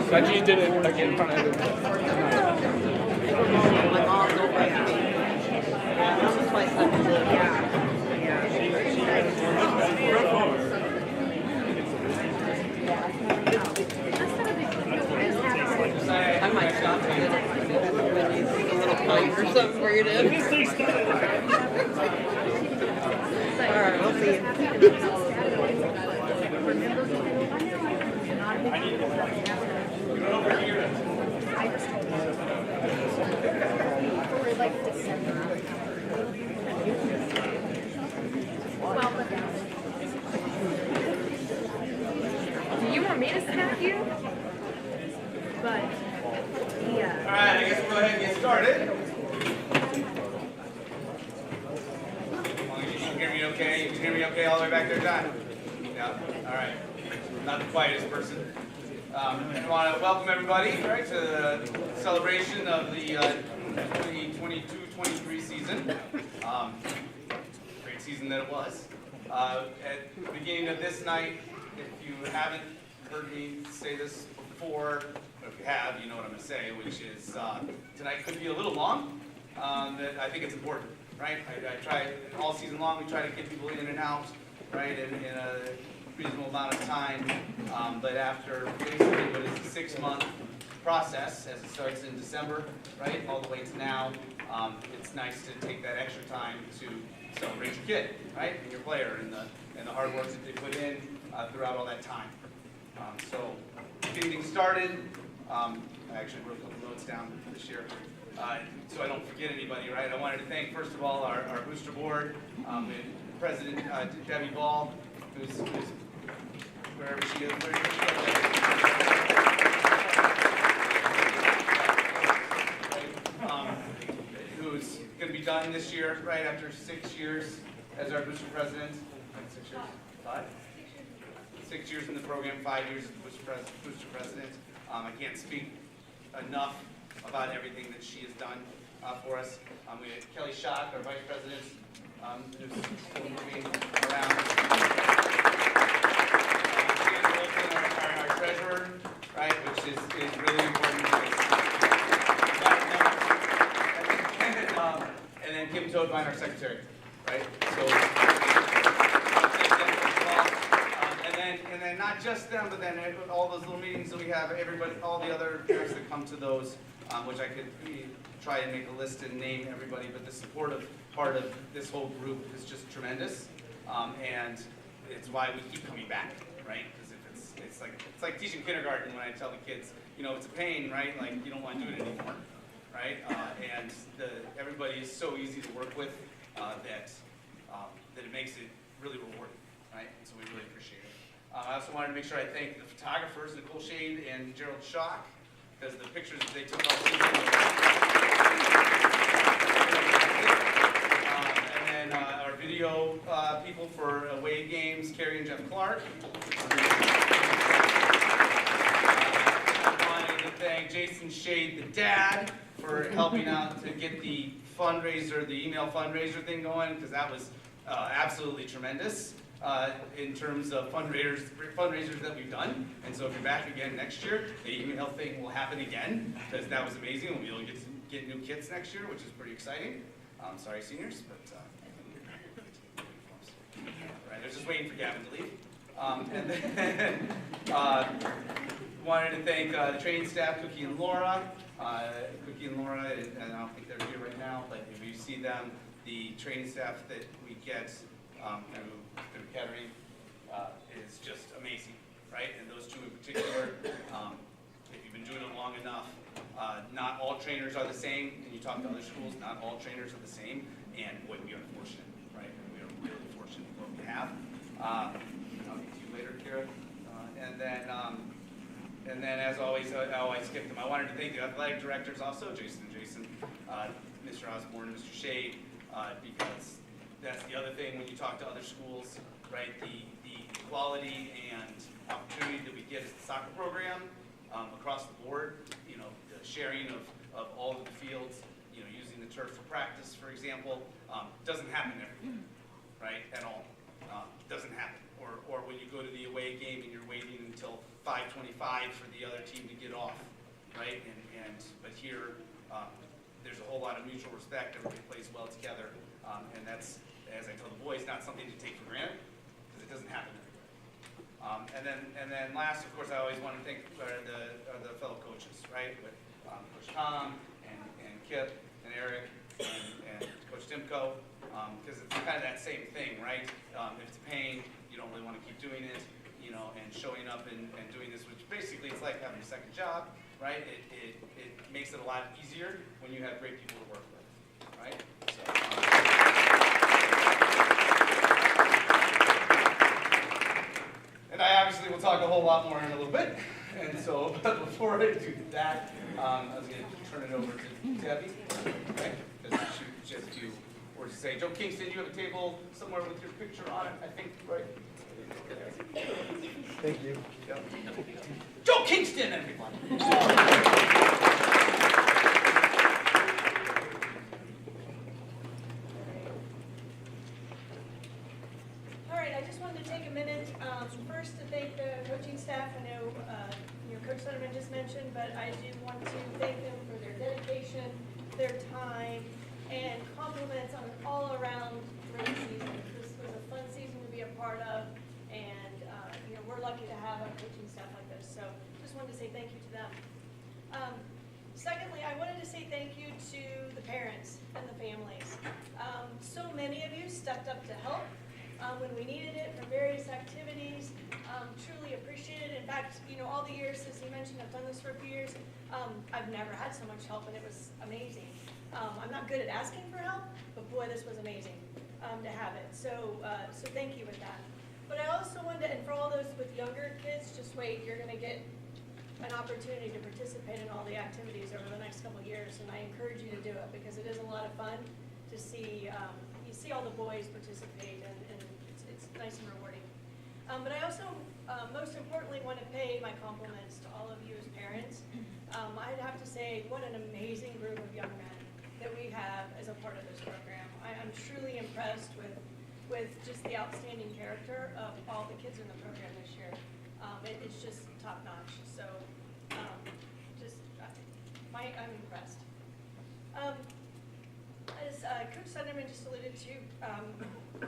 Glad you did it like in front of everyone. I might stop it. A little pint or something for you to. Alright, we'll see you. Do you want me to smack you? But, yeah. All right, I guess we'll go ahead and get started. You can hear me okay? You can hear me okay all the way back there, John? Yeah, all right. Not the quietest person. I want to welcome everybody, right, to the celebration of the 2022-23 season. Great season that it was. At the beginning of this night, if you haven't heard me say this before, but if you have, you know what I'm going to say, which is tonight could be a little long, that I think it's important, right? I try, all season long, we try to get people in and out, right, in a reasonable amount of time, but after basically what is a 6-month process, as it starts in December, right, all the way to now, it's nice to take that extra time to celebrate your kid, right, and your player, and the hard work that they put in throughout all that time. So, getting started, I actually wrote a couple notes down this year, so I don't forget anybody, right? I wanted to thank, first of all, our booster board, and President Debbie Ball, who's wherever she is, done this year, right after 6 years as our booster president. 6 years? 5? 6 years in the program, 5 years as booster president. I can't speak enough about everything that she has done for us. We have Kelly Schock, our vice president, who's still moving around. Shannon Wilson, our treasurer, right, which is really important. And then Kim Toadvine, our secretary, right? So, and then not just them, but then all those little meetings that we have, everybody, all the other parents that come to those, which I could try and make a list and name everybody, but the supportive part of this whole group is just tremendous, and it's why we keep coming back, right? Because if it's like teaching kindergarten when I tell the kids, you know, it's a pain, right? Like you don't want to do it anymore, right? And everybody is so easy to work with that it makes it really rewarding, right? And so we really appreciate it. I also wanted to make sure I thank the photographers, Nicole Shade and Gerald Schock, because the pictures that they took and then our video people for away games, Carrie and Jeff Clark. I wanted to thank Jason Shade, the dad, for helping out to get the fundraiser, the email fundraiser thing going, because that was absolutely tremendous in terms of fundraisers that we've done. And so if you're back again next year, the email thing will happen again, because that was amazing. We'll be able to get new kits next year, which is pretty exciting. Sorry, seniors, but right, they're just waiting for Gavin to leave. And then wanted to thank the training staff, Cookie and Laura. Cookie and Laura, and I don't think they're here right now, but if you see them, the training staff that we get through Kettering is just amazing, right? And those two in particular, if you've been doing it long enough, not all trainers are the same, and you talk to other schools, not all trainers are the same, and boy, we are fortunate, right? We are really fortunate with what we have. I'll get to you later, Kara. And then as always, I always skip them. I wanted to thank the athletic directors also, Jason, Mr. Osborne, and Mr. Shade, because that's the other thing when you talk to other schools, right? The quality and opportunity that we get as the soccer program across the board, you know, the sharing of all of the fields, you know, using the turf for practice, for example, doesn't happen every year, right? At all. Doesn't happen. Or when you go to the away game and you're waiting until 5:25 for the other team to get off, right? But here, there's a whole lot of mutual respect. Everybody plays well together, and that's, as I tell the boys, not something to take for granted because it doesn't happen every year. And then last, of course, I always want to thank the fellow coaches, right? With Coach Tom and Kip and Eric and Coach Timko, because it's kind of that same thing, right? If it's pain, you don't really want to keep doing it, you know, and showing up and doing this, which basically it's like having a second job, right? It makes it a lot easier when you have great people to work with, right? So, and I obviously will talk a whole lot more in a little bit, and so, but before I do that, I was going to turn it over to Debbie, okay? Just shoot just a few words to say. Joe Kingston, you have a table somewhere with your picture on it, I think, right? Thank you. Yep. Joe Kingston, everybody. All right, I just wanted to take a minute first to thank the coaching staff. I know Coach Sutterman just mentioned, but I do want to thank them for their dedication, their time, and compliments on an all-around great season. This was a fun season to be a part of, and we're lucky to have a coaching staff like this. So just wanted to say thank you to them. Secondly, I wanted to say thank you to the parents and the families. So many of you stepped up to help when we needed it for various activities. Truly appreciate it. In fact, all the years, as you mentioned, I've done this for a few years. I've never had so much help, and it was amazing. I'm not good at asking for help, but boy, this was amazing to have it. So thank you with that. But I also wanted to, and for all those with younger kids, just wait, you're going to get an opportunity to participate in all the activities over the next couple of years, and I encourage you to do it because it is a lot of fun to see, you see all the boys participate, and it's nice and rewarding. But I also, most importantly, want to pay my compliments to all of you as parents. I'd have to say, what an amazing group of young men that we have as a part of this program. I'm truly impressed with just the outstanding character of all the kids in the program this year. It's just top notch. So, I'm impressed. As Coach Sunderman just alluded to,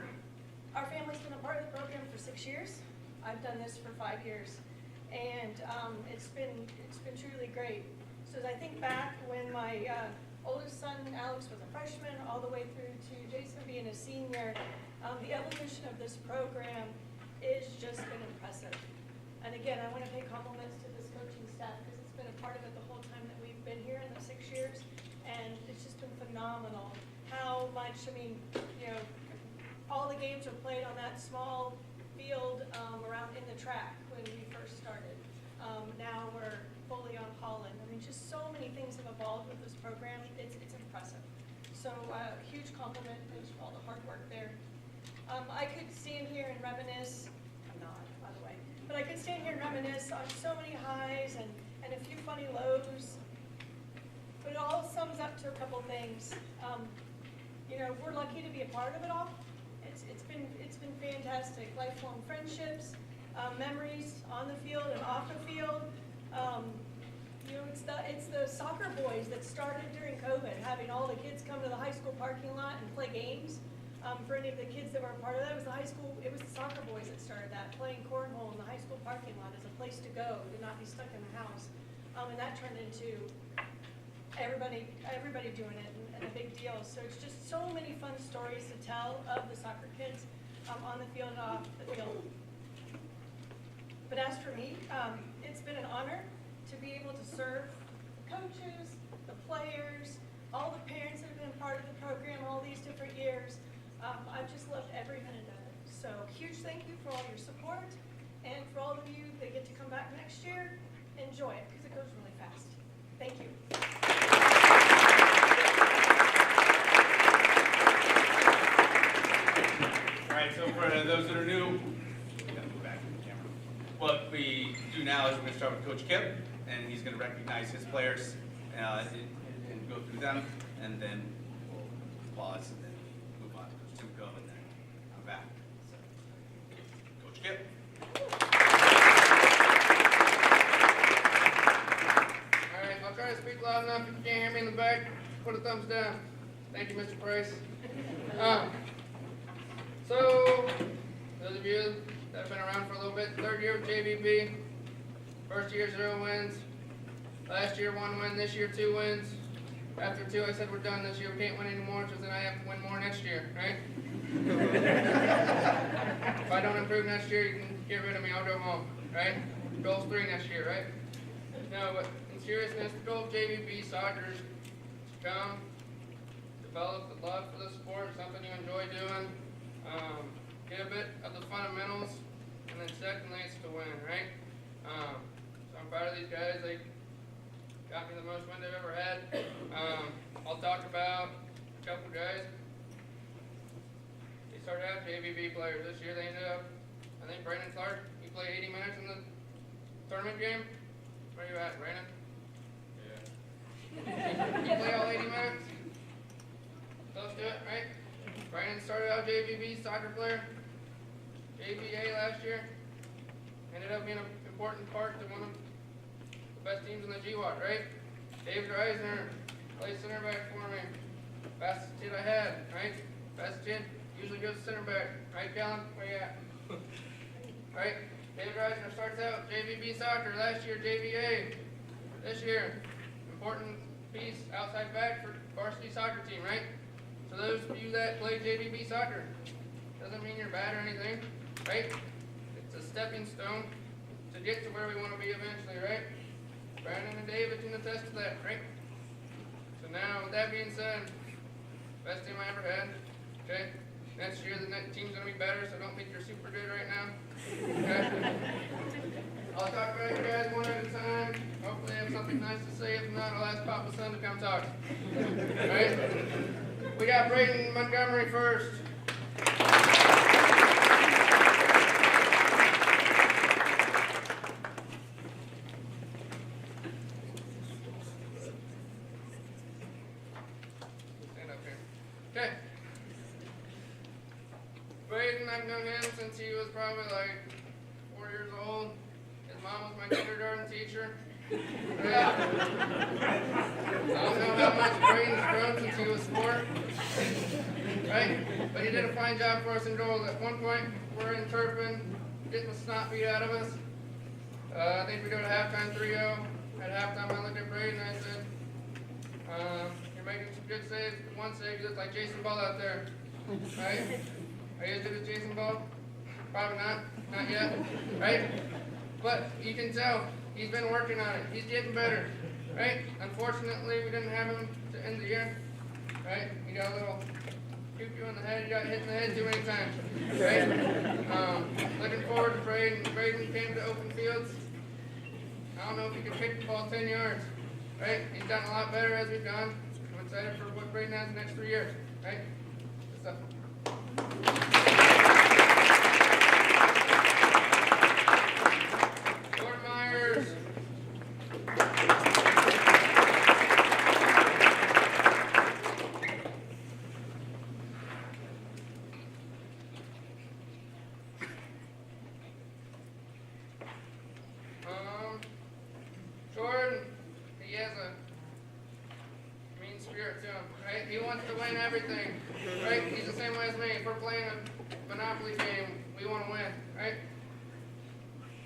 our family's been a part of the program for 6 years. I've done this for 5 years, and it's been truly great. So as I think back when my oldest son Alex was a freshman, all the way through to Jason being a senior, the evolution of this program is just been impressive. And again, I want to pay compliments to this coaching staff because it's been a part of it the whole time that we've been here in the 6 years, and it's just been phenomenal. How much, I mean, you know, all the games were played on that small field around in the track when we first started. Now we're fully on Holland. I mean, just so many things have evolved with this program. It's impressive. So huge compliment for all the hard work there. I could stand here and reminisce. I'm not, by the way. But I could stand here and reminisce on so many highs and a few funny lows. But it all sums up to a couple things. You know, we're lucky to be a part of it all. It's been fantastic. Lifelong friendships, memories on the field and off the field. You know, it's the soccer boys that started during COVID, having all the kids come to the high school parking lot and play games. For any of the kids that were a part of that, it was the soccer boys that started that, playing cornhole in the high school parking lot as a place to go, to not be stuck in the house. And that turned into everybody doing it and a big deal. So it's just so many fun stories to tell of the soccer kids on the field and off the field. But as for me, it's been an honor to be able to serve the coaches, the players, all the parents that have been part of the program all these different years. I've just loved every minute of it. So huge thank you for all your support, and for all of you that get to come back next year, enjoy it because it goes really fast. Thank you. All right, so for those that are new, what we do now is we're going to start with Coach Kip, and he's going to recognize his players and go through them, and then we'll pause and then move on to Coach Timko, and then come back. So, Coach Kip. All right, I'll try to speak loud enough. If you can't hear me in the back, put a thumbs down. Thank you, Mr. Price. So, those of you that have been around for a little bit, third year with JVB, first year 0 wins, last year 1 win, this year 2 wins. After 2, I said we're done this year, we can't win anymore, so then I have to win more next year, right? If I don't improve next year, you can get rid of me, I'll go home, right? Goal's 3 next year, right? No, but in seriousness, the goal of JVB soccer is to come, develop the love for the sport, something you enjoy doing, get a bit of the fundamentals, and then secondly, it's to win, right? So I'm proud of these guys. They got me the most win they've ever had. I'll talk about a couple guys. They started out JVB players. This year they ended up, I think Brandon Clark, he played 80 minutes in the tournament game. Where are you at, Brandon? Yeah. You play all 80 minutes? Close to it, right? Brandon started out JVB soccer player, JVA last year. Ended up being an important part to one of the best teams in the GWAT, right? Dave Dreisner plays center back for me. Fastest kid I had, right? Fastest kid usually goes center back, right, Kellen? Where you at? Right? Dave Dreisner starts out JVB soccer last year, JVA. This year, important piece outside back for varsity soccer team, right? So those of you that play JVB soccer, doesn't mean you're bad or anything, right? It's a stepping stone to get to where we want to be eventually, right? Brandon and David can attest to that, right? So now, with that being said, best team I ever had, okay? Next year, the next team's going to be better, so don't think you're super good right now, okay? I'll talk about you guys one at a time. Hopefully I have something nice to say. If not, I'll ask Papa Son to come talk. Alright? we got Braden Montgomery first. Stand up here. Okay. Braden, I've known him since he was probably like 4 years old. His mom was my kindergarten teacher. Yeah. I don't know how much Braden's grown since he was 4. Right? But he did a fine job for us in goals. At one point, we're in Turpin, getting the snot beat out of us. I think we go to halftime 3-0. At halftime, I looked at Braden and I said, you're making some good saves. One save, you look like Jason Ball out there. Right? Are you as good as Jason Ball? Probably not. Not yet. Right? But you can tell he's been working on it. He's getting better. Right? Unfortunately, we didn't have him to end the year. Right? He got a little pew-pew in the head. He got hit in the head too many times. Right? Looking forward to Braden. Braden came to open fields. I don't know if he could kick the ball 10 yards. Right? He's gotten a lot better as we've gone. I'm excited for what Braden has in the next 3 years. Right? Good stuff. Jordan Myers. Jordan, he has a mean spirit to him, right? He wants to win everything, right? He's the same way as me. If we're playing a Monopoly game, we want to win, right?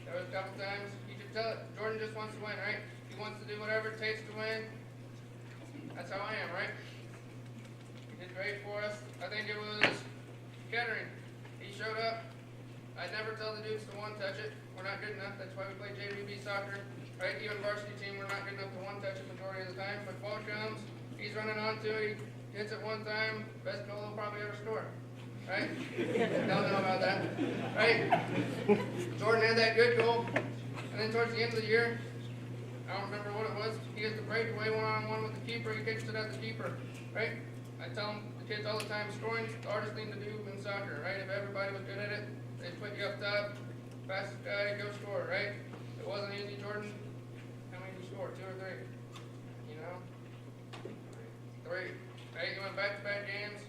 There was a couple times, you could tell it. Jordan just wants to win, right? He wants to do whatever it takes to win. That's how I am, right? He did great for us. I think it was Kettering. He showed up. I never tell the dudes to one-touch it. We're not good enough. That's why we play JVB soccer. Right? Even varsity team, we're not good enough to one-touch it majority of the time. But ball comes, he's running onto it, he hits it one time, best goal he'll probably ever score. Right? Don't know about that. Right? Jordan had that good goal. And then towards the end of the year, I don't remember what it was, he has the breakaway one-on-one with the keeper, he kicks it at the keeper. Right? I tell them, the kids all the time, scoring's the hardest thing to do in soccer. Right? If everybody was good at it, they'd put you up top, fastest guy, go score. Right? It wasn't easy, Jordan. How many did you score? 2 or 3? You know? 3. Right? You went back-to-back games.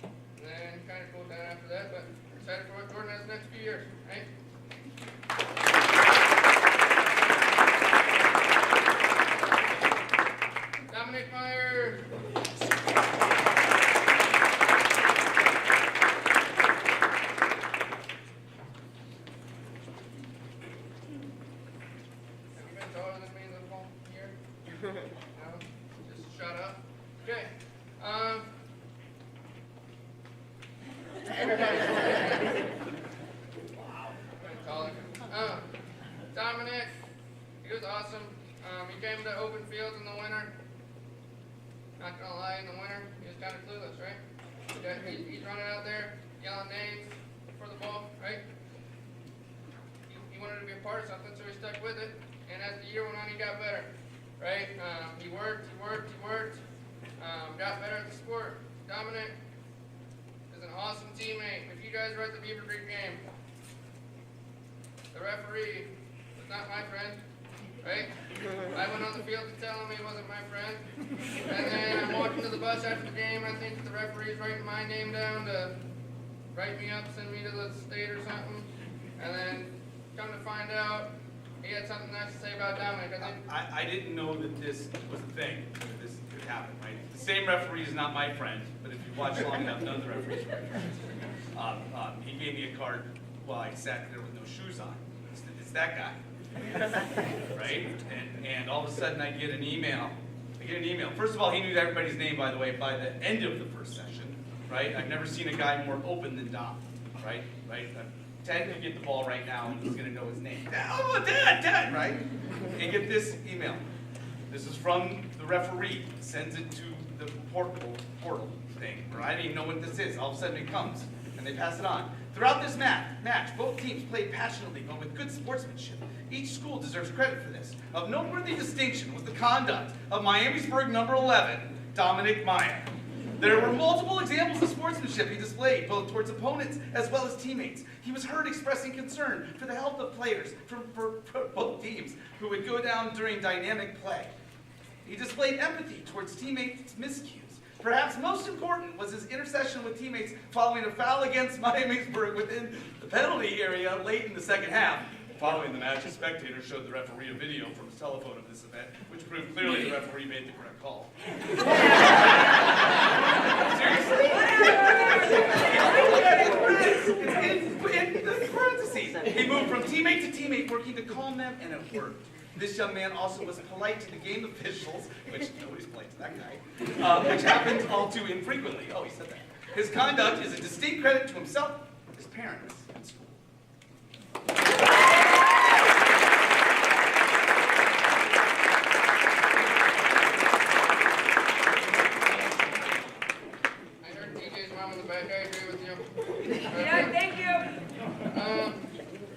And then kind of cooled down after that, but excited for what Jordan has the next few years. Right? Dominic Myers. Just shut up. Okay. Dominic, he was awesome. He came to open fields in the winter. Not gonna lie, in the winter, he was kind of clueless, right? Okay. He's running out there, yelling names for the ball, right? He wanted to be a part of something, so he stuck with it. And as the year went on, he got better. Right? He worked, got better at the sport. Dominic is an awesome teammate. If you guys were at the Beaver Creek game, the referee was not my friend, right? I went on the field to tell him he wasn't my friend. And then I'm walking to the bus after the game, I think the referee's writing my name down to write me up, send me to the state or something. And then come to find out, he had something nice to say about Dominic. I didn't know that this was a thing, that this could happen, right? The same referee is not my friend, but if you watch long enough, none of the referees are my friends. He gave me a card while I sat there with no shoes on. It's that guy, right? And all of a sudden I get an email. First of all, he knew everybody's name, by the way, by the end of the first session, right? I've never seen a guy more open than Dom, right? Ted could get the ball right now and he's going to know his name. Oh, Dad, right? And get this email. This is from the referee. Sends it to the portal thing. Or I didn't even know what this is. All of a sudden it comes and they pass it on. Throughout this match, both teams played passionately but with good sportsmanship. Each school deserves credit for this. Of noteworthy distinction was the conduct of Miamisburg number 11, Dominic Meyer. There were multiple examples of sportsmanship he displayed, both towards opponents as well as teammates. He was heard expressing concern for the health of players for both teams who would go down during dynamic play. He displayed empathy towards teammates' miscues. Perhaps most important was his intercession with teammates following a foul against Miamisburg within the penalty area late in the second half. Following the match, a spectator showed the referee a video from his telephone of this event, which proved clearly the referee made the correct call. Seriously? In parentheses, he moved from teammate to teammate, working to calm them, and it worked. This young man also was polite to the game officials, which nobody's polite to that guy, which happens all too infrequently. Oh, he said that. His conduct is a distinct credit to himself, his parents, and school. I heard DJ's mom in the back. I agree with you. Yeah, thank you.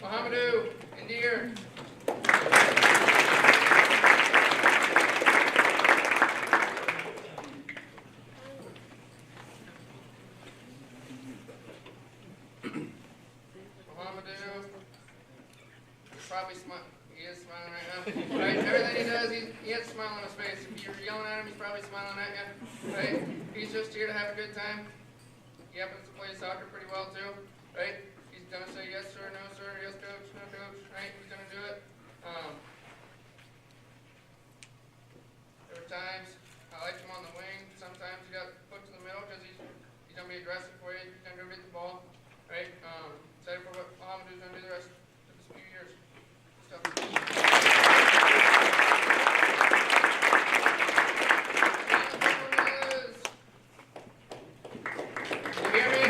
Mohamedou, Indir. Mohamedou, he's probably he is smiling right now. Right? Everything he does, he has a smile on his face. If you're yelling at him, he's probably smiling at you. Right? He's just here to have a good time. He happens to play soccer pretty well too. Right? He's gonna say yes sir, no sir, yes coach, no coach. Right? He's gonna do it. There were times I liked him on the wing. Sometimes he got put to the middle because he's gonna be aggressive for you. He's gonna go get the ball. Right? Excited for what Mohamedou's gonna do the rest of this few years. You hear me?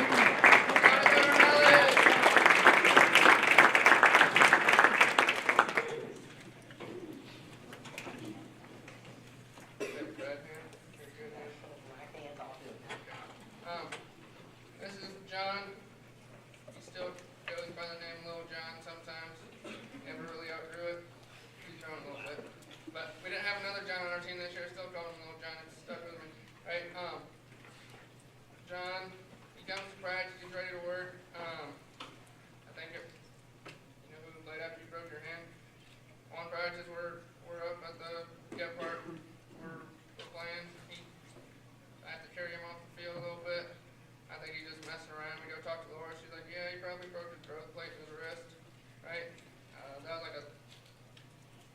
This is John. He still goes by the name Little John sometimes. Never really outgrew it. He's grown a little bit. But we didn't have another John on our team this year. Still call him Little John. It's stuck with me. Right? John, he comes to practice. He's ready to work. I think you know who played after you broke your hand? On practice, we're up at the get park. We're playing. I have to carry him off the field a little bit. I think he's just messing around. We go talk to Laura. She's like, yeah, he probably broke his growth plate in his wrist. Right? That was like a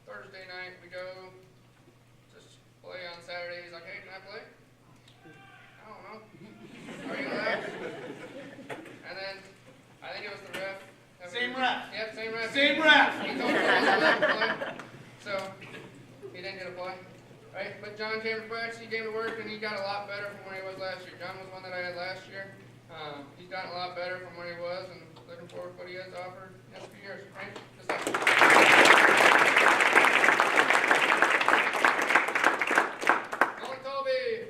Thursday night. We go just play on Saturday. He's like, hey, can I play? I don't know. Are you allowed? And then I think it was the ref. Same ref. Yep, same ref. Same ref. He told me he wasn't allowed to play. So he didn't get a play. Right? But John came to practice, he came to work, and he got a lot better from where he was last year. John was one that I had last year. He's gotten a lot better from where he was, and looking forward to what he has to offer in the next few years. Right? Just like Nolan Colby.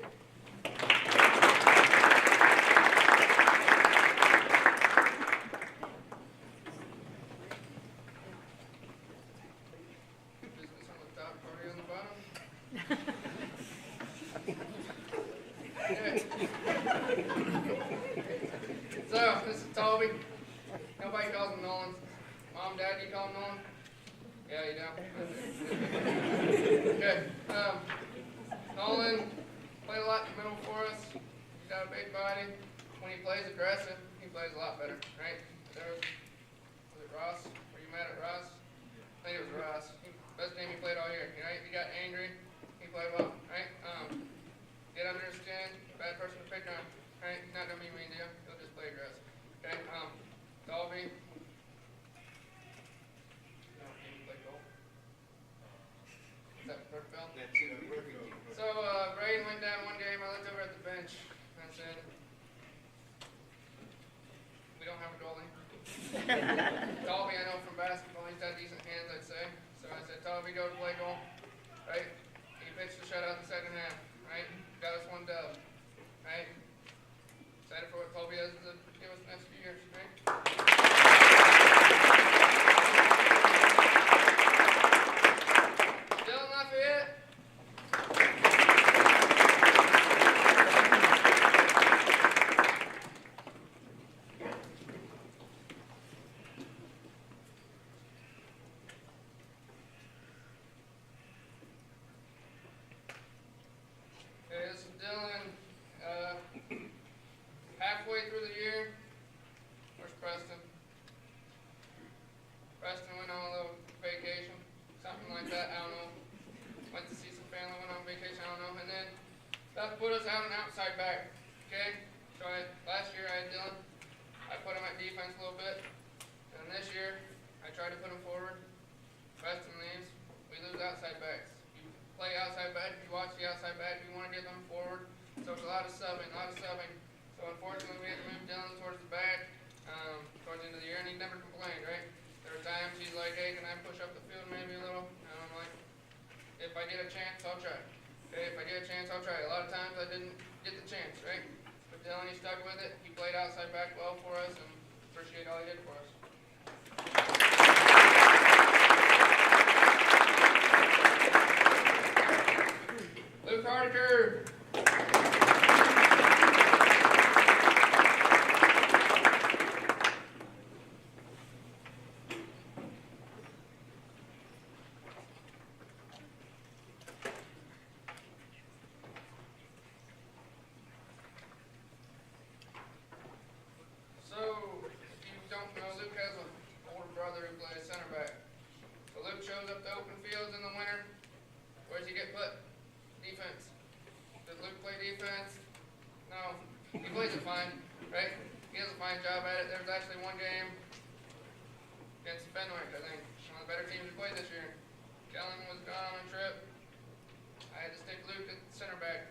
Business on the top, party on the bottom. So, this is Toby. Nobody calls him Nolan. Mom, Dad, you call him Nolan? Yeah, you do. Okay. Nolan played a lot in the middle for us. He's got a big body. When he plays aggressive, he plays a lot better, right? Was it Ross? Were you mad at Ross? I think it was Ross. Best game he played all year, right? He got angry. He played well, right? Get under his skin. Bad person to pick on, right? He's not gonna be mean to you. He'll just play aggressive. Okay. Dolby. No, he played goal. Is that Brookville? So Braden went down one game. I looked over at the bench and I said, "We don't have a goalie." Dolby, I know from basketball, he's got decent hands, I'd say. So I said, "Dolby, go to play goal." Right? He pitched the shutout in the second half. Right? Got us one dub. Right? Excited for what Colby has to give us the next few years, right? Dylan Lafayette. get a chance, I'll try. Okay, if I get a chance, I'll try. A lot of times I didn't get the chance, right? But Dylan, he stuck with it. He played outside back well for us, and appreciate all he did for us. Luke Hardiker. So, if you don't know, Luke has an older brother who plays center back. So Luke shows up to open fields in the winter. Where does he get put? Defense. Does Luke play defense? No. He plays it fine, right? He does a fine job at it. There was actually one game against Fenwick, I think. One of the better teams to play this year. Kellen was gone on a trip. I had to stick Luke at center back,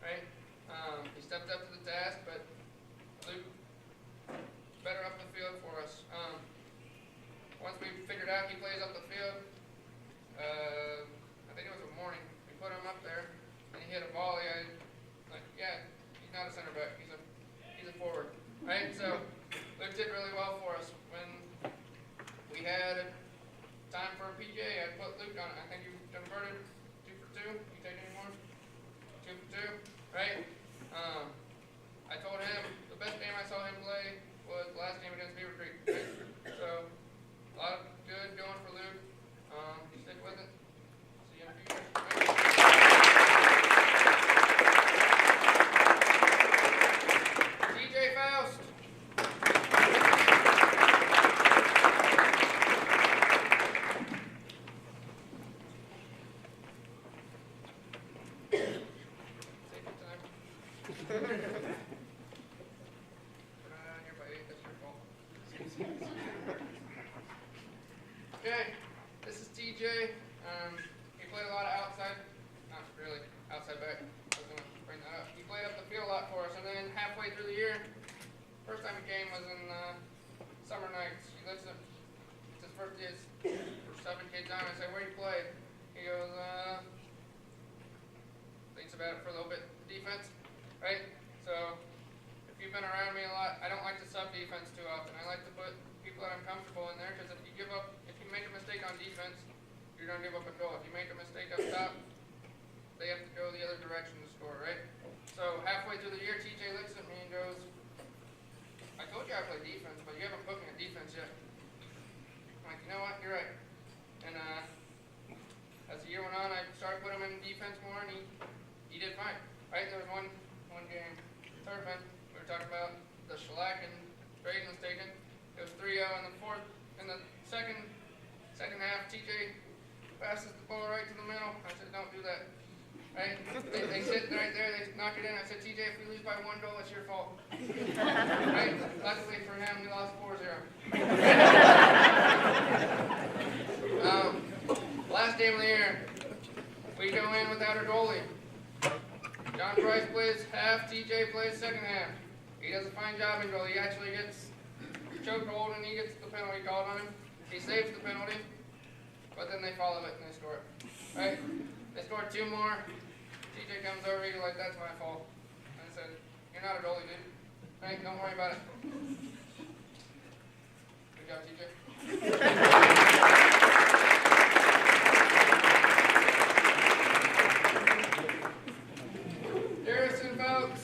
right? He stepped up to the task, but Luke better up the field for us. Once we figured out he plays up the field, I think it was a morning, we put him up there, and he hit a volley. Yeah, he's not a center back, he's a forward, right? So Luke did really well for us. When we had time for a PJ, I put Luke on it. I think you converted 2 for 2. You take any more? 2 for 2, right? I told him the best game I saw him play was the last game against Beaver Creek, right? So a lot of good going for Luke. Stick with it. See you in a few years. Right? TJ Faust. Take your time. Put it on here by 8, that's your fault. Okay, this is TJ. He played a lot of outside, not really outside back. I was gonna bring that up. He played up the field a lot for us, and then halfway through the year, first time he came was in summer nights. He lives at it's his first day. For 7 kids on. I said, "Where do you play?" He goes, thinks about it for a little bit. Defense, right? So if you've been around me a lot, I don't like to sub defense too often. I like to put people that I'm comfortable in there, because if you make a mistake on defense, you're going to give up a goal. If you make a mistake up top, they have to go the other direction to score, right? So halfway through the year, TJ looks at me and goes, "I told you I play defense, but you haven't put me in defense yet." I'm like, "You know what? You're right." And as the year went on, I started putting him in defense more, and he did fine, right? There was one game, tournament, we were talking about the shellac and Braden was taken. It was 3-0 in the second half. TJ passes the ball right to the middle. I said, "Don't do that." Right? They sit right there. They knock it in. I said, "TJ, if we lose by 1 goal, it's your fault." Right? Luckily for him, we lost 4-0. Last game of the year, we go in without a goalie. John Price plays half. TJ plays second half. He does a fine job in goal. He actually gets choke hold and he gets the penalty called on him. He saves the penalty, but then they follow it and they score it. Right? They scored 2 more. TJ comes over, he's like, "That's my fault." And I said, "You're not a goalie, dude. Right? Don't worry about it." Good job, TJ. Garrison folks.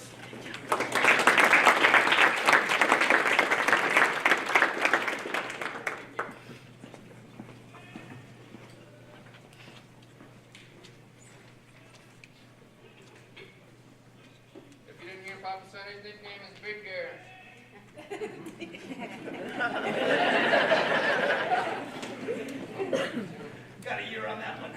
If you didn't hear Papa say his nickname is Big Garrett. Got a year on that one.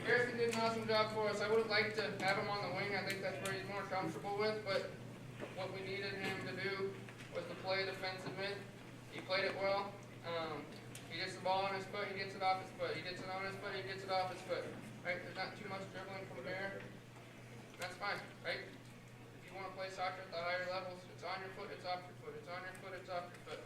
Garrison did an awesome job for us. I would have liked to have him on the wing. I think that's where he's more comfortable with, but what we needed him to do was to play defensive mid. He played it well. He gets the ball on his foot, he gets it off his foot. He gets it on his foot, he gets it off his foot. Right? There's not too much dribbling from there. That's fine, right? If you want to play soccer at the higher levels, it's on your foot, it's off your foot. It's on your foot, it's off your foot.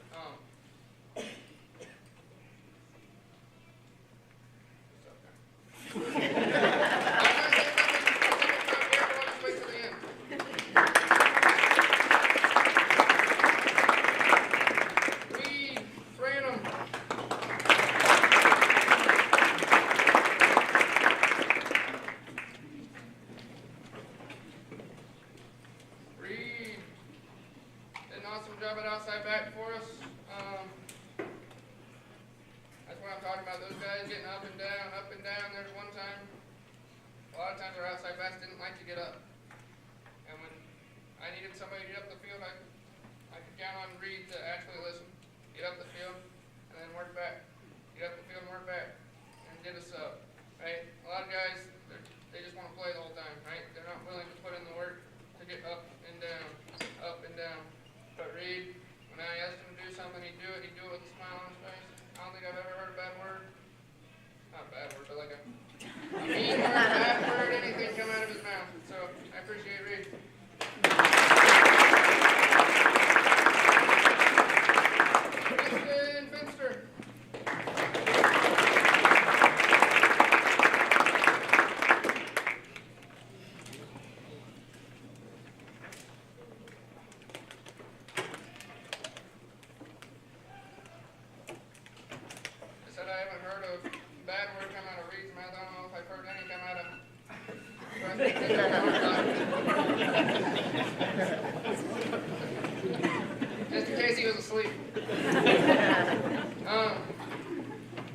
for us. That's what I'm talking about. Those guys getting up and down, up and down. There's one time, a lot of times our outside backs didn't like to get up. And when I needed somebody to get up the field, I could count on Reed to actually listen. Get up the field, and then work back. Get up the field and work back. And did a sub, right? A lot of guys, they just want to play the whole time, right? They're not willing to put in the work to get up and down, up and down. But Reed, when I asked him to do something, he'd do it with a smile on his face. I don't think I've ever heard a bad word. Not a bad word, but like a mean word, bad word, anything come out of his mouth. So I appreciate Reed. Kristen Finster. I said I haven't heard a bad word come out of Reed's mouth. I don't know if I've heard any come out of just in case he was asleep.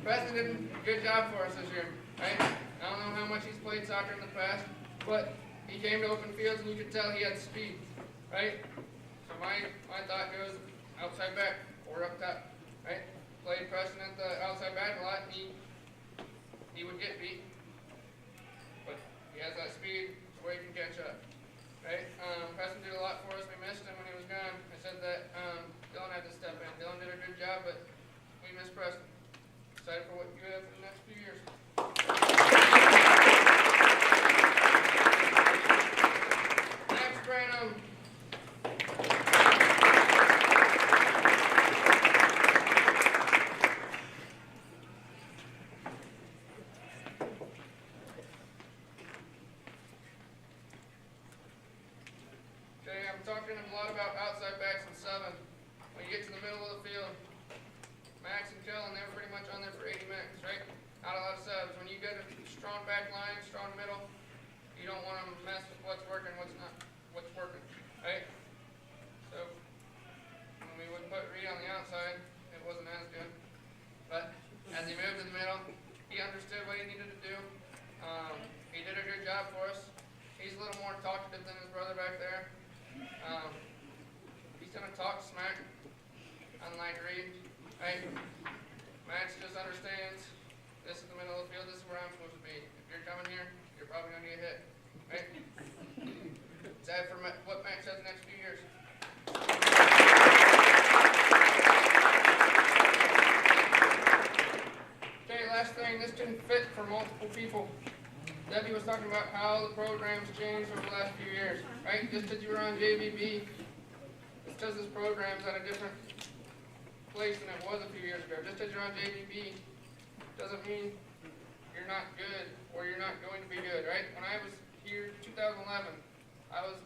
Preston did a good job for us this year, right? I don't know how much he's played soccer in the past, but he came to open fields and you could tell he had speed, right? So my thought goes outside back or up top, right? Played Preston at the outside back a lot, and he would get beat, but he has that speed where he can catch up, right? Preston did a lot for us. We missed him when he was gone. I said that Dylan had to step in. Dylan did a good job, but we missed Preston. Excited for what you have for the next few years. Next, Brandon. Okay, I'm talking a lot about outside backs and seven. When you get to the middle of the field, Max and Kellen, they were pretty much on there for 80 minutes, right? Not a lot of subs. When you get a strong back line, strong middle, you don't want to mess with what's working, what's working, right? So, when we would put Reed on the outside, it wasn't as good. But as he moved to the middle, he understood what he needed to do. He did a good job for us. He's a little more talkative than his brother back there. He's going to talk smack, unlike Reed. Right? Max just understands this is the middle of the field, this is where I'm supposed to be. If you're coming here, you're probably going to get hit. Right? Sad for what Max has the next few years. Okay, last thing, this didn't fit for multiple people. Debbie was talking about how the program's changed over the last few years. Right? Just because you were on JVB, it's because this program's at a different place than it was a few years ago. Just because you're on JVB doesn't mean you're not good or you're not going to be good, right? When I was here 2011, I was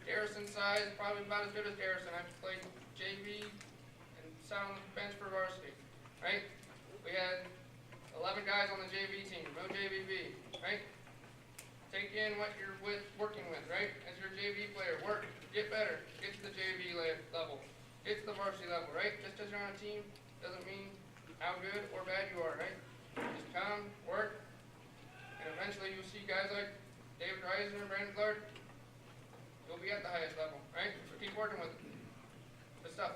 Garrison size, probably about as good as Garrison. I played JV and sat on the bench for varsity, right? We had 11 guys on the JV team, no JVB, right? Take in what you're working with, right? As your JV player, work, get better, get to the JV level. Get to the varsity level, right? Just because you're on a team doesn't mean how good or bad you are, right? Just come, work, and eventually you'll see guys like David Reisner and Brandon Clark. You'll be at the highest level, right? So keep working with it. Good stuff.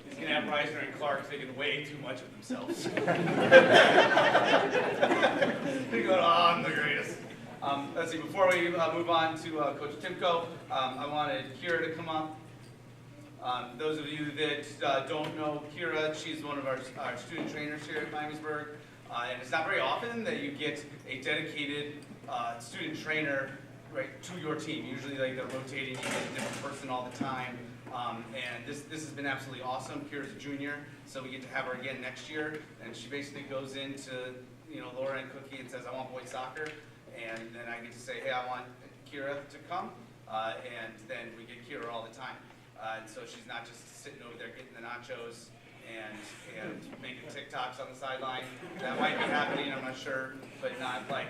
He's going to have Reisner and Clark thinking way too much of themselves. They're going, oh, I'm the greatest. Let's see, before we move on to Coach Timko, I wanted Kira to come up. Those of you that don't know Kira, she's one of our student trainers here at Miamisburg. And it's not very often that you get a dedicated student trainer right to your team. Usually like they're rotating, you get a different person all the time. And this has been absolutely awesome. Kira's a junior, so we get to have her again next year. And she basically goes into Laura and Cookie and says, I want boys soccer. And then I get to say, hey, I want Kira to come. And then we get Kira all the time. And so she's not just sitting over there getting the nachos and making TikToks on the sideline. That might be happening, I'm not sure, but not like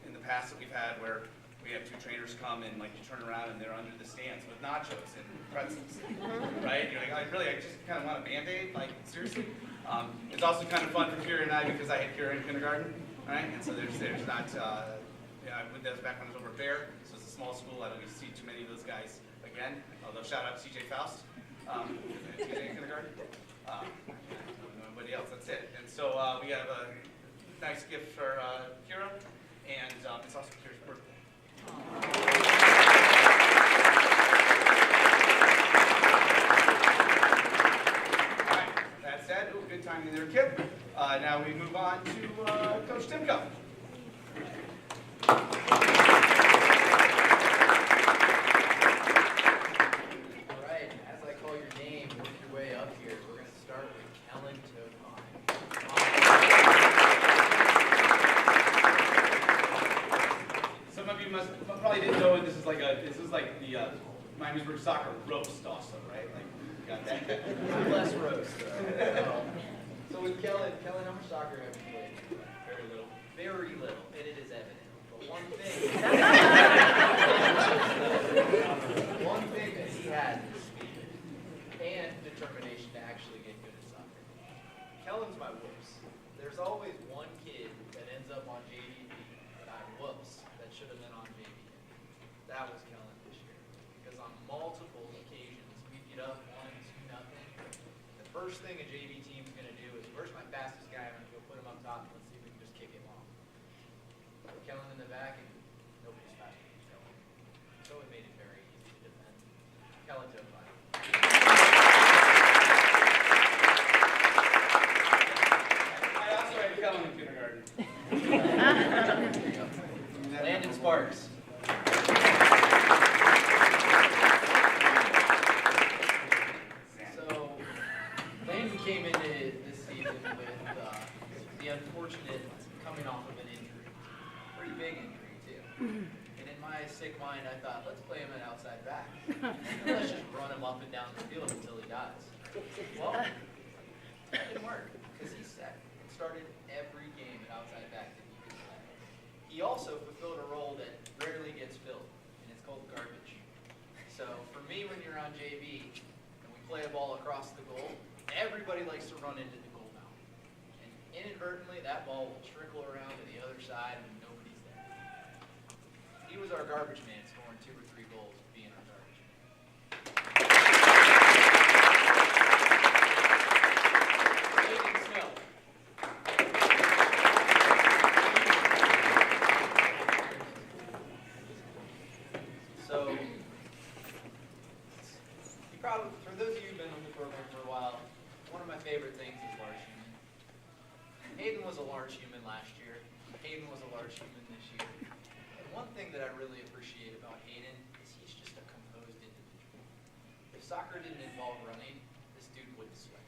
in the past that we've had where come and like you turn around and they're under the stands with nachos and pretzels, right? You're like, I just kind of want a Band-Aid, like seriously. It's also kind of fun for Kira and I because I had Kira in kindergarten, right? And so there's not, yeah, I went there back when I was over at Bear, so it's a small school. I don't get to see too many of those guys again. Although shout out to CJ Faust, CJ in kindergarten. Nobody else. That's it. And so we have a nice gift for Kira, and it's also Kira's birthday. All right. That said, good timing there, Kip. Now we move on to Coach Timko. This is like the Miamisburg soccer roast also, right? Like, you got that. Less roast. So with Kellen, how much soccer have you played? Very little. Very little, and it is evident. But one thing that he has is speed and determination to actually get good at soccer. Kellen's my whoops. There's always one kid that ends up on JVB that I whoops that should have been on JV. That was Kellen this year. Because on multiple occasions, we get up 1-2-0. The first thing a JV team's going to do is, where's my fastest guy? I'm going to go put him up top and let's see if we can just kick him off. Put Kellen in the back and nobody's faster than Kellen. So it made it very easy to defend. Kellen took mine. I also had Kellen in kindergarten. Landon Sparks. So, Landon came into this season with the unfortunate coming off of an injury. Pretty big injury, too. And in my sick mind, I thought, let's play him at outside back. Let's just run him up and down the field until he dies. Well, that didn't work, because he sat and started every game at outside back that he could play. He also fulfilled a role that rarely gets filled, and it's called garbage. So for me, when you're on JV and we play a ball across the goal, everybody likes to run into the goal mouth. And inadvertently, that ball will trickle around to the other side and nobody's there. He was our garbage man, scoring 2 or 3 goals, being our garbage man. Hayden Snow. So, you probably, for those of you who've been on the program for a while, one of my favorite things is large human. Hayden was a large human last year. Hayden was a large human this year. And one thing that I really appreciate about Hayden is he's just a composed individual. If soccer didn't involve running, this dude wouldn't sweat.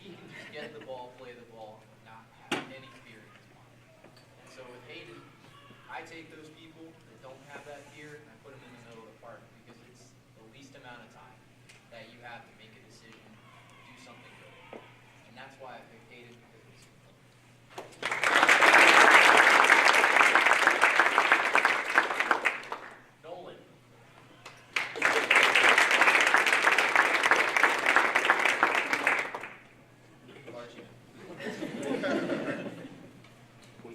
He can just get the ball, play the ball, and not have any fear in his mind. And so with Hayden, I take those people that don't have that fear and I put them in the middle of the park because it's the least amount of time that you have to make a decision, do something good. And that's why I picked Hayden, because it's Nolan. Large human.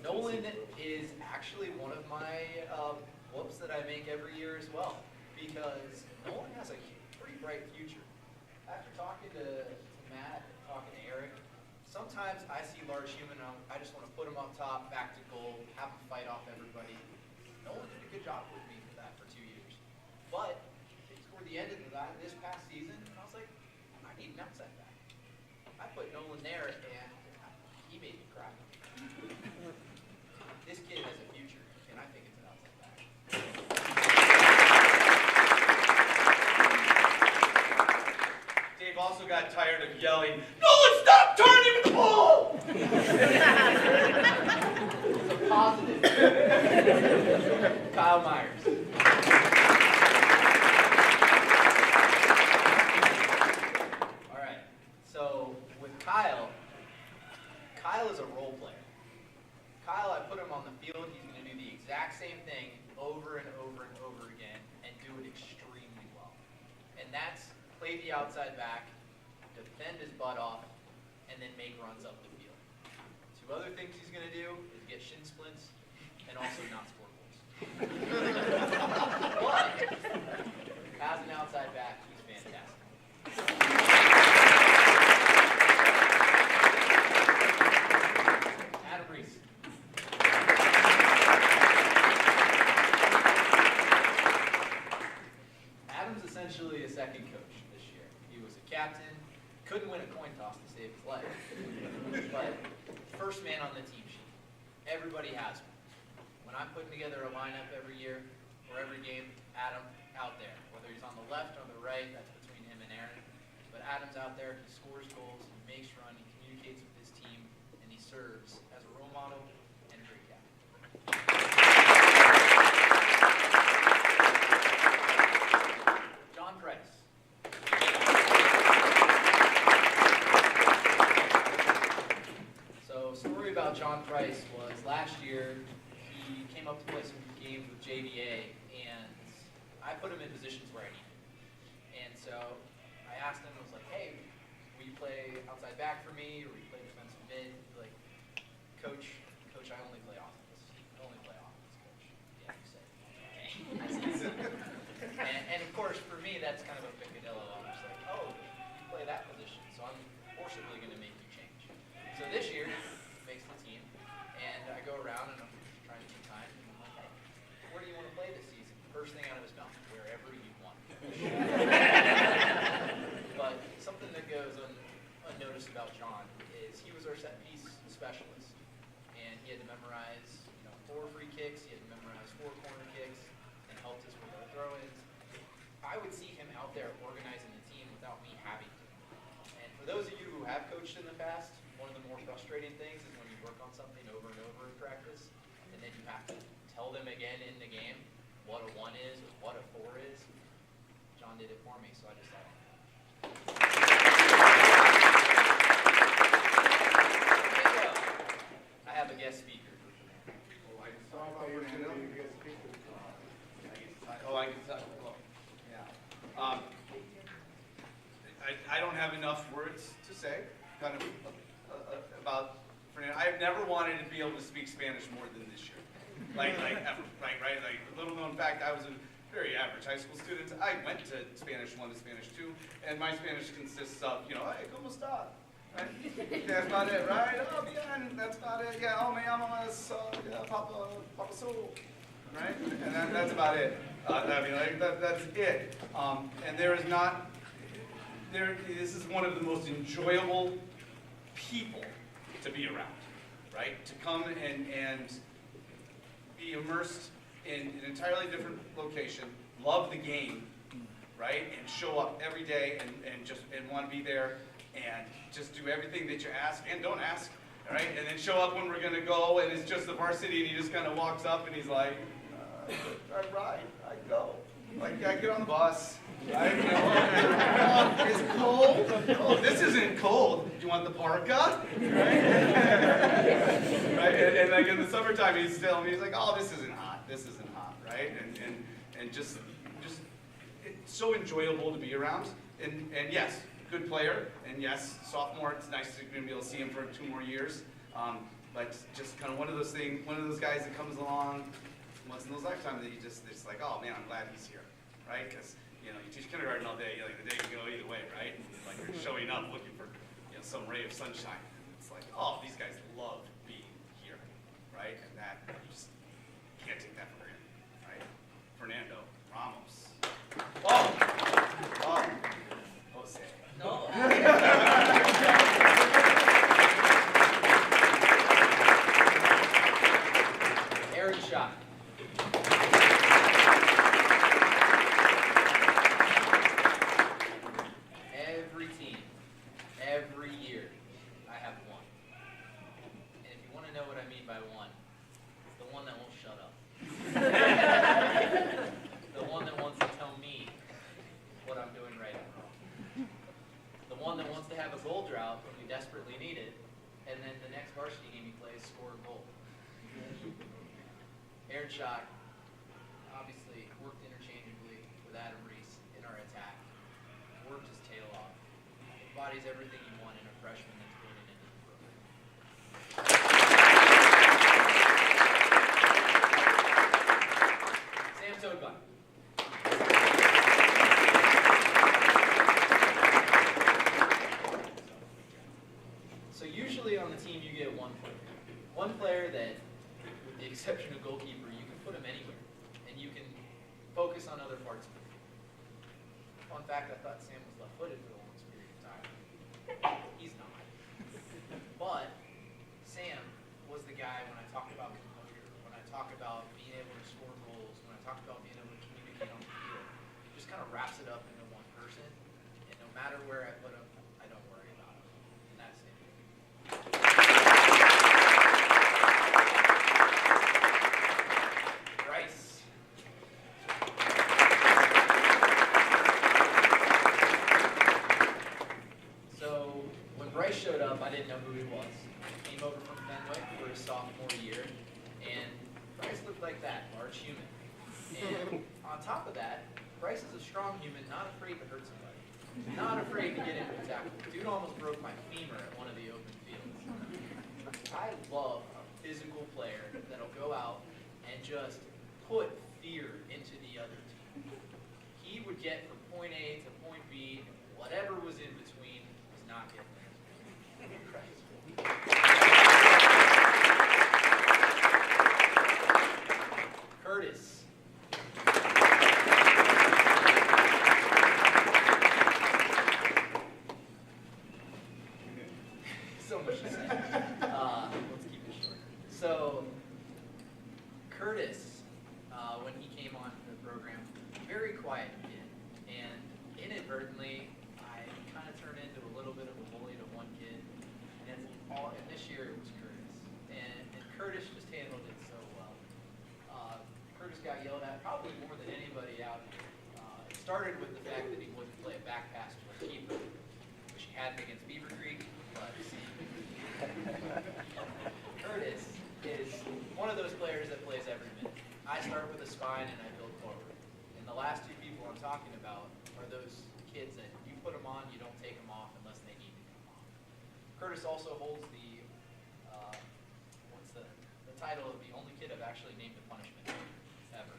Nolan is actually one of my whoops that I make every year as well, because Nolan has a pretty bright future. After talking to Matt and talking to Eric, sometimes I see large human, I just want to put him up top, back to goal, have him fight off everybody. Nolan did a good job with me for that for 2 years. But toward the end of this past season, I was like, I need an outside back. I put Nolan there, and he made me cry. This kid has a future, and I think it's an outside back. Dave also got tired of yelling, "Nolan, stop turning with the ball!" It's a positive. Kyle Myers. All right, so with Kyle is a role player. Kyle, I put him on the field, he's going to do the exact same thing over and over and over again. play the outside back, defend his butt off, and then make runs up the field. 2 other things he's going to do is get shin splints and also not score goals. But as an outside back, he's fantastic. Adam Reese. Adam's essentially a second coach this year. He was a captain, couldn't win a coin toss to save his life, but first man on the team sheet. Everybody has one. When I'm putting together a lineup every year or every game, Adam out there. Whether he's on the left or the right, that's between him and Aaron. But Adam's out there, he scores goals, he makes run, he communicates with his team, and he serves as a role model and a great captain. John Price. So, story about John Price was last year he came up to play some games with JVA, and I put him in positions where I needed. And so I asked him, I was like, hey, will you play outside back for me, or will you play defensive mid? He's like, Coach, I only play offense. I only play offense, Coach. Yeah, you said. Okay. and of course, for me, that's kind of a picadillo. I'm just like, oh, you play that position, so I'm forcibly going to make you change. So this year, makes the team, and I go around and I'm trying to be kind, and I'm like, hey, where do you want to play this season? First thing out of his mouth, wherever you want. But something that goes unnoticed about John is he was our set piece specialist, and he had to memorize 4 free kicks, he had to memorize 4 corner kicks, and helped us with our throw-ins. I would see him out there organizing the team without me having to. And for those of you who have coached in the past, one of the more frustrating things is when you work on something over and over in practice, and then you have to tell them again in the game what a 1 is or what a 4 is. John did it for me, so I just thought. I have a guest speaker. I can talk. Yeah. I don't have enough words to say, kind of about Fernando. I've never wanted to be able to speak Spanish more than this year, like ever, right? Like little known fact, I was a very average high school student. I went to Spanish 1 to Spanish 2, and my Spanish consists of, hey, ¿cómo está? Right? That's about it, right? Oh, bien, that's about it. Yeah, oh, me llamo Papa Sol, right? And that's about it. I mean, like, that's it. And there is not, this is one of the most enjoyable people to be around, right? To come and be immersed in an entirely different location, love the game, right? And show up every day and want to be there and just do everything that you ask and don't ask, right? And then show up when we're going to go and it's just the varsity and he just kind of walks up and he's like, I ride, I go. Like, I get on the bus, right? It's cold. Oh, this isn't cold. Do you want the parka? Right? Right? And like in the summertime, he's telling me, he's like, oh, this isn't hot. This isn't hot, right? And just it's so enjoyable to be around. And yes, good player. And yes, sophomore. It's nice to be able to see him for 2 more years. But just kind of one of those things, one of those guys that comes along once in those lifetime that it's like, oh man, I'm glad he's here, right? Because you teach kindergarten all day, like the day can go either way, right? Like you're showing up looking for some ray of sunshine. And it's like, oh, these guys love being here, right? And that you just can't take that for granted, right? Fernando Ramos. Oh, Jose. No. Aaron Shot. Every team, every year, I have one. And if you want to know what I mean by one, it's the one that won't shut up. The one that wants to tell me what I'm doing right and wrong. The one that wants to have a goal drought when we desperately need it, and then the next varsity game he plays, score a goal. Aaron Schock obviously worked interchangeably with Adam Reese in our attack. Worked as embodies everything you want in a freshman that's building into the program. Sam Toadvine. So usually on the team you get one player. One player that, with the exception of goalkeeper, you can put him anywhere. And you can focus on other parts of the field. Fun fact, I thought Sam was left-footed for the longest period of time. He's not. But Sam was the guy when I talk about composure, when I talk about being able to score goals, when I talk about being able to communicate on the field, just kind of wraps it up into one person. And no matter where I put him, I don't worry about him. And that's Sam. Bryce. So when Bryce showed up, I didn't know who he was. He came over from Banquet for his sophomore year, and Bryce looked like that, large human. And on top of that, Bryce is a strong human, not afraid to hurt somebody, not afraid to get into a tackle. Dude almost broke my femur at one of the open fields. I love a physical player that'll go out and just put fear into the other team. He would get from point A to point B, and whatever was in between was not getting there. Curtis. So much to say. Let's keep it short. So, Curtis, when he came on the program, very quiet kid, and inadvertently, I kind of turned into a little bit of a bully to one kid, and this year it was Curtis, and Curtis just handled it so well. Curtis got yelled at probably more than anybody out here. It started with the fact that he wouldn't play a back pass to a keeper, which he had against Beaver Creek, but Curtis is one of those players that plays every minute. I start with a spine and I build forward. And the last two people I'm talking about are those kids that you put them on, you don't take them off unless they need to come off. Curtis also holds the title of the only kid I've actually named a punishment ever.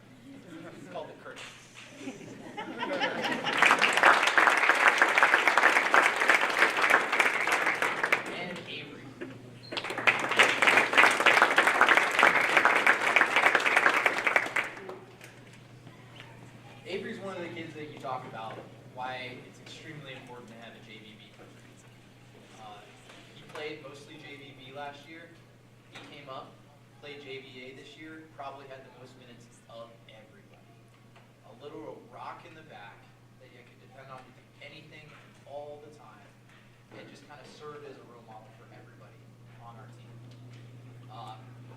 It's called the Curtis. And Avery. Avery's one of the kids that you talk about, why it's extremely important to have a JVB coach. He played mostly JVB last year. He came up, played JVA this year, probably had the most minutes of everybody. A little rock in the back that you can depend on to do anything all the time, and just kind of served as a role model for everybody on our team.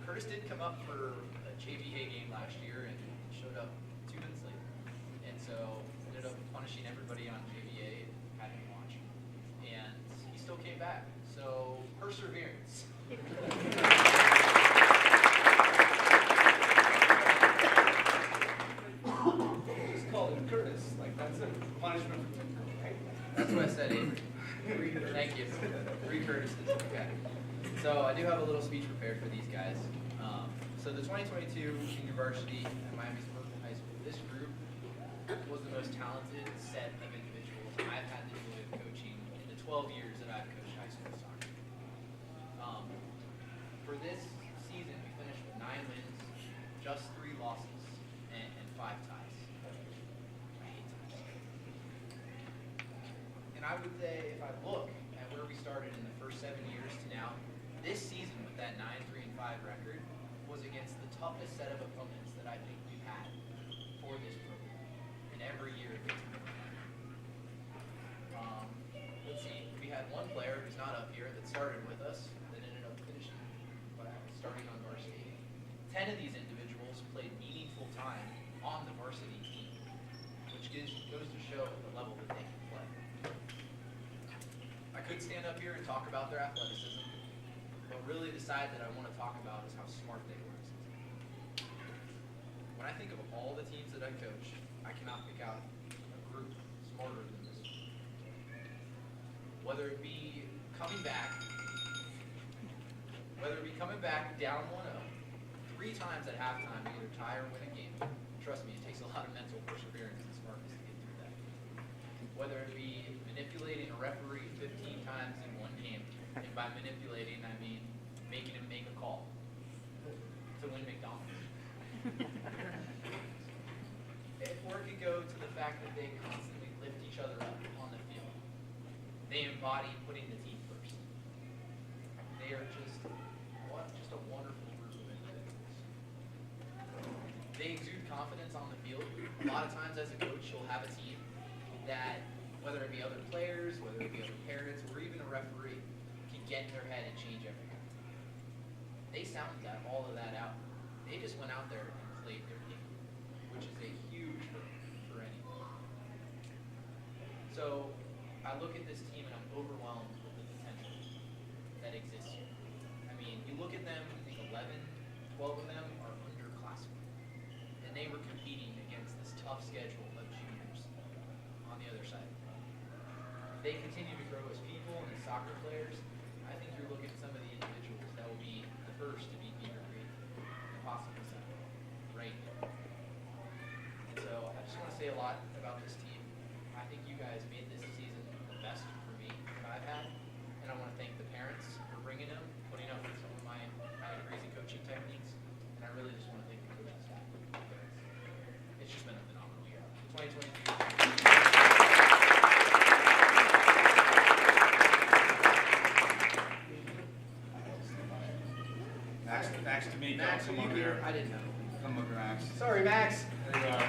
Curtis did come up for a JVA game last year and showed up 2 minutes late. And so ended up punishing everybody on JVA and had me watch. And he still came back. So perseverance. Just call him Curtis, like that's a punishment. Right? That's what I said, Avery. Thank you. 3 Curtises. Okay. So I do have a little speech prepared for these guys. So the 2022 junior varsity at Miamisburg High School, this group was the most talented set of individuals I've had the joy of coaching in the 12 years that I've coached high school soccer. For this season, we finished with 9 wins, just 3 losses, and 5 ties. I hate ties. And I would say, if I look at where we started in the first 7 years to now, this season with that 9-3-5 record was against the toughest set of opponents that I think we've had for this program. And every year it gets more. Let's see, we had one player who's not up here that started with us, that ended up finishing, starting on varsity. 10 of these individuals played meaningful time on the varsity team, which goes to show the level that they can play. I could stand up here and talk about their athleticism, but really the side that I want to talk about is how smart they were. When I think of all the teams that I coach, I cannot pick out a group smarter than this one. whether it be coming back down 1-0, 3 times at halftime to either tie or win a game. Trust me, it takes a lot of mental perseverance and smartness to get through that. Whether it be manipulating a referee 15 times in one game, and by manipulating, I mean making him make a call to win McDonald's. Or it could go to the fact that they constantly lift each other up on the field. They embody putting the team first. They are just a wonderful group of individuals. They exude confidence on the field. A lot of times as a coach, you'll have a team that, whether it be other players, whether it be other parents, or even a referee, can get in their head and change everything. They sounded all of that out. They just went out there and played their game, which is a huge hurdle for anyone. So I look at this team and I'm overwhelmed with the potential that exists here. I mean, you look at them, I think 11, 12 of them are underclassmen. And they were competing against this tough schedule of juniors on the other side. If they continue to grow as people and as soccer players, I think you're looking at some of the individuals that will be the first to beat Beaver Creek, and possibly second, right here. And so I just want to say a lot about this team. I think you guys made this season the best for me that I've had, and I want to thank the parents for bringing them, putting up with some of my crazy coaching techniques, and I really just want to thank the coaching staff. It's just been a phenomenal year. 2022. Max to me. Max, come are you over here? here. I didn't know. Come over, Max. Sorry, Max. There you are. I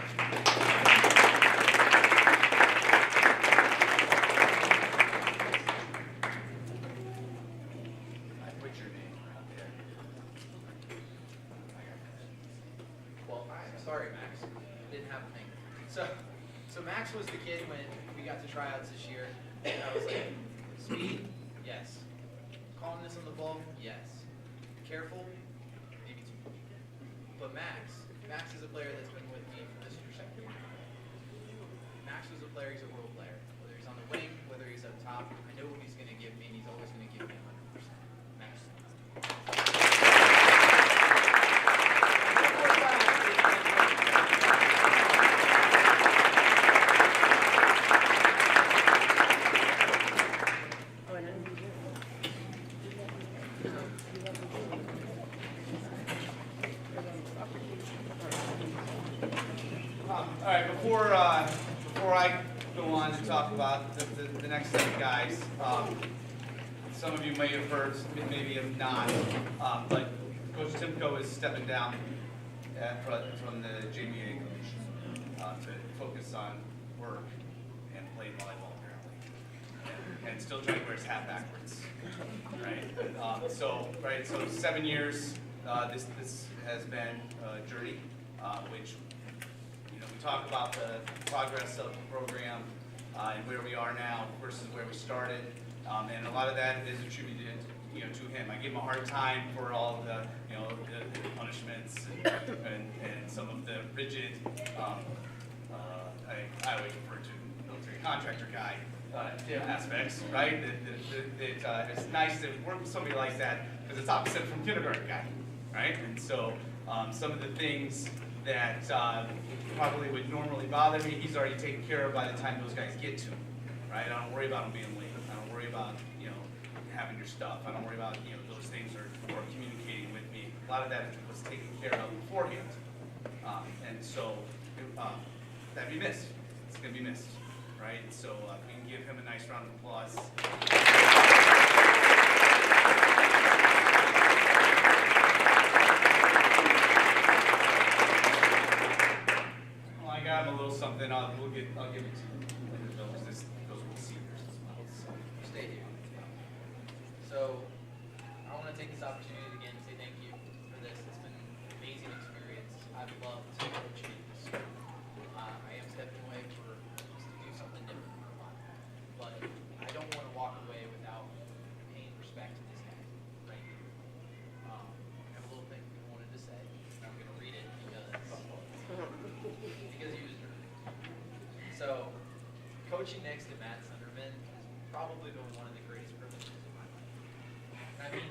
put your name right there. Well, I'm sorry, Max. Didn't have a thing. So Max was the kid when we got to tryouts this year, and I was like, speed, yes. Calmness on the ball, yes. Careful, maybe too much. But Max is a player that's been with me for this year's second year. Max was a player, he's a role player. Whether he's on the wing, whether he's up top, I know what he's going to give me, and he's always going to give me 100%. Max. All right, before I go on to talk about the next set of guys, some of you may have heard, maybe have not, but Coach Timko is stepping down from the JBA coach to focus on work and play volleyball apparently, and still trying to wear his hat backwards, right? So 7 years. This has been a journey, which. We talk about the progress of the program and where we are now versus where we started, and a lot of that is attributed, to him. I give him a hard time for all of the, the punishments and some of the rigid. I always refer to military contractor guy aspects, right? It's nice to work with somebody like that because it's opposite from kindergarten guy, right? And so some of the things that probably would normally bother me, he's already taken care of by the time those guys get to him, right? I don't worry about them being late. I don't worry about, having your stuff. I don't worry about, those things or communicating with me. A lot of that was taken care of beforehand. And so that'd be missed. It's going to be missed, right? So we can give him a nice round of applause. I got him a little something. I'll give it to you. Those will seniors as well. So Stay here. So I want to take this opportunity again to say thank you for this. It's been an amazing experience. I've loved coaching at this school. I am stepping away to do something different for a while, but I don't want to walk away without paying respect to this guy right here. I have a little thing I wanted to say. And I'm going to read it because he was nervous. So coaching next to Matt Sunderman has probably been one of the greatest privileges of my life. And I mean,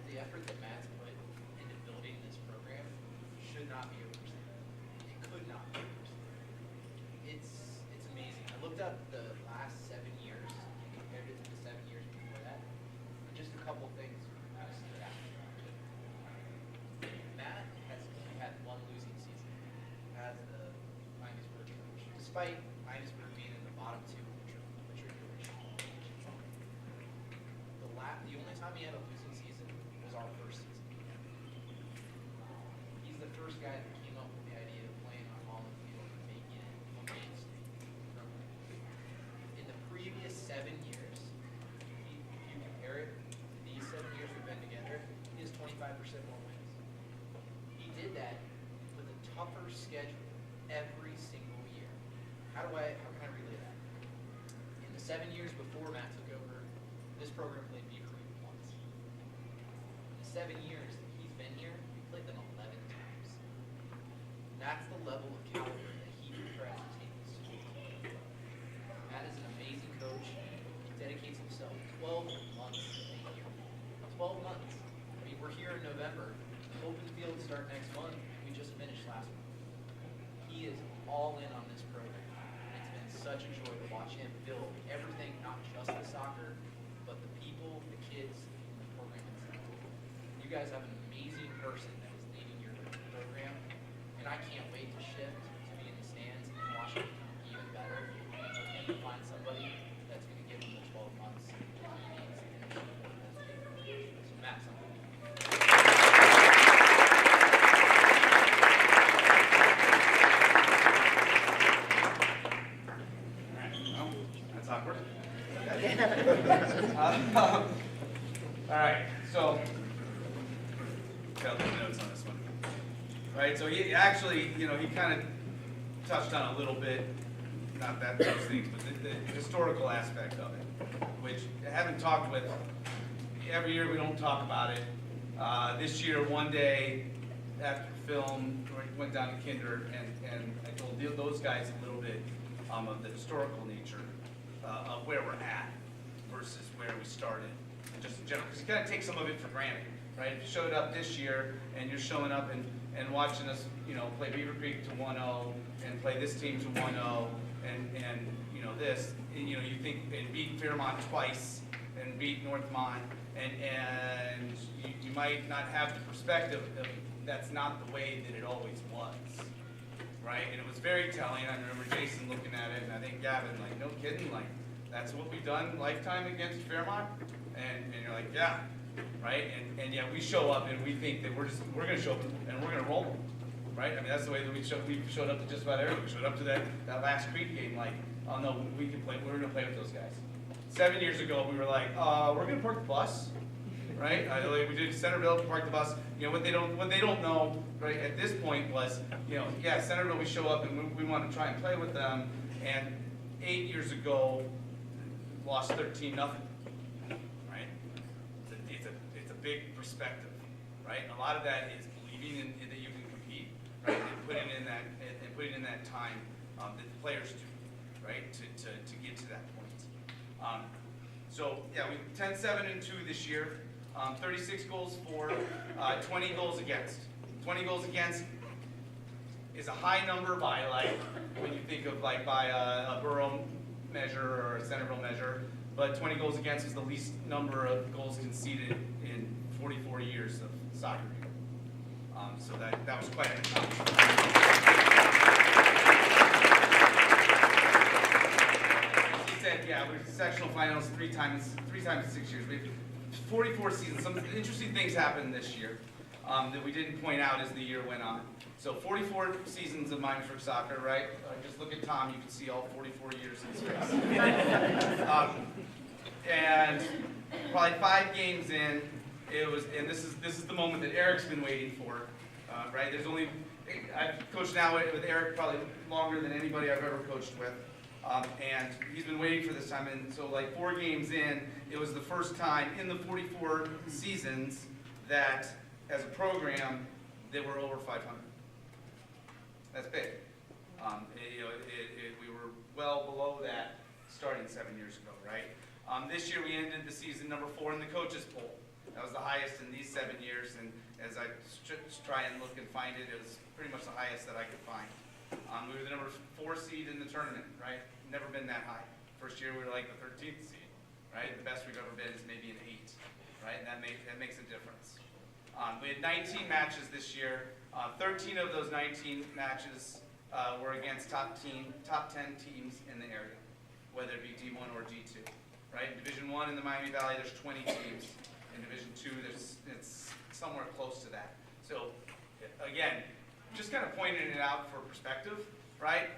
the effort that Matt's put into building this program should not be overstated. It could not be overstated. It's amazing. I looked up the last 7 years and compared it to the 7 years before that. And just a couple things kind of stood out. Matt has only had one losing season as the Miamisburg coach, despite Miamisburg being in the bottom two matriculation. The only time he had a losing season was our first season. He's the first guy that came up with the idea of playing on Holland Field and making it a main state program. In the previous 7 years, if you compare it to these 7 years we've been together, he has 25% more wins. He did that with a tougher schedule every single year. How can I relay that? In the 7 years before Matt took over, this program played Beaver Creek once. In the 7 years that he's been here, we played them 11 times. That's the level of caliber that he tries to take this school to. Matt is an amazing coach. He dedicates himself 12 months a year. 12 months. I mean, we're here in November. Open fields start next month. We just finished last month. He is all in on this program. It's been such a joy to watch him build everything, not just the soccer, but the people, the kids, and the program itself. You guys have an amazing person that is leading your program, and I can't wait to shift to be in the stands and watch it become even better, and to find somebody that's going to give him the 12 months that he needs and the support that's needed. So Matt, something. That's awkward. All right, so got the notes on this one. All right, so he actually, he kind of touched on a little bit, not those things, but the historical aspect of it, which I haven't talked with. Every year we don't talk about it. This year, one day after film, we went down to Kinder, and I told those guys a little bit of the historical nature of where we're at versus where we started, and just in general, because you kind of take some of it for granted, right? If you showed up this year and you're showing up and watching us, play Beaver Creek to 1-0 and play this team to 1-0 and this, and you think and beat Fairmont twice and beat Northmont, and you might not have the perspective of that's not the way that it always was. Right, and it was very telling. I remember Jason looking at it, and I think Gavin, like, no kidding, like, that's what we've done lifetime against Fairmont? And you're like, yeah, right? And yeah, we show up and we think that we're going to show up and we're going to roll them, right? I mean, that's the way that we showed up to just about everything. We showed up to that last Creek game like, oh no, we can play, we're going to play with those guys. 7 years ago, we were like, we're going to park the bus. Right? We did Centerville, park the bus. What they don't know, right, at this point was, yeah, Centerville, we show up and we want to try and play with them. And 8 years ago, lost 13-0. Right? It's a big perspective, right? And a lot of that is believing in that you can compete, right? And putting in that time that the players do, right? To get to that point. So yeah, we 10-7-2 this year. 36 goals for, 20 goals against. 20 goals against is a high number by when you think of by a borough measure or a Centerville measure, but 20 goals against is the least number of goals conceded in 44 years of soccer. So that was quite an accomplishment. As he said, yeah, we're sectional finals three times in 6 years. We've 44 seasons. Some interesting things happened this year that we didn't point out as the year went on. So 44 seasons of Miamisburg soccer, right? Just look at Tom, you can see all 44 years in his face. And probably 5 games in, and this is the moment that Eric's been waiting for, right? I've coached now with Eric probably longer than anybody I've ever coached with. And he's been waiting for this time, and so 4 games in, it was the first time in the 44 seasons that, as a program, that we're over 500. That's big, We were well below that starting 7 years ago, right? This year we ended the season number 4 in the coaches poll. That was the highest in these 7 years, and as I try and look and find it, it was pretty much the highest that I could find. We were the number 4 seed in the tournament, right? Never been that high. First year we were like the 13th seed, right? The best we've ever been is maybe an 8, right? And that makes a difference. We had 19 matches this year. 13 of those 19 matches were against top 10 teams in the area, whether it be D1 or D2, right? In Division 1 in the Miami Valley, there's 20 teams. In Division 2, it's somewhere close to that. So, again, just kind of pointing it out for perspective, right?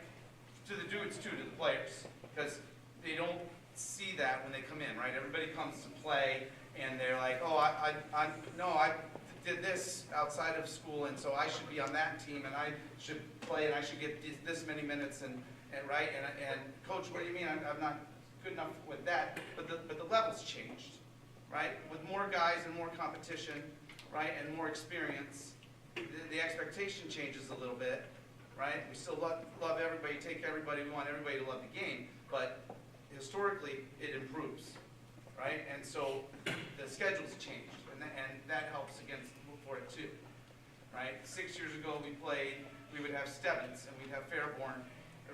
To the dudes too, to the players, because they don't see that when they come in, right? Everybody comes to play, and they're like, oh, I did this outside of school, and so I should be on that team, and I should play, and I should get this many minutes, and right, and coach, what do you mean? I'm not good enough with that. But the levels changed, right? With more guys and more competition, right, and more experience, the expectation changes a little bit, right? We still love everybody, take everybody, we want everybody to love the game, but historically it improves, right? And so the schedule's changed, and that helps for it too, right? 6 years ago we would have Stebbins and we'd have Fairborn,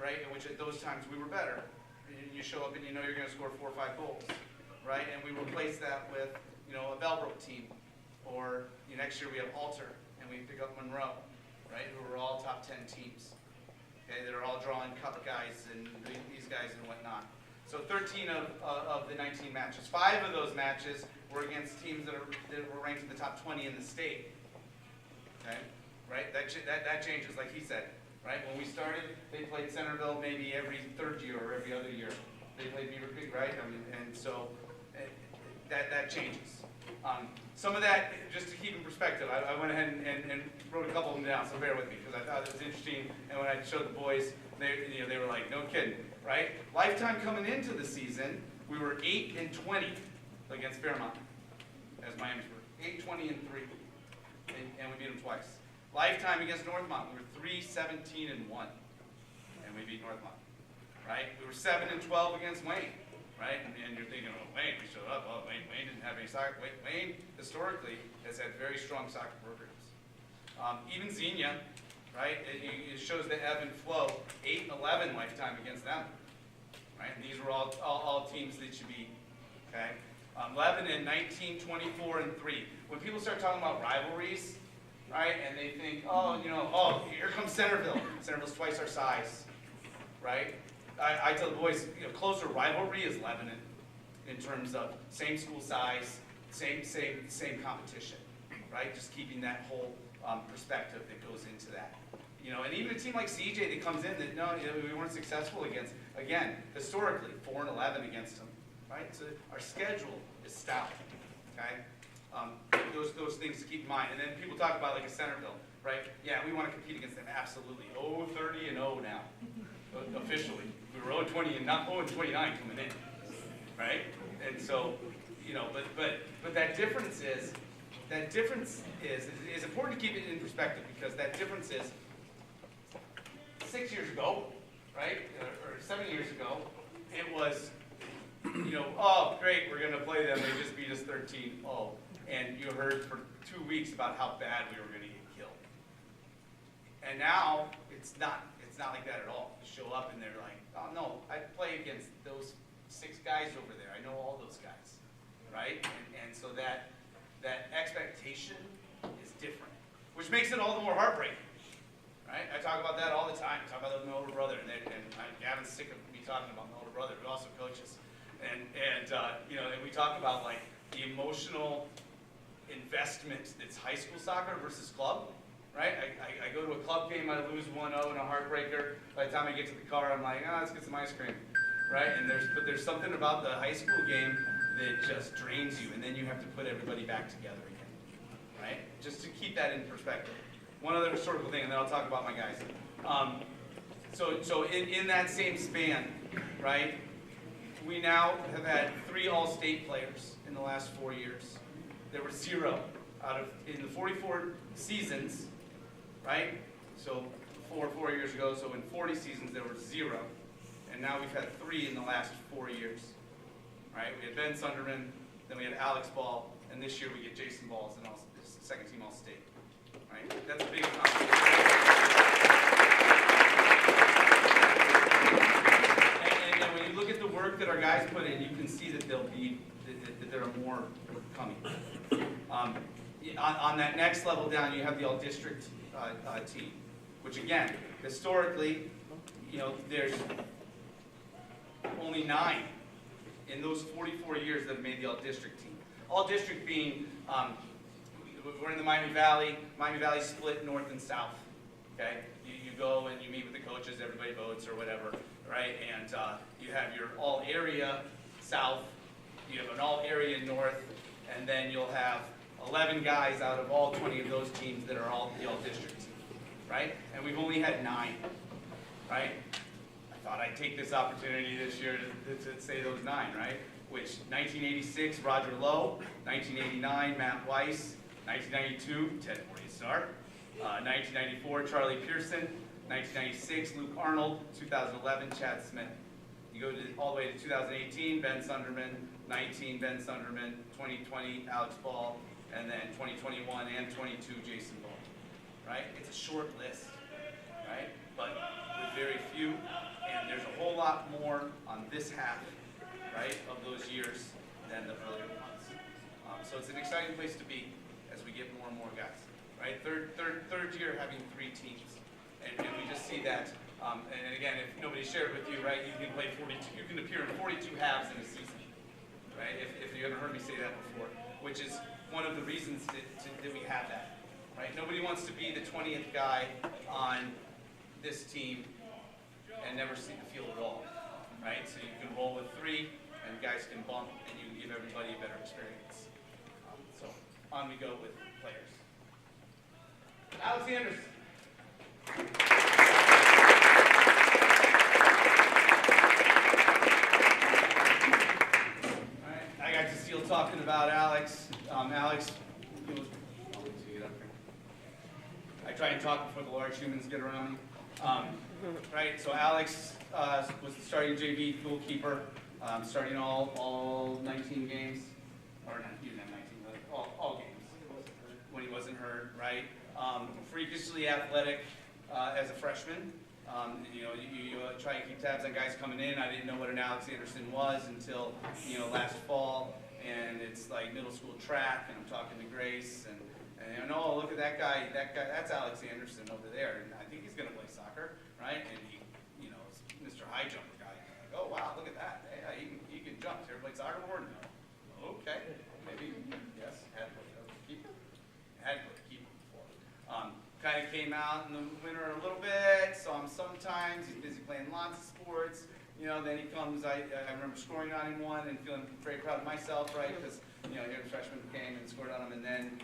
right? In which at those times we were better. And you show up and you know you're going to score 4 or 5 goals, right? And we replace that with, a Bellbrook team, or next year we have Alter and we pick up Monroe, right? Who are all top 10 teams. Okay, that are all drawing cup guys and these guys and whatnot. So 13 of the 19 matches. 5 of those matches were against teams that were ranked in the top 20 in the state. Okay, right? That changes, like he said. Right? When we started, they played Centerville maybe every 3rd year or every other year. They played Beaver Creek, right? And so that changes. Some of that, just to keep in perspective, I went ahead and wrote a couple of them down, so bear with me, because I thought it was interesting. And when I showed the boys, they were like, no kidding, right? Lifetime coming into the season, we were 8-20 against Fairmont as Miamisburg. 8-20-3, and we beat them twice. Lifetime against Northmont, we were 3-17-1, and we beat Northmont, right? We were 7-12 against Wayne, right? And you're thinking, oh, Wayne, we showed up. Oh, Wayne didn't have any soccer. Wayne historically has had very strong soccer programs. Even Xenia, right? It shows the ebb and flow. 8-11 lifetime against them, right? And these were all teams that you beat, okay? 11-19, 24-3. When people start talking about rivalries, right, and they think, oh, here comes Centerville. Centerville's twice our size, right? I tell the boys, closer rivalry is Lebanon in terms of same school size, same competition, right? Just keeping that whole perspective that goes into that. And even a team like CJ that comes in that we weren't successful against. Again, historically, 4-11 against them, right? So our schedule is stout, okay? Those things to keep in mind. And then people talk about like a Centerville, right? Yeah, we want to compete against them, absolutely. 0-30-0 now, officially. We were 0-20 and not 0-29 coming in, right? And so, but that difference is important to keep it in perspective, because that difference is 6 years ago, right, or 7 years ago, it was, oh, great, we're going to play them. They just beat us 13-0. And you heard for 2 weeks about how bad we were going to get killed. And now it's not like that at all. You show up and they're like, oh no, I play against those 6 guys over there. I know all those guys, right? And so that expectation is different, which makes it all the more heartbreaking, right? I talk about that all the time. I talk about my older brother, and Gavin's sick of me talking about my older brother, who also coaches, and we talk about like the emotional investment that's high school soccer versus club, right? I go to a club game, I lose 1-0 in a heartbreaker. By the time I get to the car, I'm like, let's get some ice cream, right? But there's something about the high school game that just drains you, and then you have to put everybody back together again, right? Just to keep that in perspective. One other historical thing, and then I'll talk about my guys. So in that same span, right, we now have had 3 all-state players in the last 4 years. There were 0 in the 44 seasons, right? So 4 years ago, so in 40 seasons there were 0, and now we've had 3 in the last 4 years. Right? We had Ben Sunderman, then we had Alex Ball, and this year we get Jason Balls in second team All-State. Right? That's a big accomplishment. And when you look at the work that our guys put in, you can see that that there are more coming. On that next level down, you have the all-district team, which again, historically, there's only 9 in those 44 years that have made the all-district team. All-district being, we're in the Miami Valley. Miami Valley split north and south. Okay, you go and you meet with the coaches. Everybody votes or whatever, right? And you have your all-area south. You have an all-area north, and then you'll have 11 guys out of all 20 of those teams that are all the all-district team, right? And we've only had 9, right? I thought I'd take this opportunity this year to say those 9, right? Which 1986, Roger Lowe; 1989, Matt Weiss; 1992, Ted Morningstar; 1994, Charlie Pearson; 1996, Luke Arnold; 2011, Chad Smith. You go all the way to 2018, Ben Sunderman; 19, Ben Sunderman; 2020, Alex Ball; and then 2021 and 22, Jason Ball. Right? It's a short list, right? But with very few, and there's a whole lot more on this half, right, of those years than the earlier ones. So it's an exciting place to be as we get more and more guys, right? Third year having 3 teams, and we just see that. And again, if nobody shared with you, right, you can play 42. You can appear in 42 halves in a season, right? If you haven't heard me say that before, which is one of the reasons that we have that, right? Nobody wants to be the 20th guy on this team and never see the field at all, right? So you can roll with 3, and guys can bump, and you can give everybody a better experience. So on we go with players. Alex Anderson. All right, I got to steal talking about Alex. Alex, I try and talk before the large humans get around me. Right, so Alex was the starting JV goalkeeper, starting all 19 games, or not even 19, but all games when he wasn't hurt, right? Freakishly athletic as a freshman. You try and keep tabs on guys coming in. I didn't know what an Alex Anderson was until last fall, and it's like middle school track, and I'm talking to Grace, and oh, look at that guy, that's Alex Anderson over there, and I think he's going to play soccer, right? And he, is Mr. High Jumper guy. And I'm like, oh wow, look at that. Hey, he can jump. Has he ever played soccer before? No. Okay, maybe yes. Had played keeper. Had played keeper before. Kind of came out in the winter a little bit. Saw him sometimes. He's busy playing lots of sports. Then he comes. I remember scoring on him one and feeling very proud of myself, right? Because here the freshman came and scored on him, and then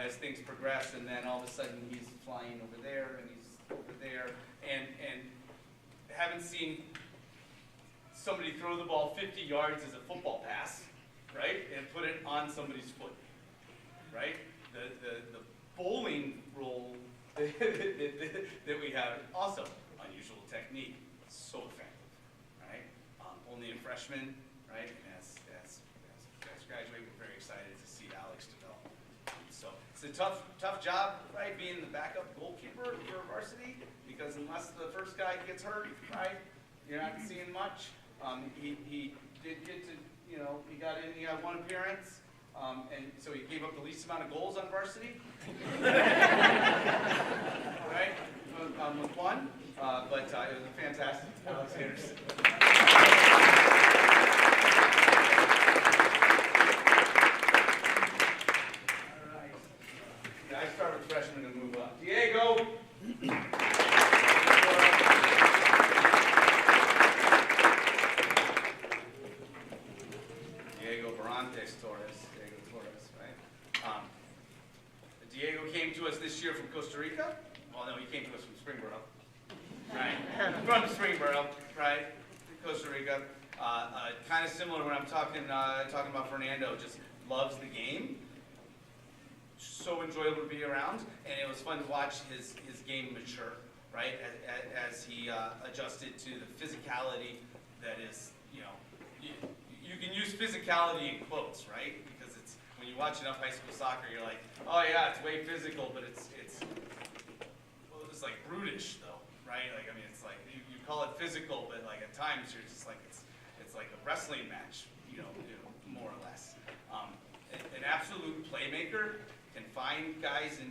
as things progress, and then all of a sudden he's flying over there and he's over there, and haven't seen somebody throw the ball 50 yards as a football pass, right, and put it on somebody's foot, right? The bowling roll that we have, also unusual technique, so effective, right? Only a freshman, right? And as guys graduate, we're very excited to see Alex develop. So it's a tough job, right? Being the backup goalkeeper for varsity, because unless the first guy gets hurt, right, you're not seeing much. He did get to, he got in. He had 1 appearance. And so he gave up the least amount of goals on varsity, right? With 1, but it was a fantastic Alex Anderson. All right. Yeah, I start with freshmen and move up. Diego. Diego came to us this year from Costa Rica. Well, no, he came to us from Springboro, right? From Springboro, right? Costa Rica. Kind of similar when I'm talking about Fernando. Just loves the game. So enjoyable to be around, and it was fun to watch his game mature, right? As he adjusted to the physicality that is, you can use physicality in quotes, right? Because it's, when you watch enough high school soccer, you're like, oh yeah, it's way physical, but it's like brutish though, right? Like, I mean, it's like, you call it physical, but like at times you're just like, it's like a wrestling match, more or less. An absolute playmaker can find guys in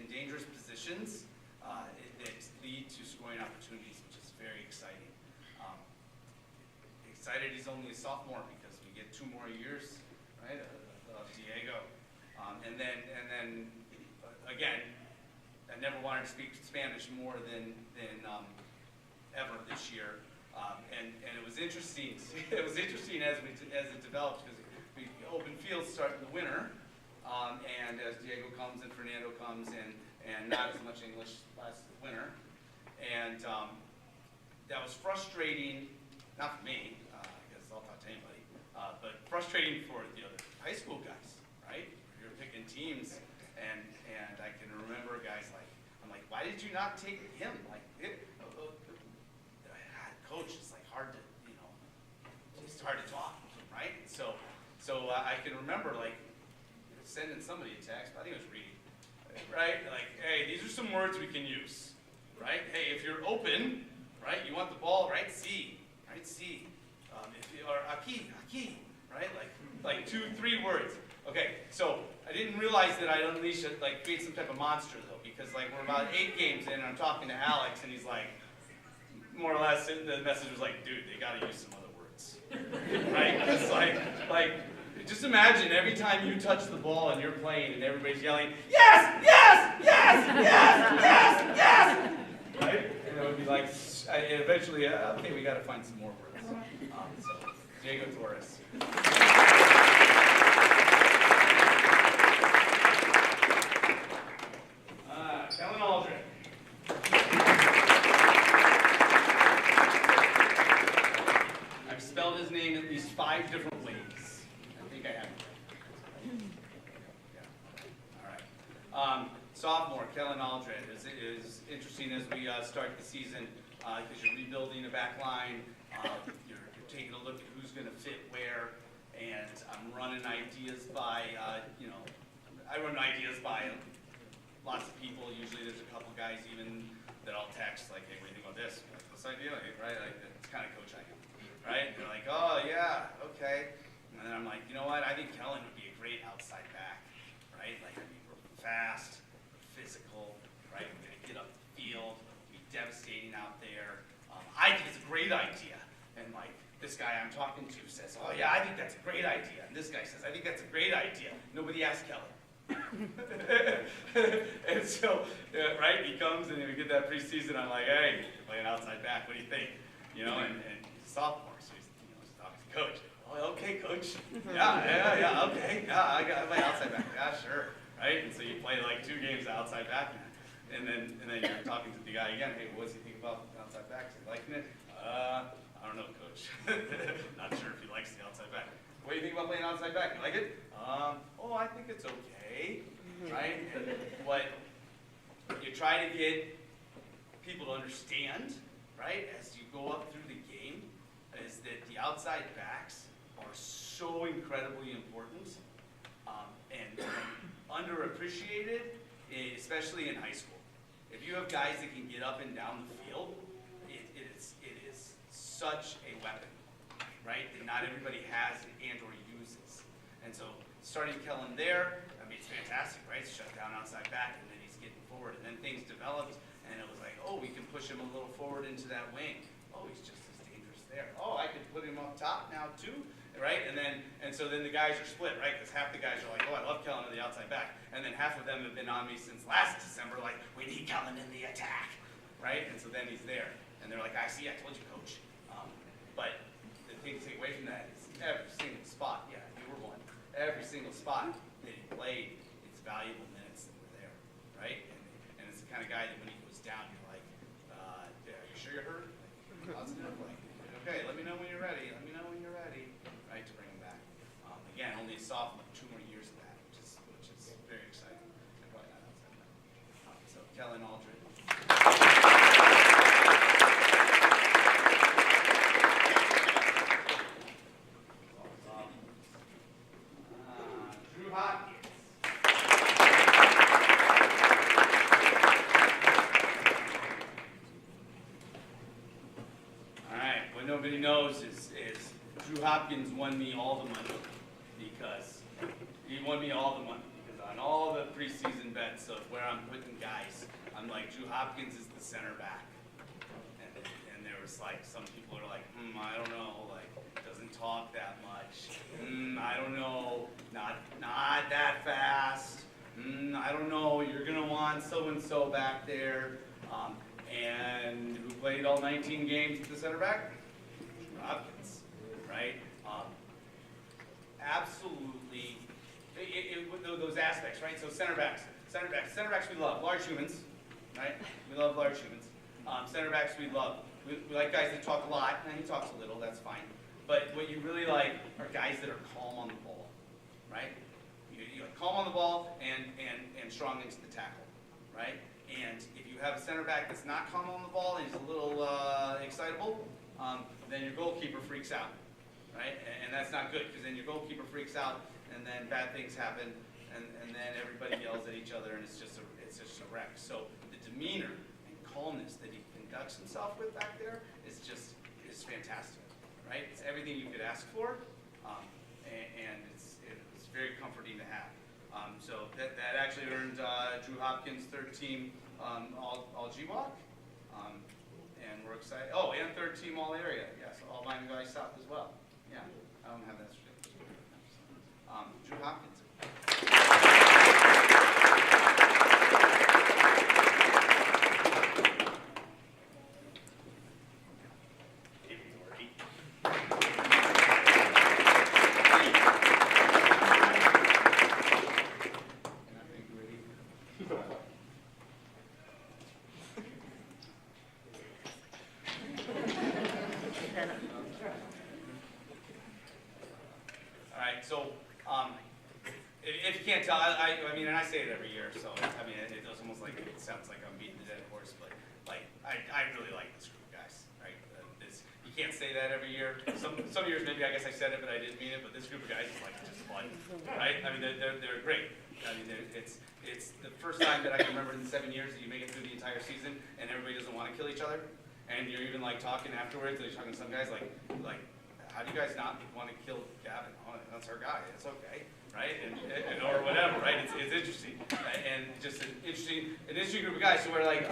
dangerous positions that lead to scoring opportunities, which is very exciting. Excited he's only a sophomore because we get 2 more years, right, of Diego. And then again, I never wanted to speak Spanish more than ever this year. And it was interesting. It was interesting as it developed, because we open fields start in the winter, and as Diego comes and Fernando comes, and not as much English last winter, and that was frustrating, not for me, because I'll talk to anybody, but frustrating for the other high school guys, right? You're picking teams, and I can remember guys like, I'm like, why did you not take him? Like, coach is like hard to, it's hard to talk, right? So I can remember like sending somebody a text, I think it was Reed, right? Like, hey, these are some words we can use, right? Hey, if you're open, right, you want the ball, right? See, right? See. If you are aquí, right? Like 2, 3 words. Okay, so I didn't realize that I'd unleash it, like create some type of monster though, because like we're about 8 games in, and I'm talking to Alex, and he's like, more or less, the message was like, dude, they got to use some other words, right? Just like, just imagine every time you touch the ball and you're playing and everybody's yelling, yes, yes, yes, yes, yes, yes, right? And it would be like, eventually, okay, we got to find some more words. So, Diego Torres. Kellen Aldred. I've spelled his name at least 5 different ways. I think I have it. Yeah. All right. Sophomore, Kellen Aldred is interesting as we start the season, because you're rebuilding a back line. You're taking a look at who's going to fit where, and I'm running ideas by, I run ideas by lots of people. Usually there's a couple guys even that I'll text, like, hey, what do you think about this? Like, this idea, right? Like, that's kind of coach I am, right? And they're like, oh, yeah, okay. And then I'm like, you know what? I think Kellen would be a great outside back, right? Like, I mean, we're fast, we're physical, right? We're going to get up the field, be devastating out there. I think it's a great idea. And like, this guy I'm talking to says, oh yeah, I think that's a great idea. And this guy says, I think that's a great idea. Nobody asked Kellen. And so, right, he comes and we get that preseason, I'm like, hey, you're playing outside back, what do you think? And he's a sophomore, so he's talking to coach. Oh, okay, coach. Yeah, okay. Yeah, I got my outside back. Yeah, sure. Right? And so you play like 2 games outside back, and then you're talking to the guy again, hey, what does he think about outside back? Is he liking it? I don't know, coach. Not sure if he likes the outside back. What do you think about playing outside back? You like it? I think it's okay, right? And what you try to get people to understand, right, as you go up through the game, is that the outside backs are so incredibly important and underappreciated, especially in high school. If you have guys that can get up and down the field, it is such a weapon, right, that not everybody has and or uses. And so starting Kellen there, I mean, it's fantastic, right? It's shut down outside back, and then he's getting forward. And then things developed, and it was like, oh, we can push him a little forward into that wing. Oh, he's just as dangerous there. Oh, I could put him up top now too, right? And so then the guys are split, right? Because half the guys are like, oh, I love Kellen on the outside back. And then half of them have been on me since last December, like, we need Kellen in the attack, right? And so then he's there. And they're like, I see, I told you, coach. But the thing to take away from that is every single spot, yeah, you were one, every single spot that he played, it's valuable minutes that were there, right? And it's the kind of guy that when he goes down, you're like, yeah, are you sure you're hurt? Like, positive? Like, okay, let me know when you're ready. Let me know when you're ready, right, to bring him back. Again, only a sophomore, 2 more years of that, which is very exciting. And probably not outside that. So, Kellen Aldred. nobody knows is Drew Hopkins won me all the money because he won me all the money because on all the preseason bets of where I'm putting guys, I'm like, Drew Hopkins is the center back. And there was like, some people are like, I don't know, like, doesn't talk that much. I don't know, not that fast. I don't know, you're gonna want so-and-so back there. And who played all 19 games at the center back? Drew Hopkins, right? Absolutely, those aspects, right? So center backs we love, large humans, right? We love large humans. Center backs we love. We like guys that talk a lot, and he talks a little, that's fine. But what you really like are guys that are calm on the ball, right? You like calm on the ball and strong into the tackle, right? And if you have a center back that's not calm on the ball and he's a little excitable, then your goalkeeper freaks out, right? And that's not good because then your goalkeeper freaks out and then bad things happen and then everybody yells at each other and it's just a wreck. So the demeanor and calmness that he conducts himself with back there is fantastic, right? It's everything you could ask for, and it's very comforting to have. So that actually earned Drew Hopkins third team all GWAC, and we're excited. Oh, and third team all area. Yes, all Miami guys South as well. Yeah, I don't have that straight. Drew Hopkins. So, if you can't tell, I mean, and I say it every year, so, I mean, it does almost like, it sounds like I'm beating the dead horse, but, like, I really like this group of guys, right? You can't say that every year. Some years, maybe, I guess I said it, but I didn't mean it, but this group of guys is, like, just fun, right? I mean, they're great. I mean, it's the first time that I can remember in the 7 years that you make it through the entire season, and everybody doesn't want to kill each other, and you're even, like, talking afterwards, and you're talking to some guys, like, how do you guys not want to kill Gavin? Oh, that's our guy. It's okay, right? And or whatever, right? It's interesting, and just an interesting group of guys. So we're like,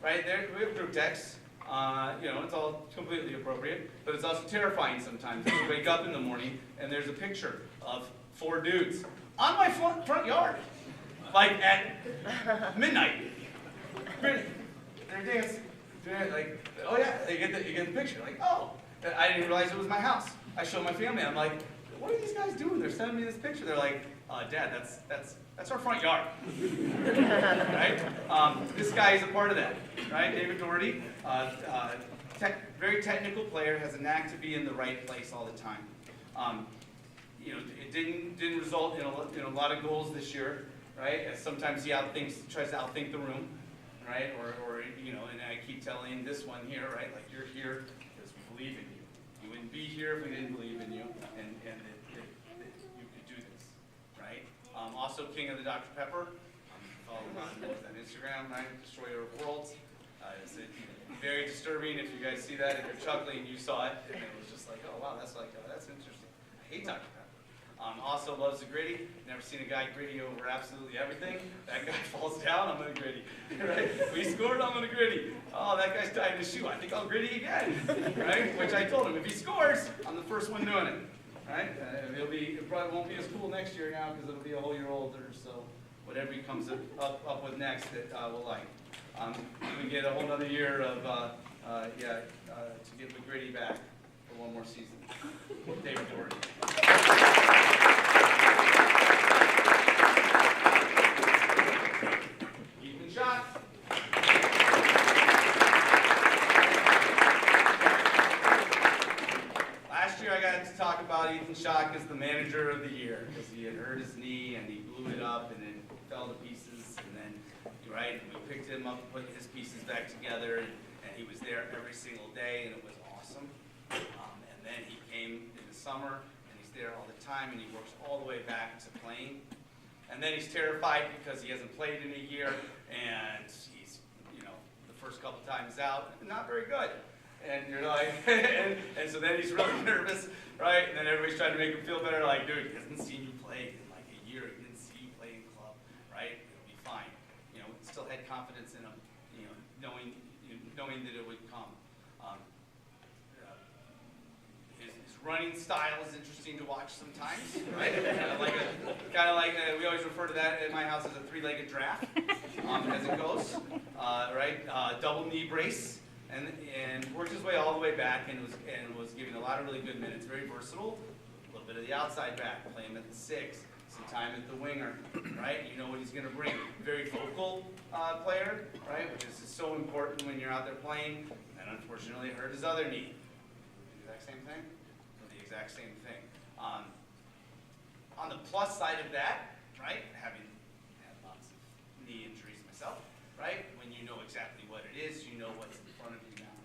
right there, we have group texts. You know, it's all completely appropriate, but it's also terrifying sometimes. You wake up in the morning and there's a picture of 4 dudes on my front yard, like at midnight. They're dancing, like, oh yeah, you get the picture, like, oh. I didn't realize it was my house. I showed my family. I'm like, what are these guys doing? They're sending me this picture. They're like, Dad, that's our front yard, right? This guy is a part of that, right? David Doherty, very technical player, has a knack to be in the right place all the time. You know, it didn't result in a lot of goals this year, right? As sometimes he tries to outthink the room, right? Or you know, and I keep telling this one here, right? Like, you're here because we believe in you. You wouldn't be here if we didn't believe in you, and that you could do this, right? Also, King of the Dr. Pepper. Follow him on Instagram, right? Destroyer of Worlds. It's very disturbing if you guys see that. If you're chuckling, you saw it, and it was just like, oh wow, that's interesting. I hate Dr. Pepper. Also loves the gritty. Never seen a guy gritty over absolutely everything. That guy falls down, I'm gonna gritty. Right? We scored, I'm gonna gritty. Oh, that guy's tied his shoe. I think I'll gritty again. Right? Which I told him, if he scores, I'm the first one doing it. Right? It probably won't be as cool next year now because it'll be a whole year older. So whatever he comes up with next, that we'll like. We get a whole other year of to get McGritty back for one more season. David Doherty. Ethan Schock. Last year I got to talk about Ethan Schock as the manager of the year because he had hurt his knee and he blew it up and then fell to pieces and then, right, and we picked him up and put his pieces back together and he was there every single day and it was awesome. And then he came in the summer and he's there all the time and he works all the way back to playing. And then he's terrified because he hasn't played in a year and he's, you know, the first couple times out, not very good. And you're like, and so then he's really nervous, right? And then everybody's trying to make him feel better, like, dude, he hasn't seen you play in like a year. He didn't see you play in club, right? It'll be fine. You know, still had confidence in him, you know, knowing that it would come. His running style is interesting to watch sometimes, right? Kind of like we always refer to that at my house as a three-legged giraffe, as it goes, right? Double knee brace, and worked his way all the way back, and was giving a lot of really good minutes. Very versatile. A little bit of the outside back, play him at the 6, some time at the winger, right? You know what he's going to bring. Very vocal player, right? Which is so important when you're out there playing. And unfortunately, hurt his other knee. The exact same thing. The exact same thing. On the plus side of that, right? Having had lots of knee injuries myself, right? When you know exactly what it is, you know what's in front of you now,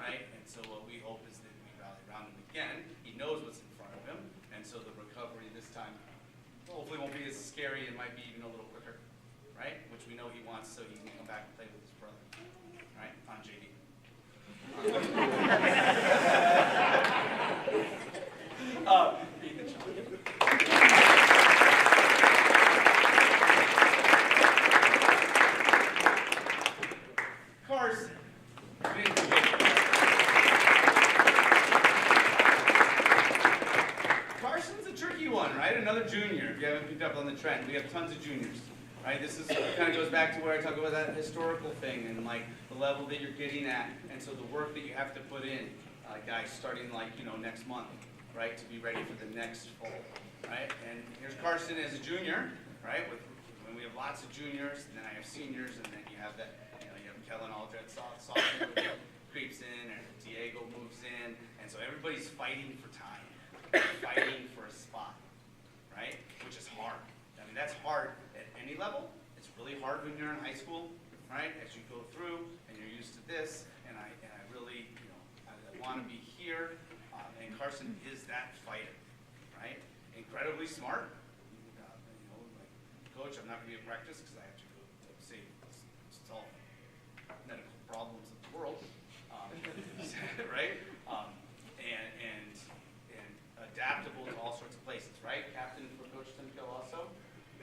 right? And so what we hope is that we rally around him again. He knows what's in front of him, and so the recovery this time hopefully won't be as scary and might be even a little quicker, right? Which we know he wants, so he can come back and play with his brother, right? On JD. Ethan Shaw. Carson. Carson's a tricky one, right? Another junior, if you haven't picked up on the trend. We have tons of juniors, right? This is kind of goes back to where I talk about that historical thing and like the level that you're getting at. And so the work that you have to put in, guys, starting like, you know, next month, right? To be ready for the next fall, right? And here's Carson as a junior, right? When we have lots of juniors, and then I have seniors, and then you have that, you know, you have Kellen Aldred, sophomore creeps in, or Diego moves in, and so everybody's fighting for time, fighting for a spot, right? Which is hard. I mean, that's hard at any level. It's really hard when you're in high school, right? As you go through, and you're used to this, and I really, you know, I want to be here, and Carson is that fighter, right? Incredibly smart. You know, like, coach, I'm not going to be at practice because I have to go to solve medical problems of the world, right? And adaptable to all sorts of places, right? Captain for Coach Timko also,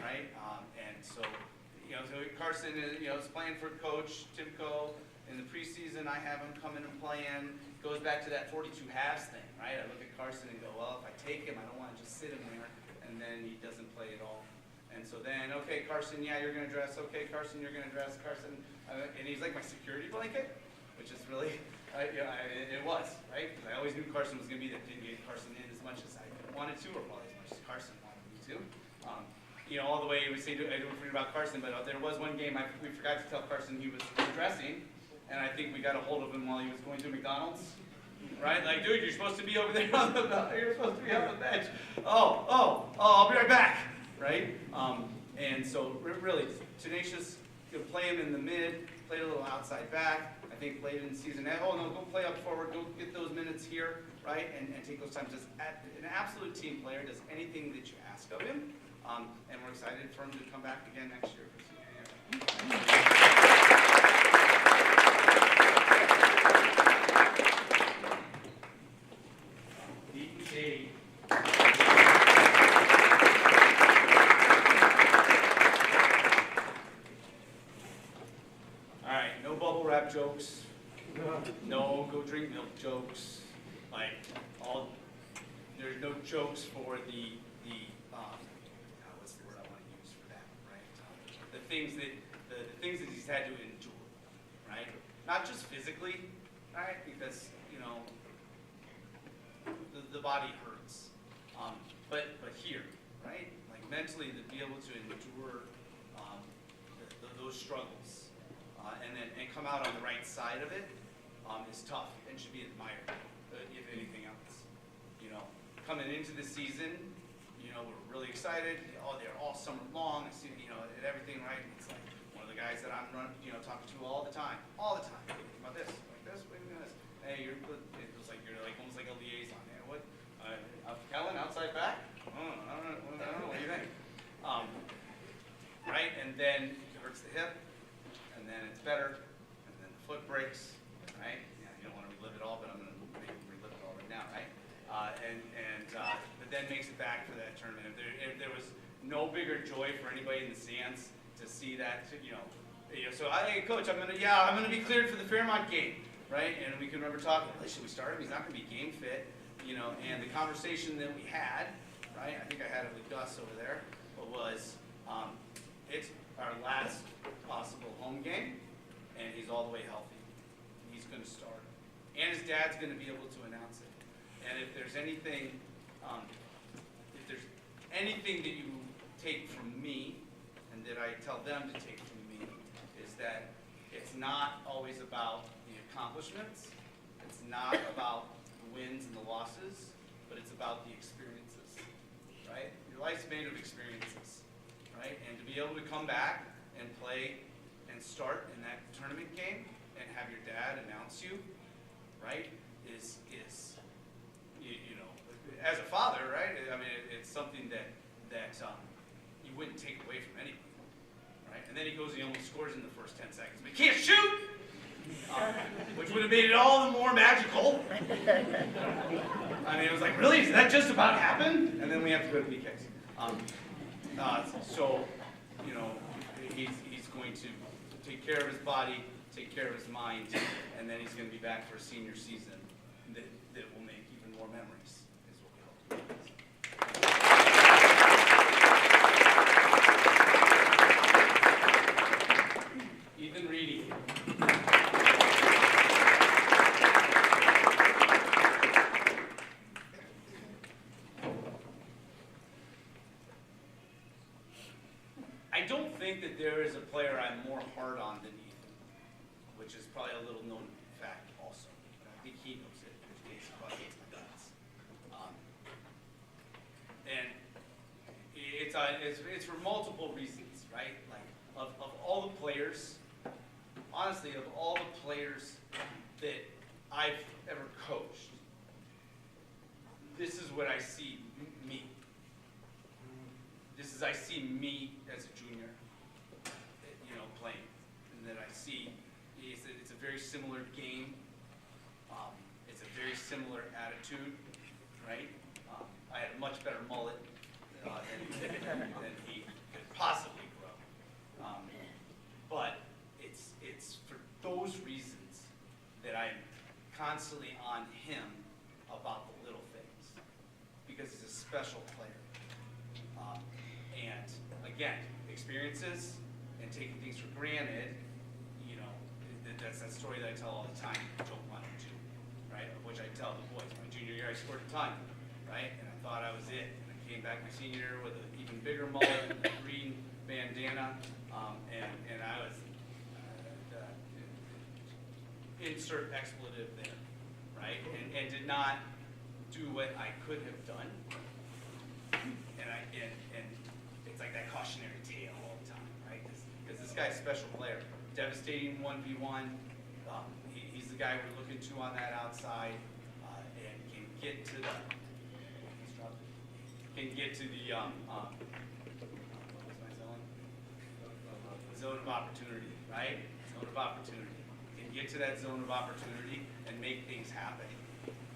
right? And so, you know, so Carson is, you know, is playing for Coach Timko. In the preseason, I have him coming and playing. Goes back to that 42 halves thing, right? I look at Carson and go, well, if I take him, I don't want to just sit him there, and then he doesn't play at all. And so then, okay, Carson, yeah, you're going to dress. Okay, Carson, you're going to dress. Carson, and he's like my security blanket, which is really, it was, right? Because I always knew Carson was going to be there. Didn't get Carson in as much as I wanted to, or probably as much as Carson wanted me to. You know, all the way we say, I don't forget about Carson, but there was one game we forgot to tell Carson he was dressing. And I think we got a hold of him while he was going to McDonald's, right? Like, dude, you're supposed to be over there on the you're supposed to be on the bench. I'll be right back, right? And so really tenacious. You know, play him in the mid, play a little outside back. I think late in the season, go play up forward, go get those minutes here, right? And take those times. Just an absolute team player, does anything that you ask of him. And we're excited for him to come back again next year for senior year. Alright, no bubble wrap jokes. No go drink milk jokes. Like, there's no jokes for the what's the word I want to use for that, right? The things that he's had to endure, right? Not just physically, right? Because, you know, the body hurts. But here, right? Like mentally, to be able to endure those struggles and come out on the right side of it is tough and should be admired, if anything else. You know, coming into the season, you know, we're really excited. They're all summer long. I see, you know, and everything, right? It's like one of the guys that I'm talking to all the time. Think about this, like this, wait a minute. Hey, it was like you're like almost like a liaison there. What? Kellen, outside back? I don't know. What do you think? Right? And then it hurts the hip, and then it's better, and then the foot breaks, right? Yeah, you don't want to relive it all, but then makes it back for that tournament. If there was no bigger joy for anybody in the stands to see that, so hey coach, I'm gonna be cleared for the Fairmont game, right? And we can remember talking, well, should we start him? He's not gonna be game fit, and the conversation that we had, right? I think I had it with Gus over there, was it's our last possible home game, and he's all the way healthy. He's gonna start, and his dad's gonna be able to announce it. And if there's anything that you take from me, and that I tell them to take from me, is that it's not always about the accomplishments, it's not about the wins and the losses, but it's about the experiences, right? Your life's made of experiences, right? And to be able to come back and play and start in that tournament game and have your dad announce you, right, is as a father, right? I mean, it's something that you wouldn't take away from anybody, right? And then he goes, he only scores in the first 10 seconds, but he can't shoot, which would have made it all the more magical. I mean, it was like, really? Does that just about happen? And then we have to go to PKs. He's going to take care of his body, take care of his mind, and then he's going to be back for a senior season that will make even more memories, is what we hope. Ethan Reedy. I don't think that there is a player I'm more hard on than Ethan, which is probably a little known fact also. I think he knows it. There's days about hates my guts. And it's for multiple reasons, right? Like, of all the players, honestly, of all the players that I've ever coached, this is what I see me. I see me as a junior, playing, and that I see it's a very similar game. It's a very similar attitude, right? I had a much better mullet than he could possibly grow. But it's for those reasons that I'm constantly on him about the little things, because he's a special player. And again, experiences and taking things for granted, that's that story that I tell all the time, don't want to do, right? Of which I tell the boys. My junior year, I scored a ton, right? And I thought I was it. And I came back my senior year with an even bigger mullet, a green bandana, and I was, insert expletive there, right? And did not do what I could have done. And it's like that cautionary tale all the time, right? Because this guy's a special player, devastating 1v1. He's the guy we're looking to on that outside, and can get to the zone of opportunity, right? Zone of opportunity. Can get to that zone of opportunity and make things happen,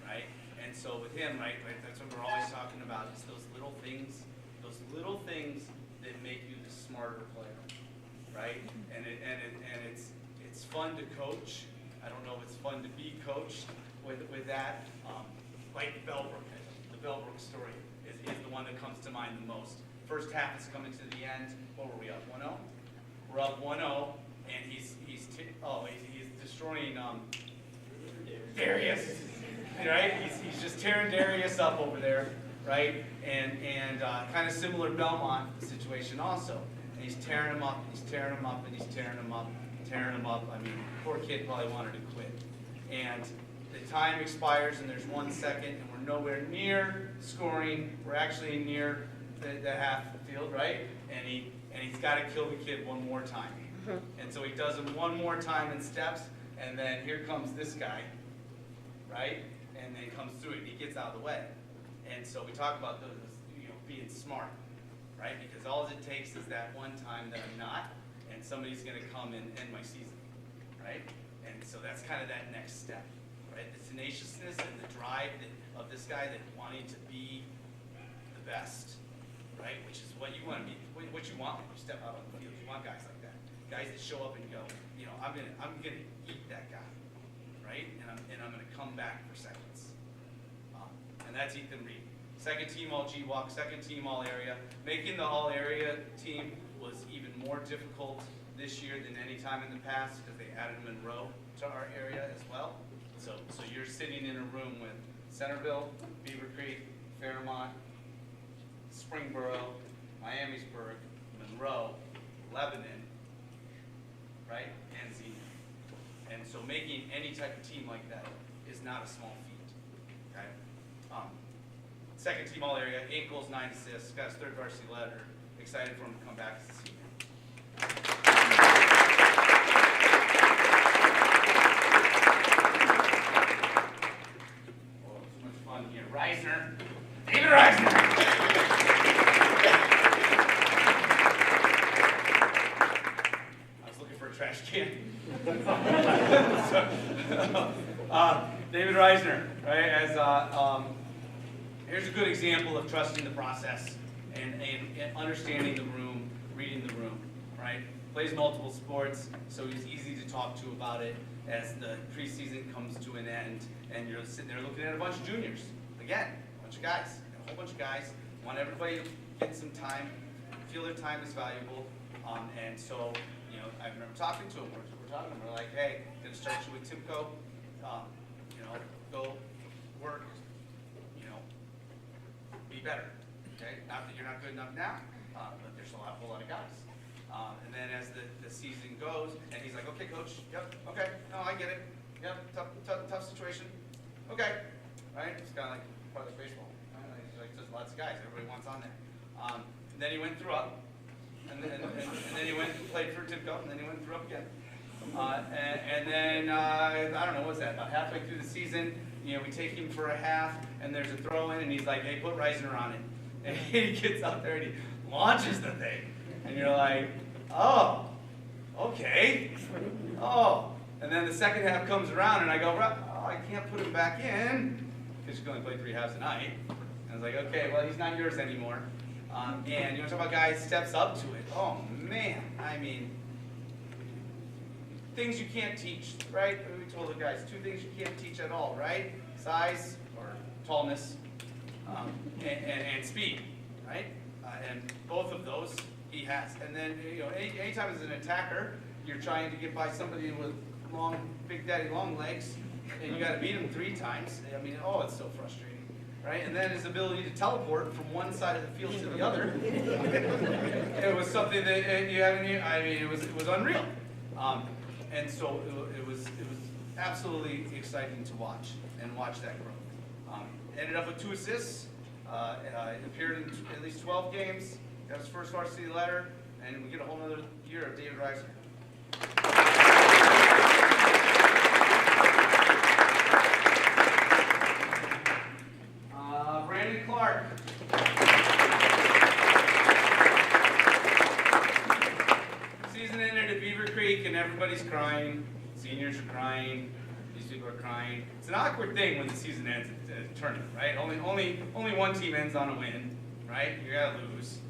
right? And so with him, right, that's what we're always talking about, is those little things that make you the smarter player, right? And it's fun to coach. I don't know if it's fun to be coached with that. Like Bellbrook, the Bellbrook story is the one that comes to mind the most. First half is coming to the end. What were we up 1-0? We're up 1-0, and he's destroying Darius, right? He's just tearing Darius up over there, right? And kind of similar Belmont situation also. And he's tearing him up, and he's tearing him up, and he's tearing him up, tearing him up. I mean, poor kid probably wanted to quit. And the time expires, and there's 1 second, and we're nowhere near scoring. We're actually near the half the field, right? And he's got to kill the kid one more time. And so he does it one more time in steps, and then here comes this guy, right? And then comes through it, and he gets out of the way. And so we talk about those, being smart, right? Because all it takes is that one time that I'm not, and somebody's going to come and end my season, right? And so that's kind of that next step, right? The tenaciousness and the drive of this guy that wanting to be best, right? Which is what you want to be, what you want when you step out on the field. You want guys like that, guys that show up and go, you know, I'm gonna eat that guy, right? And I'm gonna come back for seconds. And that's Ethan Reed. Second team all GWalk, second team all area. Making the all area team was even more difficult this year than any time in the past because they added Monroe to our area as well. So you're sitting in a room with Centerville, Beaver Creek, Fairmont, Springboro, Miamisburg, Monroe, Lebanon, right, and Xenia. And so making any type of team like that is not a small feat, okay? Second team all area, 8 goals, 9 assists, got his 3rd varsity letter. Excited for him to come back as a senior. Oh, so much fun here. Reisner, David Reisner. I was looking for a trash can. David Reisner, right, as here's a good example of trusting the process and understanding the room, reading the room, right? Plays multiple sports, so he's easy to talk to about it as the preseason comes to an end and you're sitting there looking at a bunch of juniors. Again, a bunch of guys, a whole bunch of guys. Want everybody to get some time, feel their time is valuable. And so, you know, I remember talking to him, we're like, hey, gonna start you with Timco, you know, go work, you know, be better, okay? Not that you're not good enough now, but there's a whole lot of guys. And then as the season goes, and he's like, okay, coach, yep, okay, no, I get it. Yep, tough situation. Okay, right? It's kind of like part of baseball. Right? Like, there's lots of guys, everybody wants on there. And then he went through up, and then he went and played for Timco, and then he went through up again. And then, I don't know, what's that, about halfway through the season, you know, we take him for a half, and there's a throw-in, and he's like, hey, put Reisner on it. And he gets out there, and he launches the thing. And you're like, oh, okay. Oh. And then the second half comes around, and I go, oh, I can't put him back in, because you can only play 3 halves a night. And I was like, okay, well, he's not yours anymore. And you want to talk about guys steps up to it. Oh, man. I mean, things you can't teach, right? We told the guys, 2 things you can't teach at all, right? Size, or tallness, and speed, right? And both of those he has. And then, you know, anytime as an attacker, you're trying to get by somebody with long, big daddy long legs, and you got to beat him 3 times. I mean, oh, it's so frustrating, right? And then his ability to teleport from one side of the field to the other, it was something that you haven't. I mean, it was unreal. And so it was absolutely exciting to watch that growth. Ended up with 2 assists. Appeared in at least 12 games. Got his first varsity letter, and we get a whole other year of David Reisner. Brandon Clark. Season ended at Beaver Creek, and everybody's crying. Seniors are crying. These people are crying. It's an awkward thing when the season ends at a tournament, right? Only one team ends on a win, right? You gotta lose.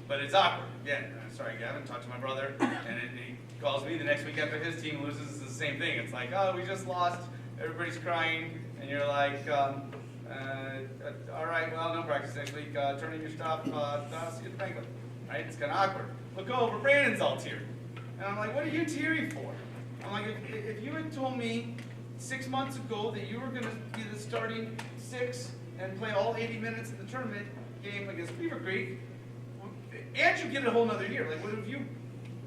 But it's awkward. Again, sorry, Gavin, talked to my brother, and he calls me the next week after his team loses. It's the same thing. It's like, oh, we just lost. Everybody's crying, and you're like, all right, well, no practice next week. Turn in your stuff. I'll see you at the banquet. Right? It's kind of awkward. Look over, Brandon's all teary. And I'm like, what are you teary for? I'm like, if you had told me 6 months ago that you were going to be the starting 6 and play all 80 minutes in the tournament game against Beaver Creek, and you get a whole nother year, like, what if you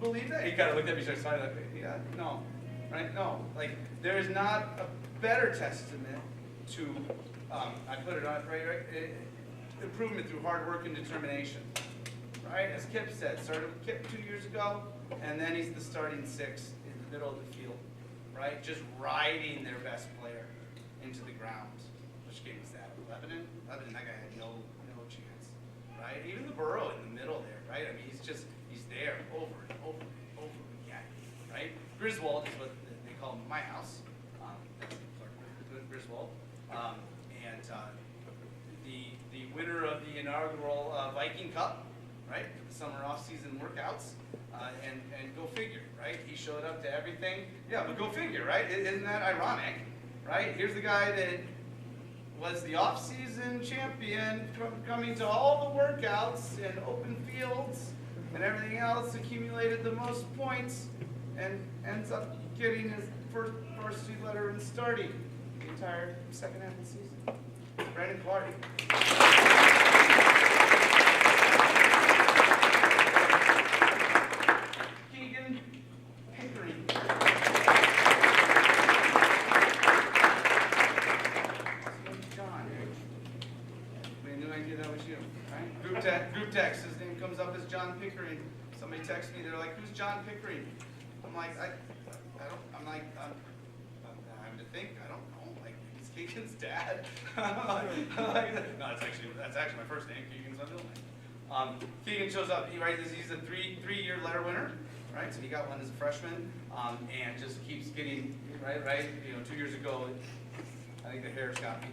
believe that? He kind of looked at me, started smiling, like, yeah, no, right? No, like, there is not a better testament to, I put it on, right, improvement through hard work and determination, right? As Kip said, started with Kip 2 years ago, and then he's the starting 6 in the middle of the field, right? Just riding their best player into the ground. Which game was that? Lebanon, that guy had no chance, right? Even the Burrow in the middle there, right? I mean, he's there over and over and over again, right? Griswold is what they call my house. That's Griswold. And the winner of the inaugural Viking Cup, right? The summer off-season workouts, and go figure, right? He showed up to everything. Yeah, but go figure, right? Isn't that ironic, right? Here's the guy that was the off-season champion, coming to all the workouts and open fields and everything else, accumulated the most points, and ends up getting his first varsity letter and starting the entire second half of the season. Brandon Clardy. Keegan Pickering. John. We had no idea that was you, right? Group text, his name comes up as John Pickering. Somebody texts me, they're like, "Who's John Pickering?" I'm like, I have to think, I don't know, like, he's Keegan's dad. No, that's actually my first name. Keegan's my middle name. Keegan shows up. He's a three-year letter winner, right? So he got one as a freshman, and just keeps getting right. 2 years ago, I think the hair's got me.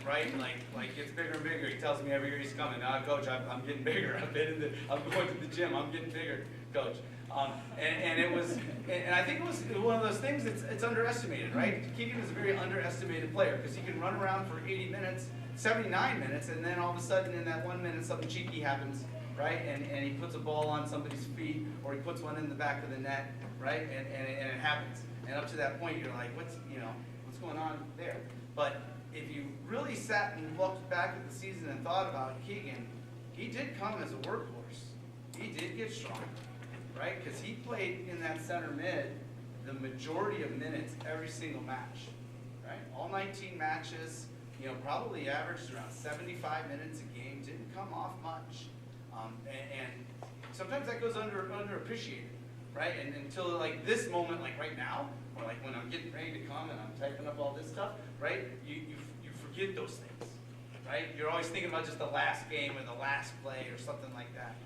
Right, like gets bigger and bigger. He tells me every year he's coming. Coach, I'm getting bigger. I'm going to the gym. I'm getting bigger, Coach. And I think it was one of those things it's underestimated, right? Keegan is a very underestimated player because he can run around for 80 minutes, 79 minutes, and then all of a sudden in that 1 minute something cheeky happens, right? And he puts a ball on somebody's feet or he puts one in the back of the net, right? And it happens. And up to that point you're like, what's going on there? But if you really sat and looked back at the season and thought about Keegan, he did come as a workhorse. He did get stronger, right? Because he played in that center mid the majority of minutes every single match, right? All 19 matches, probably averaged around 75 minutes a game. Didn't come off much, and sometimes that goes underappreciated, right? And until like this moment, like right now, or like when I'm getting ready to come and I'm typing up all this stuff, right? You forget those things, right? You're always thinking about just the last game or the last play or something like that.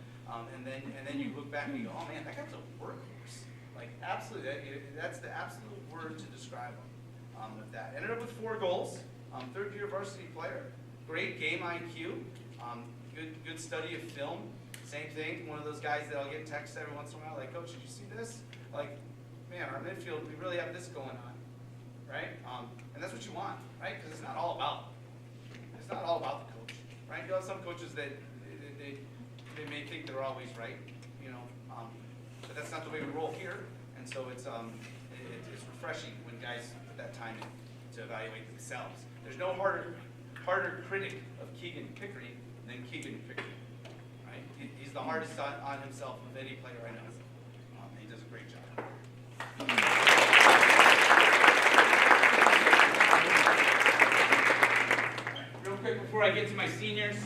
And then you look back and you go, oh man, that guy's a workhorse. Like absolutely, that's the absolute word to describe him with that. Ended up with 4 goals, third-year varsity player, great game IQ, good study of film. Same thing, one of those guys that I'll get texts every once in a while, like, Coach, did you see this? Like, man, our midfield, we really have this going on, right? And that's what you want, right? Because it's not all about the coach, right? You have some coaches that they may think they're always right, but that's not the way we roll here. And so it's refreshing when guys put that time in to evaluate themselves. There's no harder critic of Keegan Pickering than Keegan Pickering, right? He's the hardest on himself of any player I know. He does a great job. Real quick before I get to my seniors,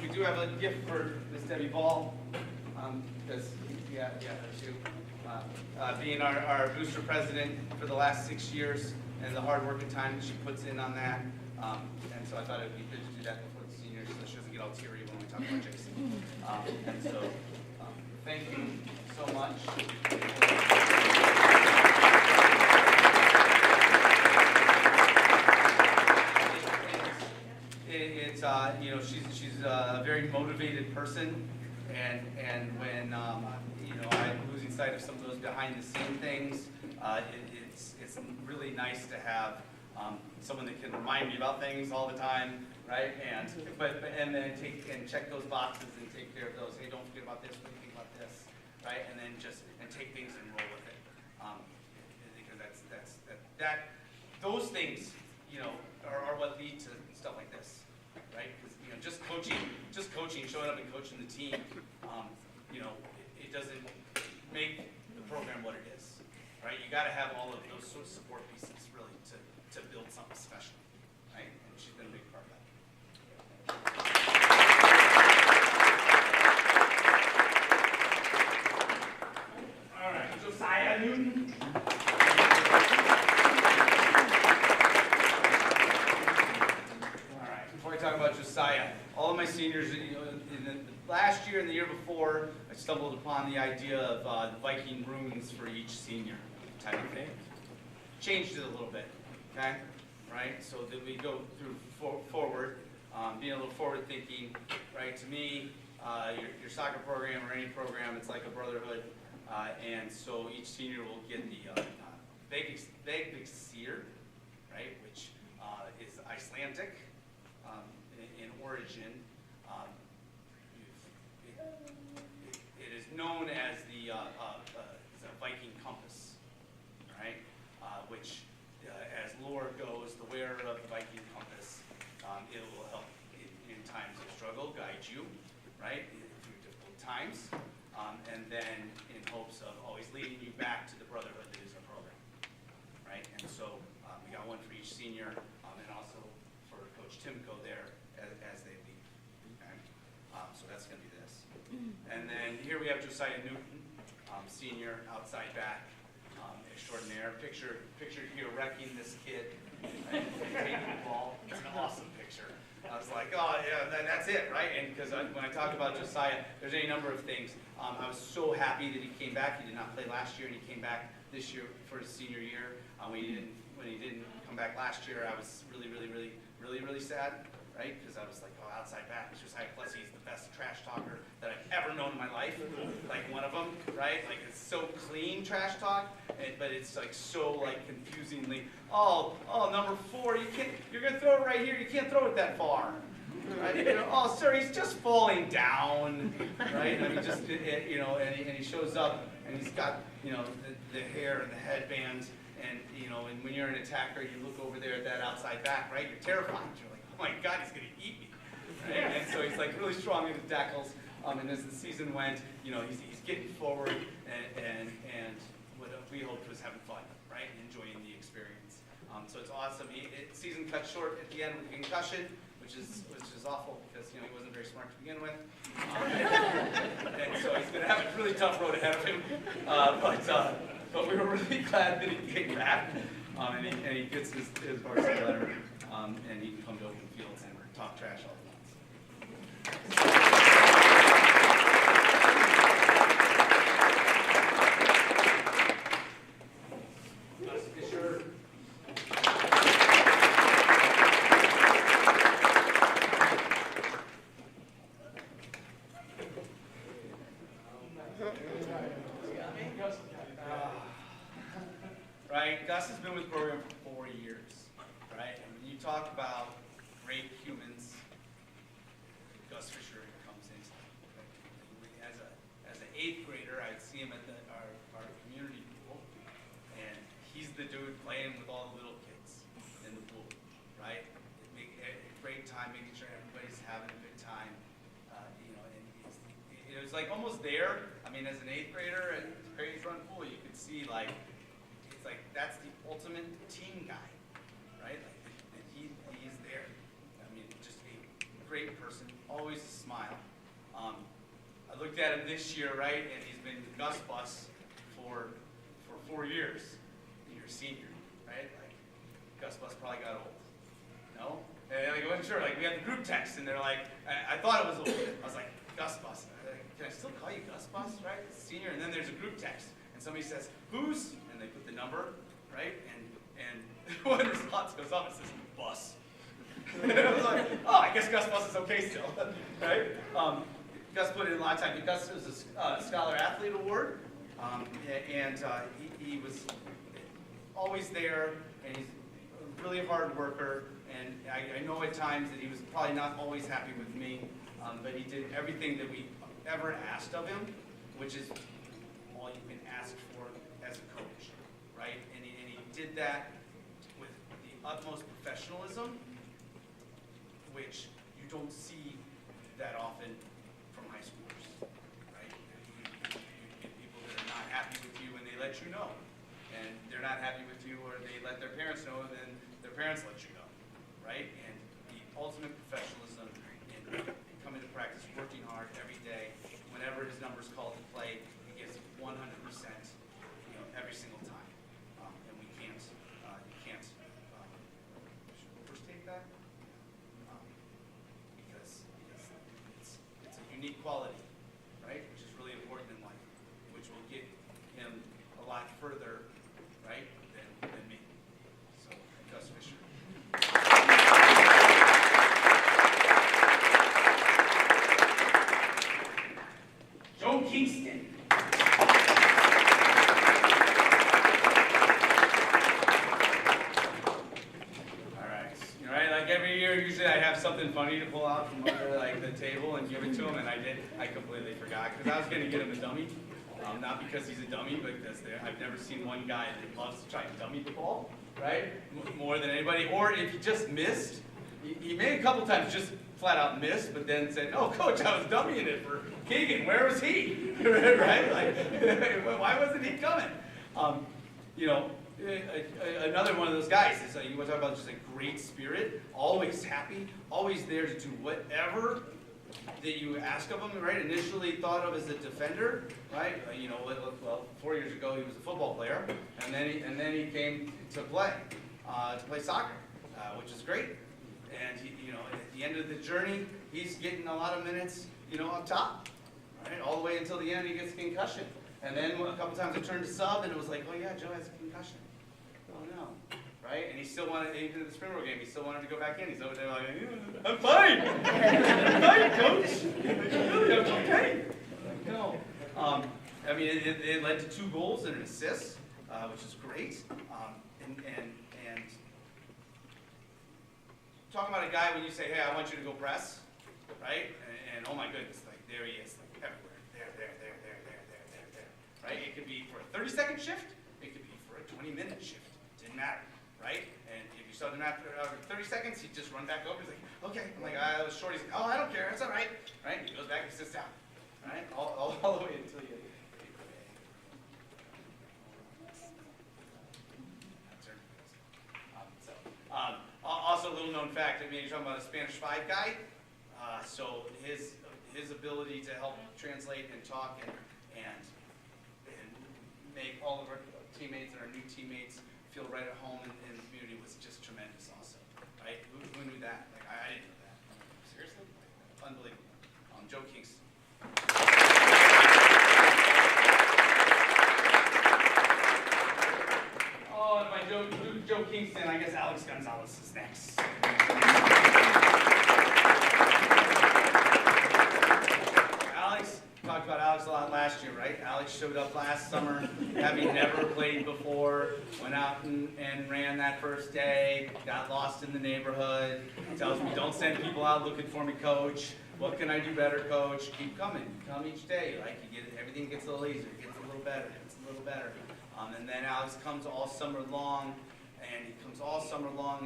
we do have a gift for Miss Debbie Ball, because there's you. Being our booster president for the last 6 years and the hard work and time that she puts in on that, and so I thought it would be good to do that before the seniors, so she doesn't get all teary when we talk about Jason. And so, thank you so much. She's a very motivated person, and when I'm losing sight of some of those behind the scene things, it's really nice to have someone that can remind me about things all the time, right? And then check those boxes and take care of those. Hey, don't forget about this. What do you think about this, right? And then take things and roll with it, because those things are what lead to stuff like this. Right? Because just coaching, showing up and coaching the team, it doesn't make the program what it is. Right? You got to have all of those sort of support pieces really to build something special. Right? And she's been a big part of that. All right, Josiah Newton. Talk about Josiah. All of my seniors, in the last year and the year before, I stumbled upon the idea of the Viking runes for each senior type of thing. Changed it a little bit, okay? Right? So that we go through forward. being a little forward thinking, right? To me, your soccer program or any program, it's like a brotherhood. And so each senior will get the Banquet, right, which is Icelandic in origin. It is known as the Viking compass, right? Which, as lore goes, the wearer of the Viking compass, it will help in times of struggle, guide you, right, through difficult times, and then in hopes of always leading you back to the brotherhood that is our program, right? And so we got one for each senior, and also for Coach Timko there as they leave. Okay? So that's going to be this. And then here we have Josiah Newton, senior, outside back, extraordinaire. Picture here wrecking this kid, right? Taking the ball. It's an awesome picture. I was like, oh yeah, that's it, right? And because when I talk about Josiah, there's any number of things. I was so happy that he came back. He did not play last year, and he came back this year for his senior year. When he didn't come back last year, I was really sad, right? Because I was like, oh, outside back, Josiah. Plus, he's the best trash talker that I've ever known in my life. Like one of them, right? Like it's so clean trash talk, but it's like so like confusingly. Oh, number 4, you're gonna throw it right here. You can't throw it that far. Right? You know, oh, sir, he's just falling down, right? I mean, just you know, and he shows up, and he's got the hair and the headbands, and and when you're an attacker, you look over there at that outside back, right? You're terrified. You're like, oh my God, he's gonna eat me, right? And so he's like really strong in the tackles. And as the season went, he's getting forward, and what we hoped was having fun, right? Enjoying the experience. So it's awesome. Season cut short at the end with concussion, which is awful because he wasn't very smart to begin with, and so he's going to have a really tough road ahead of him. But we were really glad that he came back, and he gets his varsity letter, and he can come to open fields and talk trash all at once. Right, Gus has been with the program for 4 years, right? And when you talk about great humans, Gus Fisher comes in. As an 8th grader, I'd see him at our community pool, and he's the dude playing with all the little kids in the pool, right? A great time, making sure everybody's having a good time, and it was like almost there. I mean, as an 8th grader at Perry's Run Pool, you could see like. Like that's the ultimate team guy, right? Like he's there. I mean, just a great person, always a smile. I looked at him this year, right, and he's been Gus Bus for 4 years. You're a senior, right? Like Gus Bus probably got old. No? And I wasn't sure. Like we had the group text, and they're like, I thought it was old. I was like, Gus Bus. Can I still call you Gus Bus, right? Senior. And then there's a group text, and somebody says, who's? They put the number, right? And one response goes up and says, Bus. And I was like, oh, I guess Gus Bus is okay still, right? Gus put in a lot of time. Gus was a Scholar Athlete Award, and he was always there, and he's a really hard worker, and I know at times that he was probably not always happy with me, but he did everything that we ever asked of him, which is all you can ask for as a coach, right? And he did that with the utmost professionalism, which you don't see that often from high schoolers, right? You get people that are not happy with you and they let you know. And they're not happy with you or they let their parents know and then their parents let you know, right? And the ultimate professionalism in coming to practice, working hard every day, whenever his number's called to play, he gives 100%. Every single time, and you can't overstate that because it's a unique quality, right? Which is really important in life, which will get him a lot further, right, than me. So, Gus Fisher. something funny to pull out from under like the table and give it to him, and I did. I completely forgot because I was going to get him a dummy. Not because he's a dummy, but because I've never seen one guy that loves to try and dummy the ball, right? More than anybody. Or if he just missed, he made a couple times just flat out missed, but then said, "No, coach, I was dummying it for Keegan. Where was he?" Right? Like, why wasn't he coming? You know, another one of those guys is you want to talk about just a great spirit, always happy, always there to do whatever that you ask of him, right? Initially thought of as a defender, right? You know, well, 4 years ago he was a football player, and then he came to play soccer, which is great. And he, you know, at the end of the journey, he's getting a lot of minutes, you know, up top, right? All the way until the end, he gets a concussion. And then a couple times I turned to sub, and it was like, oh yeah, Joe has a concussion. Oh no. Right? And he still wanted, even in the Springboro game, he still wanted to go back in. He's over there like, I'm fine. I'm fine, coach. Really, I'm okay. Like, no. I mean, it led to 2 goals and an assist, which is great. And talking about a guy when you say, hey, I want you to go press, right? And oh my goodness, like there he is, like everywhere. There. Right? It could be for a 30-second shift. It could be for a 20-minute shift. Didn't matter. Right? And if you saw him after 30 seconds, he'd just run back over. He's like, okay. I'm like, I was short. He's like, oh, I don't care. It's all right. Right? And he goes back and sits down. Right? All the way until you. Also, a little known fact. I mean, you're talking about a Spanish 5 guy. So his ability to help translate and talk and make all of our teammates and our new teammates feel right at home in the community was just tremendous also, right? Who knew that? Like, I didn't know that. Seriously? Unbelievable. Joe Kingston. Oh, and my Joe Kingston, I guess Alex Gonzalez is next. Talked about Alex a lot last year, right? Alex showed up last summer, having never played before, went out and ran that first day, got lost in the neighborhood, tells me, don't send people out looking for me, coach. What can I do better, coach? Keep coming. Come each day, right? Everything gets a little easier, gets a little better, and then Alex comes all summer long, and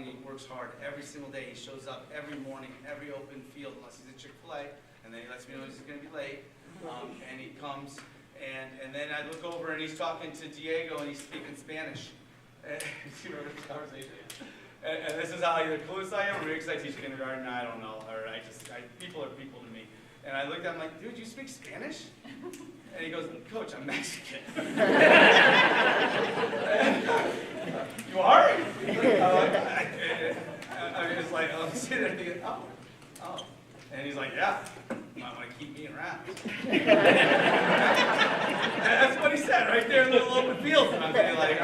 he works hard every single day. He shows up every morning, every open field, unless he's at Chick-fil-A, and then he lets me know he's going to be late. And he comes, and then I look over and he's talking to Diego and he's speaking Spanish. You remember this conversation? And this is how either clueless I am or maybe because I teach kindergarten, I don't know. Or people are people to me. And I looked at him like, dude, you speak Spanish? And he goes, coach, I'm Mexican. You are? I mean, it's like, I'm sitting there thinking, oh. And he's like, yeah. You might want to keep me around. That's what he said right there in the little open field. And I'm thinking like,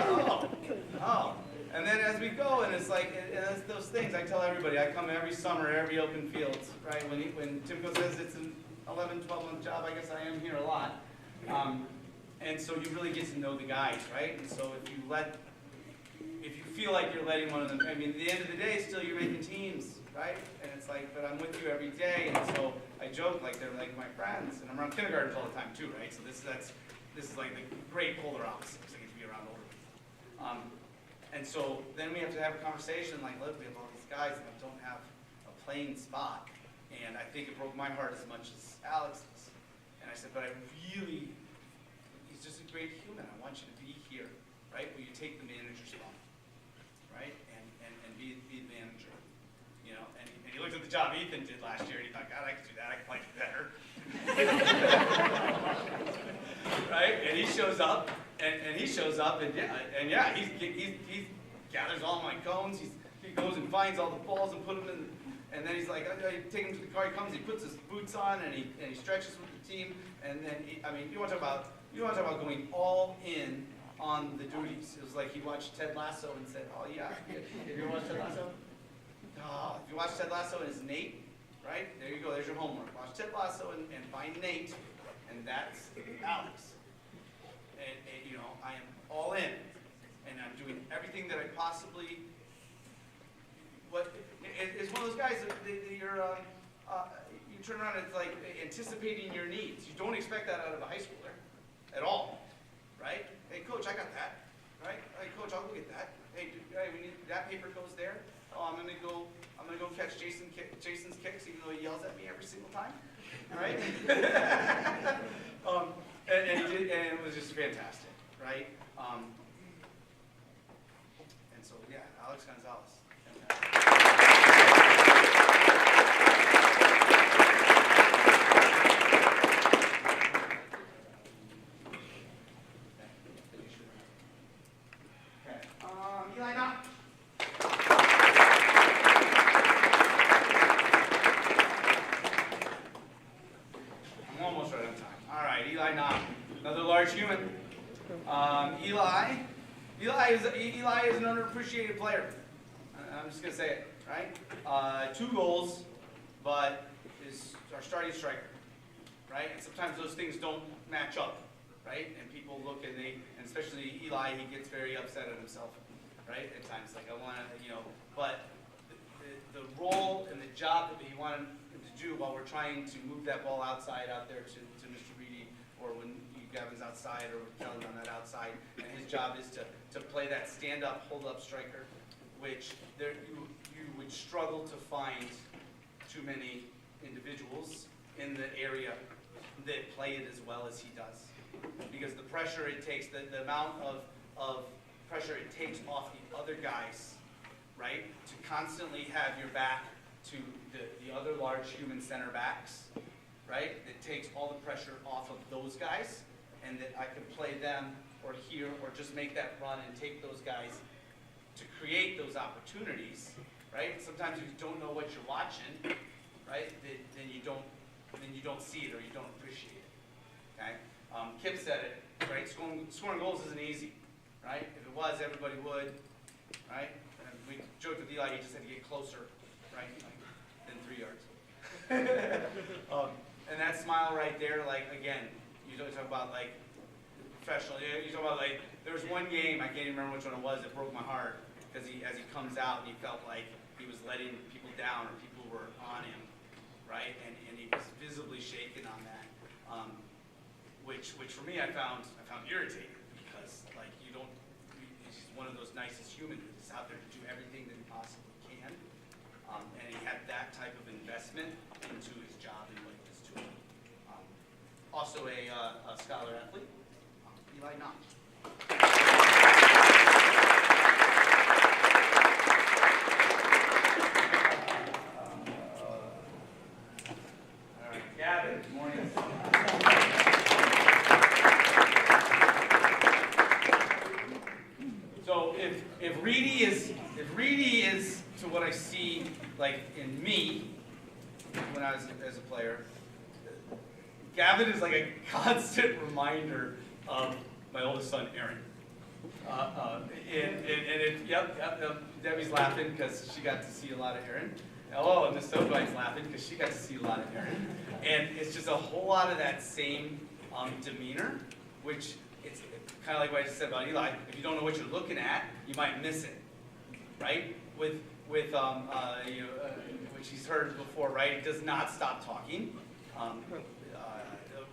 oh. And then as we go, and it's like, it's those things I tell everybody. I come every summer, every open field, right? When Timko says it's an 11, 12-month job, I guess I am here a lot. And so you really get to know the guys, right? And so if you feel like you're letting one of them, I mean, at the end of the day, still you're making teams, right? And it's like, but I'm with you every day, and so I joke like they're like my friends, and I'm around kindergartens all the time too, right? So this is like the great polar opposite, because I get to be around older people. And so then we have to have a conversation like, look, we have all these guys that don't have a playing spot, and I think it broke my heart as much as Alex's. And I said, but he's just a great human. I want you to be here, right? Will you take the manager spot, right? And be the manager. You know, and he looked at the job Ethan did last year, and he thought, God, I could do that. I could play better. Right? And he shows up, and he gathers all my cones. He goes and finds all the balls and put them in. And then he's like, I take him to the car. He comes, he puts his boots on, and he stretches with the team. And then you want to talk about going all in on the duties. It was like he watched Ted Lasso and said, oh yeah. Have you ever watched Ted Lasso? Oh, if you watch Ted Lasso and it's Nate, right? There you go, there's your homework. Watch Ted Lasso and find Nate, and that's Alex. And you know, I am all in, and I'm doing everything that I possibly, it's one those guys that you turn around and it's like anticipating your needs. You don't expect that out of a high schooler at all, right? Hey, coach, I got that, right? Hey, coach, I'll go get that. Hey, we need that paper goes there. Oh, I'm gonna go catch Jason's kicks, even though he yells at me every single time, right? And he did, and it was just fantastic, right? And so yeah, Alex Gonzalez. Eli Knott. I'm almost right on time. All right, Eli Knott, another large human. Eli is an underappreciated player. I'm just gonna say it, right? 2 goals, but is our starting striker, right? And sometimes those things don't match up, right? And people look and and especially Eli, he gets very upset at himself, right? At times, like I want to, but the role and the job that he wanted him to do while we're trying to move that ball outside out there to Mr. Reedy, or when Gavin's outside, or when Kelly's on that outside, and his job is to play that stand-up, hold-up striker, which you would struggle to find too many individuals in the area that play it as well as he does. Because the pressure it takes, the amount of pressure it takes off the other guys, right? To constantly have your back to the other large human center backs, right? It takes all the pressure off of those guys, and that I can play them or here, or just make that run and take those guys to create those opportunities, right? Sometimes if you don't know what you're watching, right, then you don't see it or you don't appreciate it. Okay? Kip said it, right? Scoring goals isn't easy, right? If it was, everybody would, right? And we joked with Eli, he just had to get closer, right? Than 3 yards. And that smile right there, like again, you talk about like professional. You talk about like there was one game, I can't even remember which one it was, that broke my heart because as he comes out, he felt like he was letting people down or people were on him, right? And he was visibly shaken on that, which for me I found irritating because like he's one of those nicest humans who's out there to do everything that he possibly can, and he had that type of investment into his job and what he was doing. Also a scholar athlete, Eli Knott. All right, Gavin, good morning. So if Reedy is to what I see like in me when I was as a player, Gavin is like a constant reminder of my oldest son, Aaron. Debbie's laughing because she got to see a lot of Aaron. Oh, and Miss Soapbine's laughing because she got to see a lot of Aaron. And it's just a whole lot of that same demeanor, which it's kind of like what I just said about Eli. If you don't know what you're looking at, you might miss it, right? With which he's heard before, right? He does not stop talking.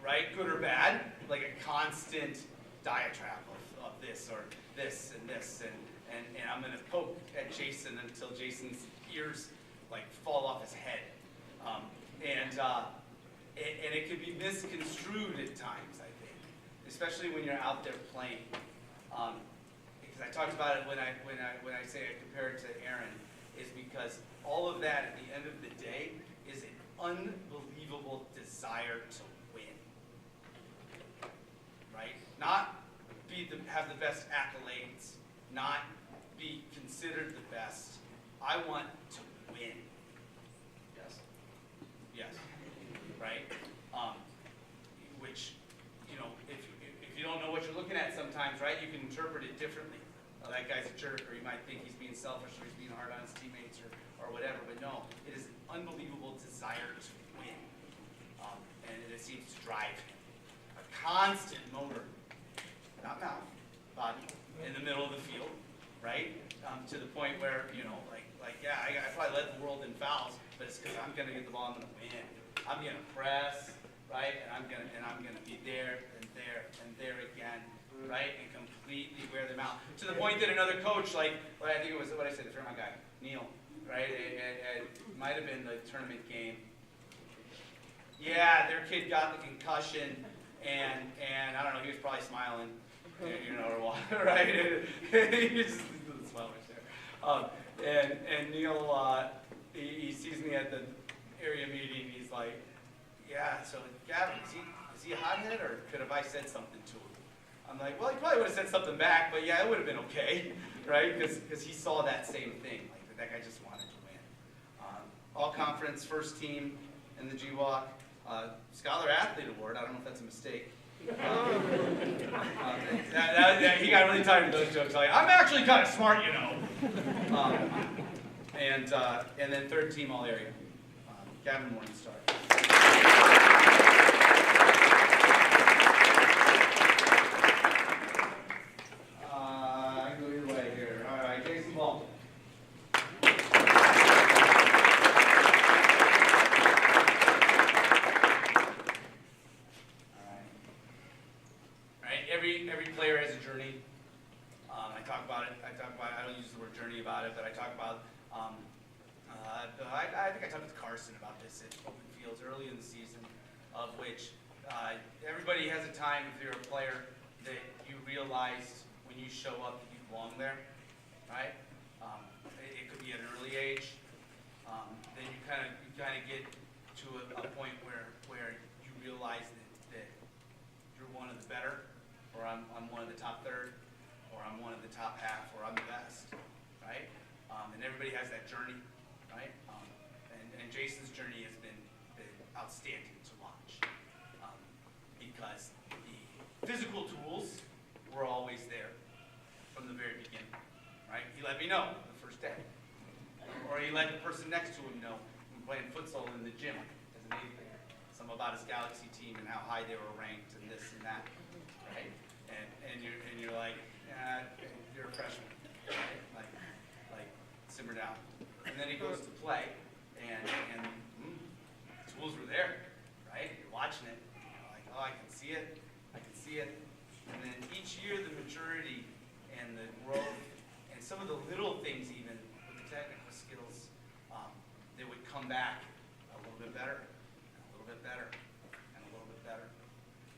Right, good or bad, like a constant diatribe of this or this and this, and I'm gonna poke at Jason until Jason's ears like fall off his head, and it could be misconstrued at times, I think, especially when you're out there playing, because I talked about it when I say I compare it to Aaron, is because all of that at the end of the day is an unbelievable desire to win. Right? Not have the best accolades, not be considered the best. I want to win. Yes? Yes. Right? Which, if you don't know what you're looking at sometimes, right, you can interpret it differently. That guy's a jerk, or you might think he's being selfish, or he's being hard on his teammates, or whatever. But no, it is an unbelievable desire to win. And it seems to drive him. A constant motor, not mouth, body, in the middle of the field, right? To the point where, I probably led the world in fouls, but it's because I'm gonna get the ball, I'm gonna win. I'm gonna press, right? And I'm gonna be there and there and there again, right? And completely wear them out. To the point that another coach, like, well, I think it was what I said, the Fairmont guy, Neil, right? It might have been the tournament game. Yeah, their kid got the concussion, and I don't know, he was probably smiling, you know, or what, right? He just did the smile right there. And Neil, he sees me at the area meeting. He's like, yeah, so Gavin, is he a hothead, or could have I said something to him? I'm like, well, he probably would have said something back, but yeah, it would have been okay, right? Because he saw that same thing, like that guy just wanted to win. All conference, first team in the GWAC, Scholar Athlete Award. I don't know if that's a mistake. He got really tired of those jokes. Like, I'm actually kind of smart, you know. And then third team all area, Gavin Morningstar. I can go either way here. All right, Jason Ball. Every player has a journey. I talk about it. I don't use the word journey about it, but I talk about. I think I talked with Carson about this at Open Fields early in the season, of which everybody has a time, if you're a player, that you realize when you show up that you belong there, right? It could be at an early age. Then you kind of get to a point where you realize that you're one of the better, or I'm one of the top third, or I'm one of the top half, or I'm the best, right? And everybody has that journey, right? And Jason's journey has been outstanding to watch, because the physical tools were always there from the very beginning, right? He let me know the first day, or he let the person next to him know when playing futsal in the gym as an eighth grader, something about his Galaxy team and how high they were ranked and this and that, right? And you're like, you're a freshman, right? Like simmer down. And then he goes to play, and the tools were there, right? You're watching it, and you're like, oh, I can see it. And then each year the maturity and the growth and some of the little things even with the technical skills, they would come back a little bit better, and a little bit better, and a little bit better,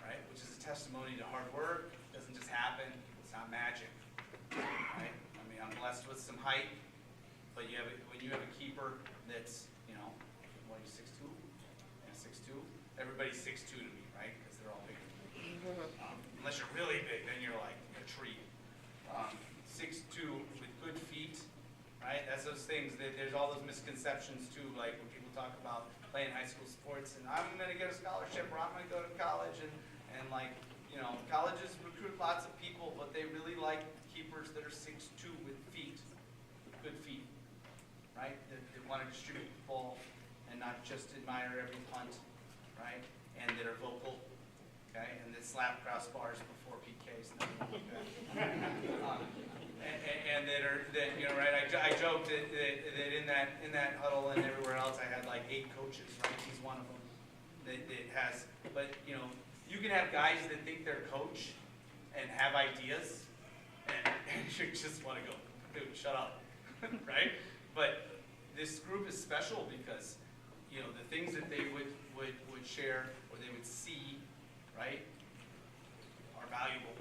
right? Which is a testimony to hard work. It doesn't just happen. It's not magic, right? I mean, I'm blessed with some height, but when you have a keeper that's, you know, what are you, 6'2"? Yeah, 6'2". Everybody's 6'2" to me, right? Because they're all bigger than me. Unless you're really big, then you're like a tree. 6'2" with good feet, right? That's those things. There's all those misconceptions too, like when people talk about playing high school sports and I'm going to get a scholarship or I'm going to go to college and like, you know, colleges recruit lots of people, but they really like keepers that are 6'2" with feet, good feet, right? That want to distribute the ball and not just admire every punt, right? And that are vocal, okay? And that slap crossbars before PKs and everything like that. And that you know, right? I joked that in that huddle and everywhere else, I had like 8 coaches, right? He's one of them that has. But you know, you can have guys that think they're coach and have ideas, and you just want to go, dude, shut up, right? But this group is special because you know the things that they would share or they would see, right, are valuable,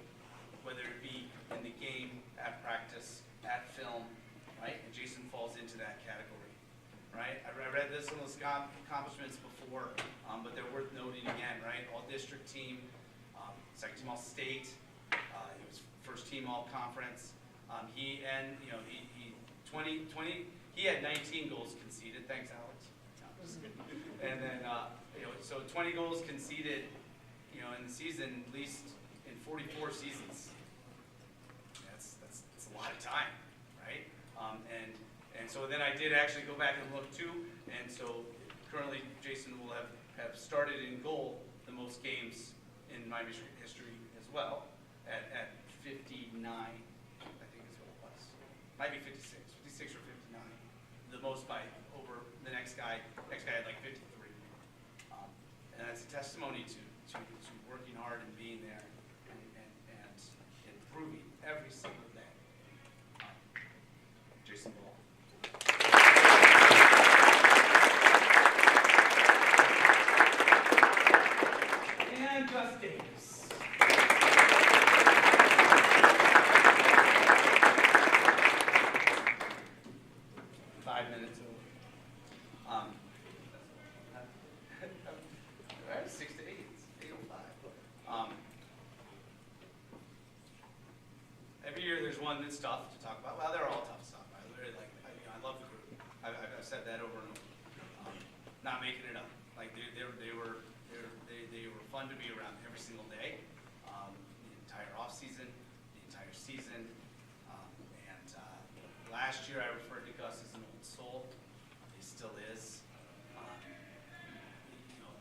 whether it be in the game, at practice, at film, right? And Jason falls into that category, right? I read this in those accomplishments before, but they're worth noting again, right? All district team, second team all state, he was first team all conference. He had 19 goals conceded. Thanks, Alex. No, just kidding. And then, you know, so 20 goals conceded, you know, in the season, at least in 44 seasons. That's a lot of time, right? And so then I did actually go back and look too, and so currently Jason will have started in goal the most games in Miamisburg history as well, at 59, I think is what it was. Might be 56 or 59. The most by over the guy had like 53. And that's a testimony to working hard and being there and improving every single day. Jason Ball. And Gus Davis. 5 minutes over. Right, 6 to 8. It's 8:05. Every year there's one that's tough to talk about. Well, they're all tough stuff. I literally I love the group. I've said that over and over. Not making it up. Like they were fun to be around every single day. The entire off season, the entire season. Last year I referred to Gus as an old soul. He still is.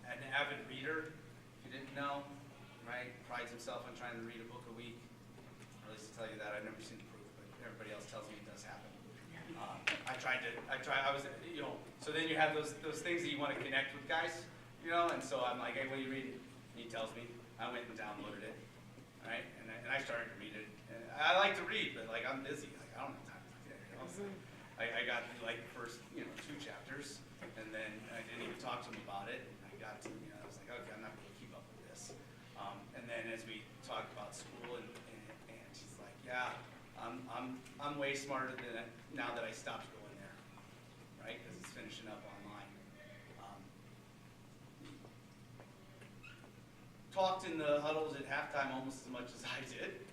An avid reader, if you didn't know, right? Prides himself on trying to read a book a week. Or at least to tell you that, I've never seen the proof, but everybody else tells me it does happen. So then you have those things that you want to connect with guys, and so I'm like, hey, what are you reading? And he tells me. I went and downloaded it, right? And I started to read it. And I like to read, but like I'm busy. Like I don't have time to do that. So I got through like the first 2 chapters, and then I didn't even talk to him about it. And I got to I was like, okay, I'm not going to keep up with this. And then as we talked about school, and she's like, yeah, I'm way smarter than now that I stopped going there, right? Because it's finishing up online. Talked in the huddles at halftime almost as much as I did,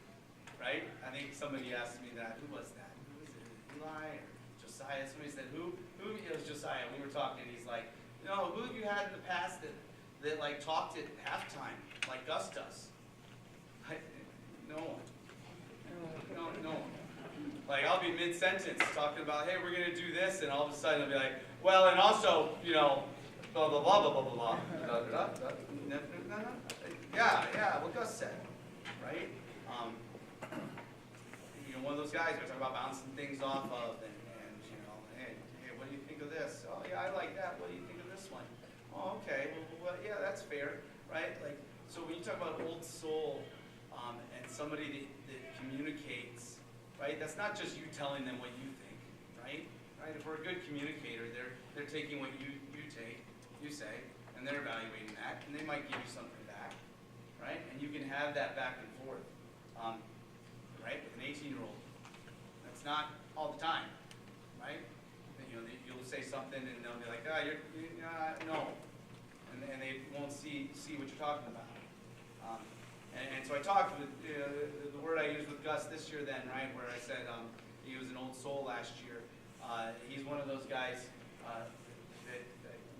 right? I think somebody asked me that. Who was that? Who was it? Eli or Josiah? Somebody said, who? It was Josiah. We were talking, and he's like, who have you had in the past that like talked at halftime like Gus does? No one. No one. Like I'll be mid-sentence talking about, hey, we're gonna do this, and all of a sudden I'll be like, well, and also, blah blah blah blah blah blah blah. Yeah, what Gus said, right? One of those guys we talk about bouncing things off of, and hey, what do you think of this? Oh yeah, I like that. What do you think of this one? Oh, okay. Well, yeah, that's fair, right? Like, so when you talk about old soul, and somebody that communicates, right? That's not just you telling them what you think, right? If we're a good communicator, they're taking what you say, and they're evaluating that, and they might give you something back, right? And you can have that back and forth, right? With an 18-year-old, that's not all the time, right? You'll say something, and they'll be like, no, and they won't see what you're talking about. And so I talked with the word I used with Gus this year then, right, where I said he was an old soul last year. He's one of those guys that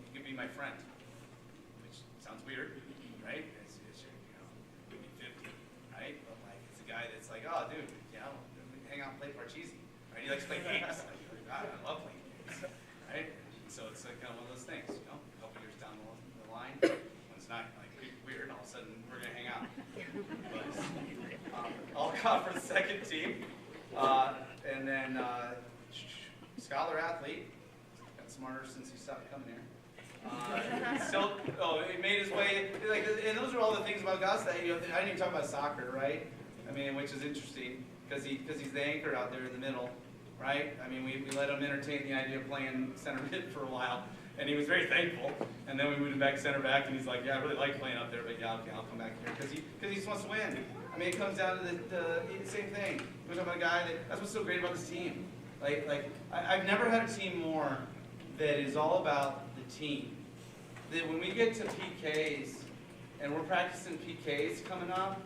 he could be my friend, which sounds weird, right? It's could be 50, right? But like, it's a guy that's like, oh, dude, hang out and play Parcheesi, right? He likes to play games. I love playing games, right? And so it's like kind of one of those things, a couple years down the line, when it's not like weird, all of a sudden we're gonna hang out. But all conference second team, and then scholar athlete. Got smarter since he stopped coming here. He made his way. And those are all the things about Gus that I didn't even talk about soccer, right? I mean, which is interesting because he's the anchor out there in the middle, right? I mean, we let him entertain the idea of playing center mid for a while, and he was very thankful. And then we moved him back to center back, and he's like, yeah, I really like playing up there, but yeah, okay, I'll come back here because he just wants to win. I mean, it comes down to the same thing. We're talking about a guy that's what's so great about this team. I've never had a team more that is all about the team. That when we get to PKs, and we're practicing PKs coming up,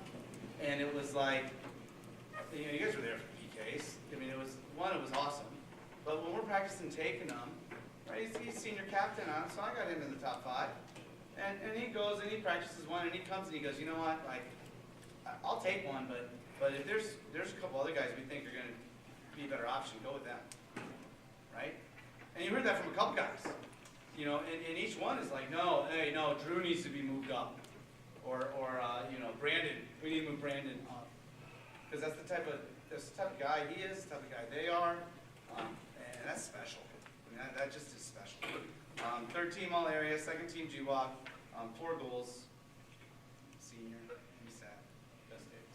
and it was like, you guys were there for PKs. I mean, it was awesome. But when we're practicing taking them, right, he's senior captain on, so I got him in the top 5. And he goes and he practices one, and he comes and he goes, you know what, I'll take one, but if there's a couple other guys we think are going to be a better option, go with them, right? And you heard that from a couple guys, and each one is like, no, Drew needs to be moved up, or Brandon, we need to move Brandon up, because that's the type of guy he is, the type of guy they are, and that's special. I mean, that just is special. Third team all area, second team GWAC, 4 goals. Senior, USAC, best days.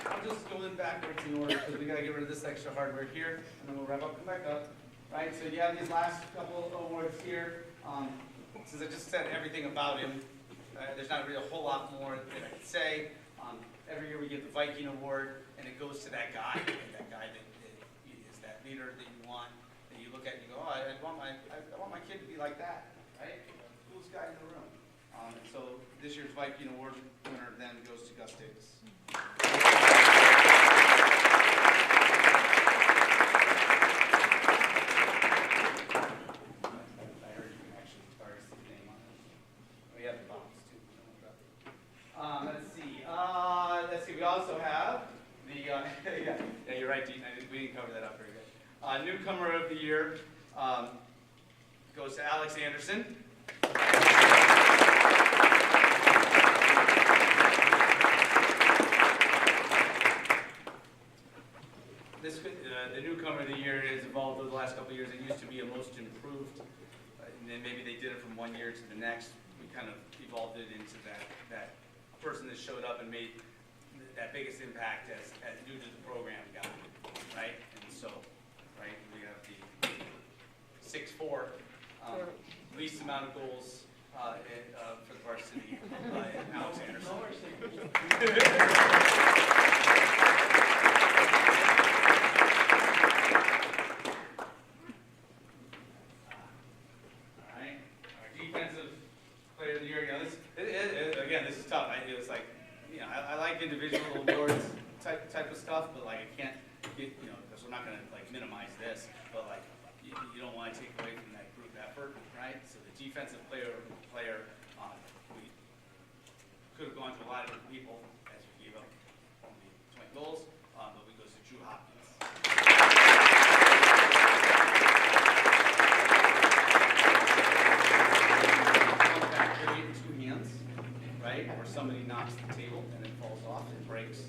I'm just going backwards in order because we gotta get rid of this extra hardware here, and then we'll wrap up, come back up. Right, so you have these last couple of awards here. Since I just said everything about him, there's not really a whole lot more that I could say. Every year we give the Viking Award, and it goes to that guy that is that leader that you want, that you look at and you go, oh, I want my kid to be like that, right? Coolest guy in the room. So this year's Viking Award winner then goes to Gus Davis. We also have the, yeah, you're right, Dean, we didn't cover that up very good. Newcomer of the year goes to Alex Anderson. The newcomer of the year has evolved over the last couple of years. It used to be a most improved, and then maybe they did it from one year to the next. We kind of evolved it into that person that showed up and made that biggest impact as new to the program guy, right? And so, right, we have the 6'4", least amount of goals for the varsity, Alex Anderson. All right, our defensive player of the year. You know, again, this is tough. It was like, you know, I like individual awards type of stuff, but like I can't get, you know, because we're not going to like minimize this, but like you don't want to take away from that group effort, right? So the defensive player, we could have gone to a lot of different people as we gave up only 20 goals, but we goes to Drew Hopkins. Back carry in 2 hands, right? Where somebody knocks the table and it falls off and breaks.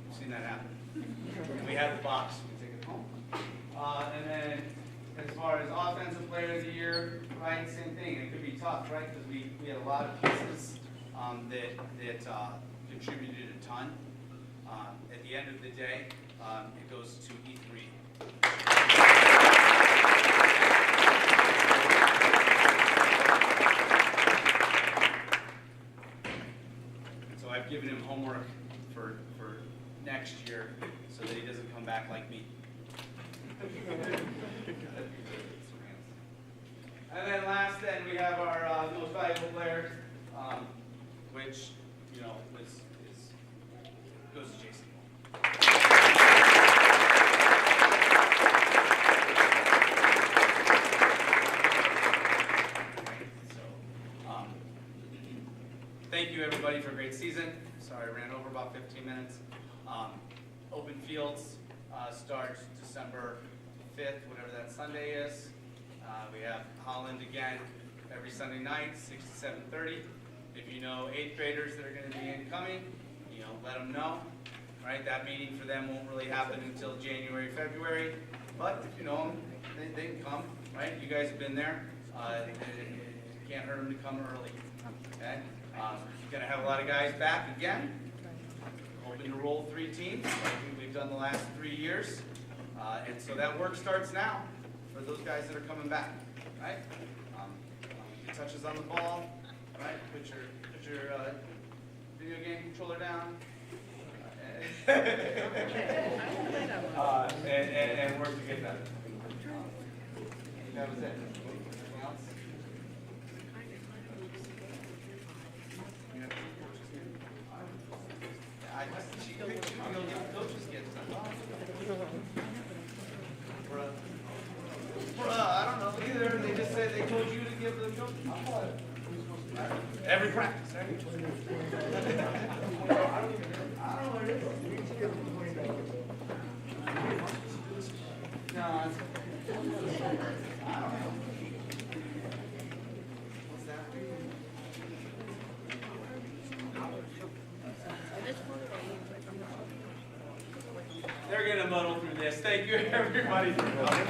We've seen that happen. And we have the box, we take it home. And then as far as offensive player of the year, right, same thing. It could be tough, right? Because we had a lot of pieces that contributed a ton. At the end of the day, it goes to E3. So I've given him homework for next year so that he doesn't come back like me. And then last, we have our most valuable player, which, you know, goes to Jason. Thank you, everybody, for a great season. Sorry, I ran over about 15 minutes. Open fields starts December 5th, whatever that Sunday is. We have Holland again every Sunday night, 6 to 7:30. If you know 8th graders that are going to be incoming, you know, let them know. Right, that meeting for them won't really happen until January, February. But if you know them, they can come. Right, you guys have been there. It can't hurt them to come early. Okay, you're going to have a lot of guys back again. Hoping to roll 3 teams like we've done the last 3 years. And so that work starts now for those guys that are coming back, right? Get touches on the ball, right? Put your video game controller down, and work to get better. That was it. Anything else? She picked you to go get coaches gifts. Bruh, I don't know either. They just said they told you to give the coach. Every practice, right? I don't know what it is. No, it's, I don't know. What's that? they're gonna muddle through this. Thank you, everybody, for coming.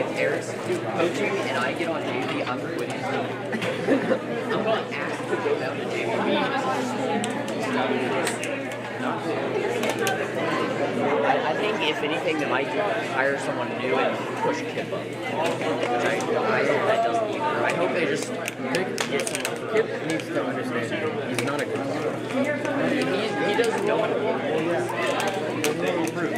If Eric's coaching and I get on JV, I'm quitting. I'm going to ask to go down to JV. I think if anything, they might hire someone new and push Kip up. Which I hope that doesn't either. I hope they just get someone. Kip needs to understand he's not a coach. He doesn't know what to do. They improve.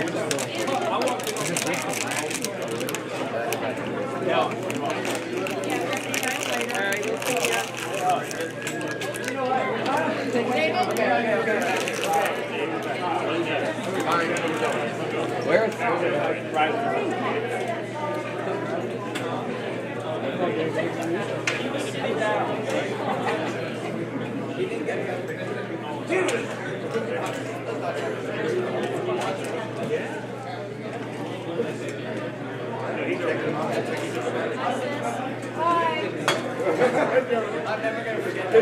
Where is I'm never going to forget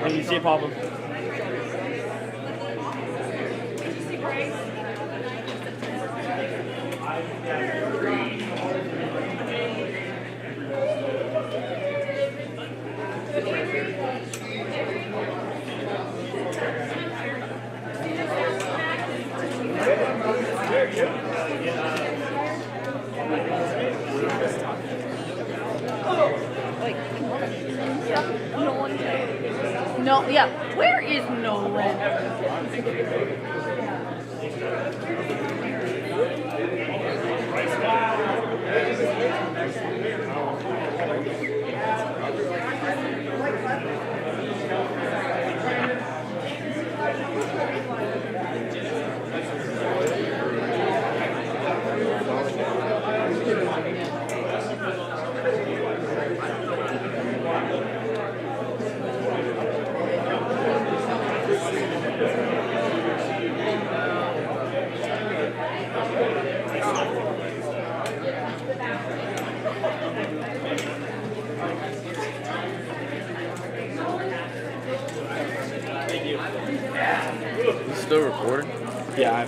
When you see a problem. No, yeah. Where is Nolan? Still recording? Yeah,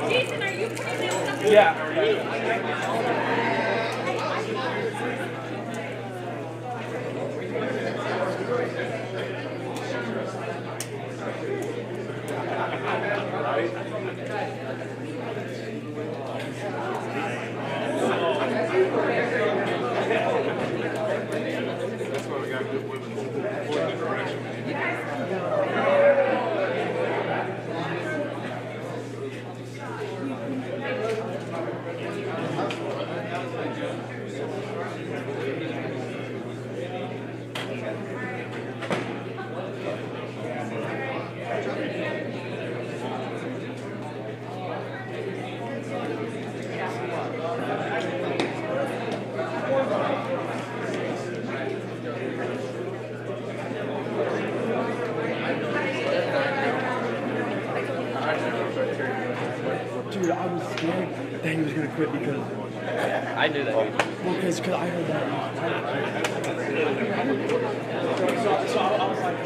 Jason, are you putting this stuff? yeah. That's why we got good women. Avoid the correction. Dude, I was scared that he was gonna quit because, I knew that. well, because I heard that. So I was like,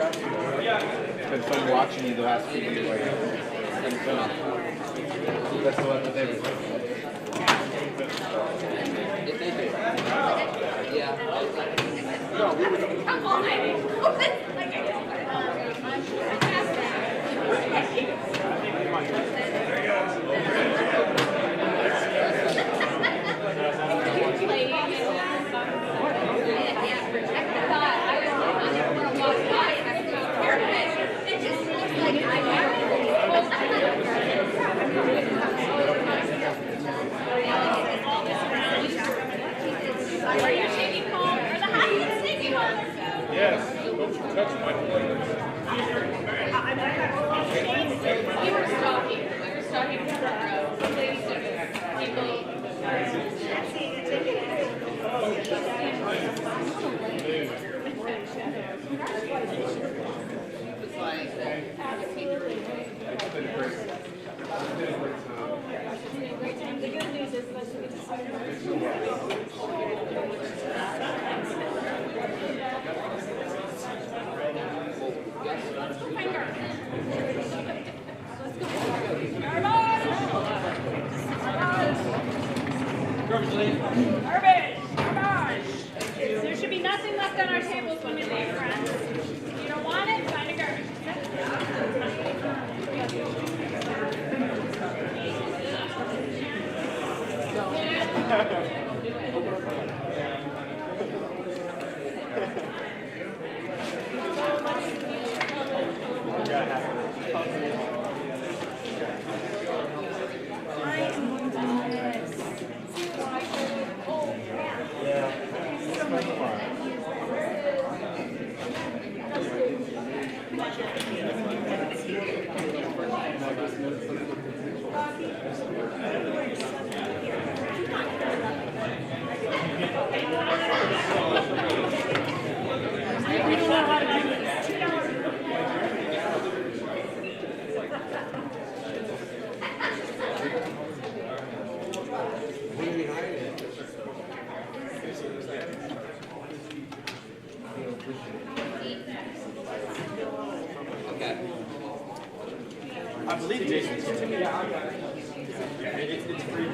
It's been fun watching you the last few years. It's been fun. That's the one with everything. Yes, don't you touch my We were stalking the front row. Some ladies did it. The good news is that we just Garbage! Garbage! There should be nothing left on our tables when we leave, friends. If you don't want it, find a garbage. We don't know how to do this. I believe Jason's here. Yeah, it's free.